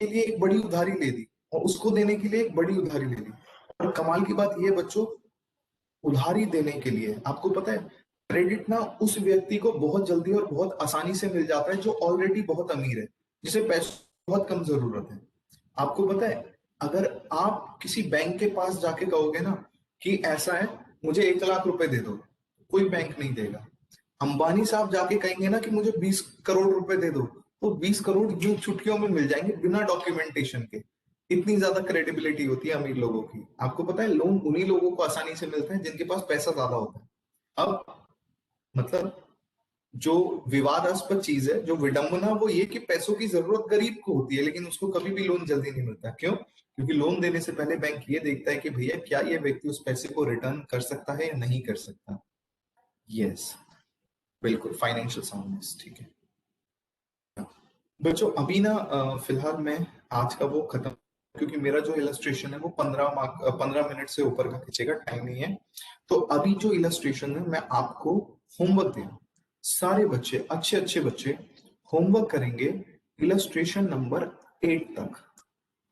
के लिए एक बड़ी उधारी ले दी और उसको देने के लिए एक बड़ी उधारी ले ली। और कमाल की बात ये बच्चों, उधारी देने के लिए आपको पता है क्रेडिट ना उस व्यक्ति को बहुत जल्दी और बहुत आसानी से मिल जाता है जो ऑलरेडी बहुत अमीर है, जिसे पैसों की बहुत कम जरूरत है। आपको पता है अगर आप किसी बैंक के पास जाके कहोगे ना कि ऐसा है मुझे 1 लाख रुपए दे दो, कोई बैंक नहीं देगा। अंबानी साहब जाके कहेंगे ना कि मुझे 20 करोड़ रुपए दे दो, तो 20 करोड़ यूं चुटकियों में मिल जाएंगे बिना डॉक्यूमेंटेशन के। इतनी ज्यादा क्रेडिबिलिटी होती है अमीर लोगों की। आपको पता है लोन उन्हीं लोगों को आसानी से मिलते हैं जिनके पास पैसा ज्यादा होता है। अब मतलब जो विवादास्पद चीज है, जो विडंबना, वो ये कि पैसों की जरूरत गरीब को होती है लेकिन उसको कभी भी लोन जल्दी नहीं मिलता। क्यों? क्योंकि लोन देने से पहले बैंक ये देखता है कि भैया क्या ये व्यक्ति उस पैसे को रिटर्न कर सकता है या नहीं कर सकता। यस, बिल्कुल, फाइनेंशियल साउंडनेस, ठीक है बच्चों। अभी ना फिलहाल मैं आज का वो खत्म, क्योंकि मेरा जो इलस्ट्रेशन है वो 15 मिनट से ऊपर का खींचेगा, टाइम नहीं है। तो अभी जो इलस्ट्रेशन है मैं आपको होमवर्क दे रहा हूं। सारे बच्चे, अच्छे अच्छे बच्चे होमवर्क करेंगे इलस्ट्रेशन नंबर 8 तक,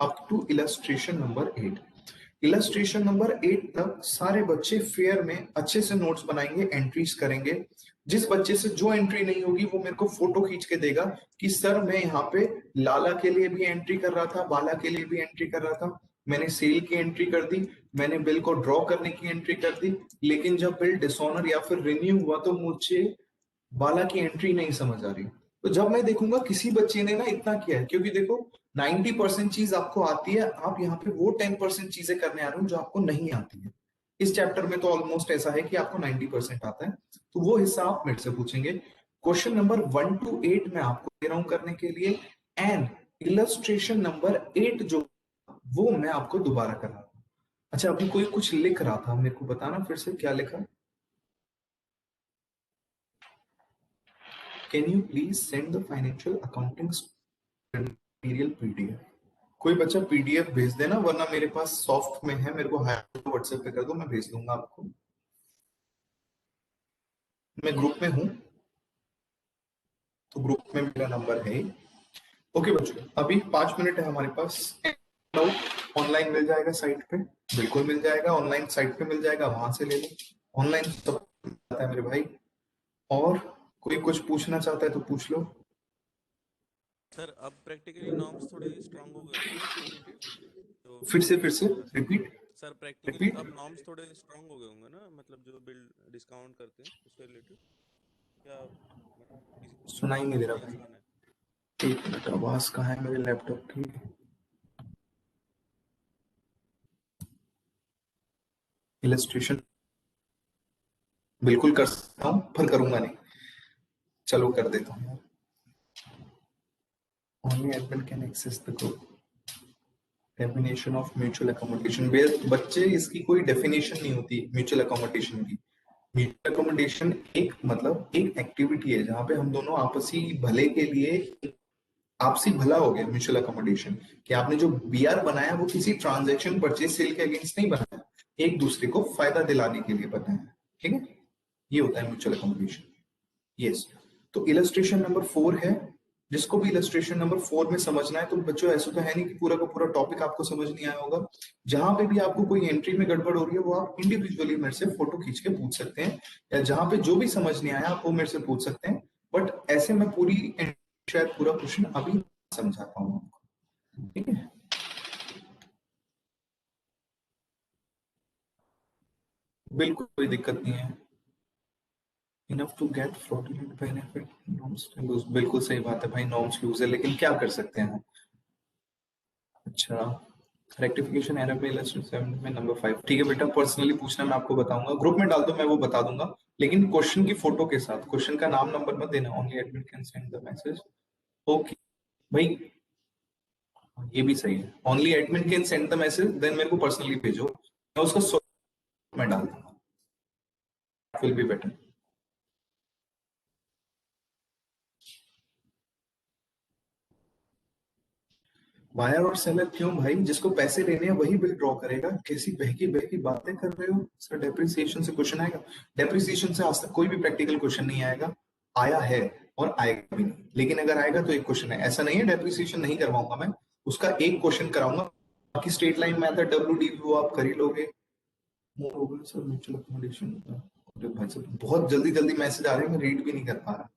up to illustration number 8। Illustration number 8 तक सारे बच्चे फेयर में अच्छे से नोट्स बनाएंगे, एंट्रीज करेंगे। जिस बच्चे से जो एंट्री नहीं होगी वो मेरे को फोटो खींच के देगा कि सर मैं यहाँ पे लाला के लिए भी एंट्री कर रहा था, बाला के लिए भी एंट्री कर रहा था, मैंने सेल की एंट्री कर दी, मैंने बिल को ड्रॉ करने की एंट्री कर दी, लेकिन जब बिल डिसऑनर या फिर रिन्यू हुआ तो मुझे बाला की एंट्री नहीं समझ आ रही। तो जब मैं देखूंगा किसी बच्चे ने ना इतना किया है, क्योंकि देखो 90% चीज आपको आती है, आप यहाँ पे वो 10% चीजें करने आ रहे हो जो आपको नहीं आती है। इस चैप्टर में तो ऑलमोस्ट ऐसा है कि आपको 90% आता है, तो वो हिस्सा आप मेरे से पूछेंगे। क्वेश्चन नंबर 1 to 8 मैं आपको दे रहा हूं करने के लिए, एंड इलस्ट्रेशन नंबर 8 जो वो मैं आपको दोबारा कर रहा हूं। अच्छा, अभी कोई कुछ लिख रहा था, मेरे को बताना फिर से क्या लिखा। Can you please send the financial accounting material PDF? कोई बच्चा PDF भेज देना, वरना मेरे पास सॉफ्ट में है, मेरे को व्हाट्सएप पे कर दो, मैं भेज दूंगा आपको। मैं ग्रुप में हूं तो ग्रुप में मेरा नंबर है। ओके बच्चों, अभी 5 मिनट है हमारे पास ऑनलाइन मिल जाएगा साइट पे, बिल्कुल मिल जाएगा, ऑनलाइन साइट पे मिल जाएगा, वहां से ले लो। ऑनलाइन सब आता है मेरे भाई। और कोई कुछ पूछना चाहता है तो पूछ लो। सर अब प्रैक्टिकली नॉर्म्स थोड़े स्ट्रांग हो गए होंगे ना इसके रिलेटेड, जो फिर से क्लास में। Repeat sir practically repeat. अब नॉर्म्स थोड़े स्ट्रांग हो गए होंगे ना, मतलब जो बिल डिस्काउंट करते हैं उसके रिलेटेड, क्या मतलब सुनाई नहीं दे रहा काफी भाई, आसान है? एक मिनट, आवाज कहाँ है मेरे लैपटॉप की? इलस्ट्रेशन बिल्कुल कर सकता हूँ पर करूंगा नहीं, चलो कर देता हूँ। Only admin can access the group. Definition of mutual accommodation, बच्चे इसकी कोई डेफिनेशन नहीं होती म्यूचुअल अकोमोडेशन की। म्यूचुअल अकोमोडेशन एक मतलब एक एक्टिविटी है जहां पे हम दोनों आपसी भले के लिए, आपसी भला हो गया म्यूचुअल अकोमोडेशन, कि आपने जो बीआर बनाया वो किसी ट्रांजैक्शन परचेज सेल के अगेंस्ट नहीं बनाया, एक दूसरे को फायदा दिलाने के लिए बनाया। ठीक है, ये होता है म्यूचुअल अकोमोडेशन। यस, तो इलस्ट्रेशन नंबर 4 है, जिसको भी इलस्ट्रेशन नंबर 4 में समझना है। तो बच्चों ऐसा तो है नहीं कि पूरा का पूरा टॉपिक आपको समझ नहीं आया होगा। जहां पे भी आपको कोई एंट्री में गड़बड़ हो रही है वो आप इंडिविजुअली मेरे से फोटो खींच के पूछ सकते हैं, या जहां पे जो भी समझ नहीं आया आप वो मेरे से पूछ सकते हैं। बट ऐसे मैं पूरी शायद पूरा क्वेश्चन अभी समझा पाऊंगा आपको। ठीक है, बिल्कुल कोई दिक्कत नहीं है। Enough to get fraudulent benefit, norms use, बिल्कुल सही बात है भाई, नॉर्म्स यूज है, लेकिन क्या कर सकते हैं हम। अच्छा, रेक्टिफिकेशन एरर में इलस्ट्रेशन में नंबर 5, ठीक है बेटा, पर्सनली पूछना मैं आपको बताऊंगा, ग्रुप में डाल दो मैं वो बता दूंगा, लेकिन क्वेश्चन की फोटो के साथ, क्वेश्चन का नाम नंबर मत देना। Only admin can send the message. Okay भाई, ये भी सही है, only admin can send the message, then मेरे को पर्सनली भेजो, मैं उसका मैं डाल दूंगा, विल बी बेटर। बायर और सेलर क्यों भाई, जिसको पैसे लेने हैं वही बिल ड्रॉ करेगा, कैसी बहकी बहकी बातें कर रहे हो सर। डेप्रिसिएशन से क्वेश्चन आएगा? डेप्रिसिएशन से आज तक कोई भी प्रैक्टिकल क्वेश्चन नहीं आएगा, आया है और आएगा भी नहीं, लेकिन अगर आएगा तो एक क्वेश्चन है, ऐसा नहीं है डेप्रिसिएशन नहीं करवाऊंगा मैं, उसका एक क्वेश्चन कराऊंगा, बाकी स्ट्रेट लाइन मेथड WD वो आप कर ही लोगे। सर म्यूचुअल अकोमोडेशन, भाई साहब बहुत जल्दी जल्दी मैसेज आ रहे हैं, मैं रीड भी नहीं कर पा रहा।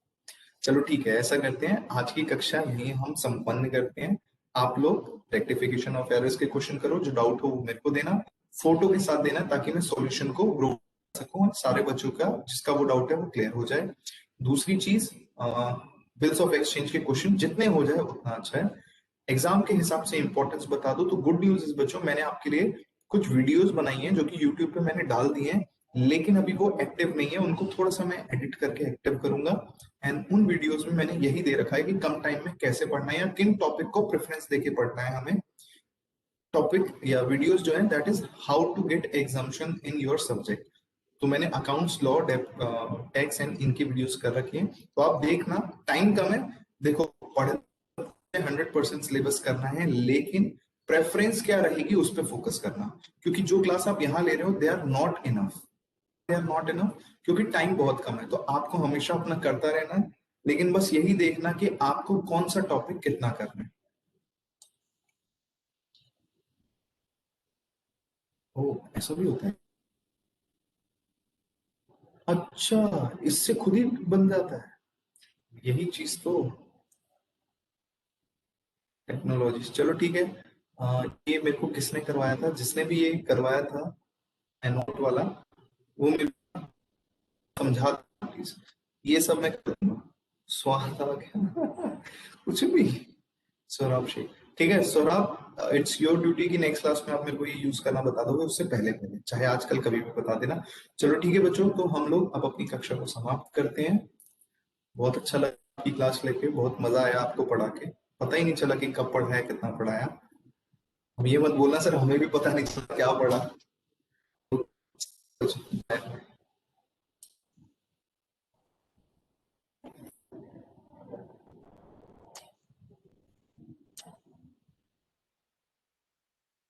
चलो ठीक है, ऐसा करते हैं, आज की कक्षा यही हम संपन्न करते हैं। आप लोग रेक्टिफिकेशन ऑफ एरर्स के क्वेश्चन करो, जो डाउट हो वो मेरे को देना, फोटो के साथ देना, ताकि मैं सॉल्यूशन को ग्रुप कर सकूं और सारे बच्चों का जिसका वो डाउट है वो क्लियर हो जाए। दूसरी चीज, बिल्स ऑफ एक्सचेंज के क्वेश्चन जितने हो जाए उतना अच्छा है। एग्जाम के हिसाब से इंपॉर्टेंस बता दो तो गुड न्यूज इस बच्चों, मैंने आपके लिए कुछ वीडियोस बनाई हैं जो कि यूट्यूब पे मैंने डाल दी हैं, लेकिन अभी वो एक्टिव नहीं है, उनको थोड़ा सा मैं एडिट करके एक्टिव करूंगा। एंड उन वीडियोस में मैंने यही दे रखा है कि कम टाइम में कैसे पढ़ना है या किन टॉपिक को प्रेफरेंस देके पढ़ना है हमें। टॉपिक या वीडियोस जो है that is how to get exemption in your subject. तो मैंने अकाउंट्स, लॉ, टैक्स एंड इनकी वीडियोस कर रखी है, तो आप देखना, टाइम कम है, देखो पढ़ 100% सिलेबस करना है, लेकिन प्रेफरेंस क्या रहेगी उस पर फोकस करना, क्योंकि जो क्लास आप यहाँ ले रहे हो they are not enough, they are not enough, क्योंकि टाइम बहुत कम है। तो आपको हमेशा अपना करता रहना है, लेकिन बस यही देखना कि आपको कौन सा टॉपिक कितना करना है। ओ, ऐसा भी होता है? अच्छा, इससे खुद ही बन जाता है, यही चीज तो टेक्नोलॉजी। चलो ठीक है, ये मेरे को किसने करवाया था, जिसने भी ये करवाया था नोट वाला, वो मेरे को समझा दो प्लीज, ये सब मैं कर दूंगा। स्वागत आ गया कुछ भी, सौरभ शेख, ठीक है सौरभ, इट्स योर ड्यूटी कि नेक्स्ट क्लास में आप मेरे को ये यूज करना बता दोगे, उससे पहले पहले चाहे आजकल कभी भी बता देना। चलो ठीक है बच्चों, तो हम लोग अब अपनी कक्षा को समाप्त करते हैं। बहुत अच्छा लगा आपकी क्लास लेके, बहुत मजा आया आपको पढ़ा के, पता ही नहीं चला कि कब पढ़ाया कितना पढ़ाया। अब ये मत बोलना सर हमें भी पता नहीं चला क्या पढ़ा।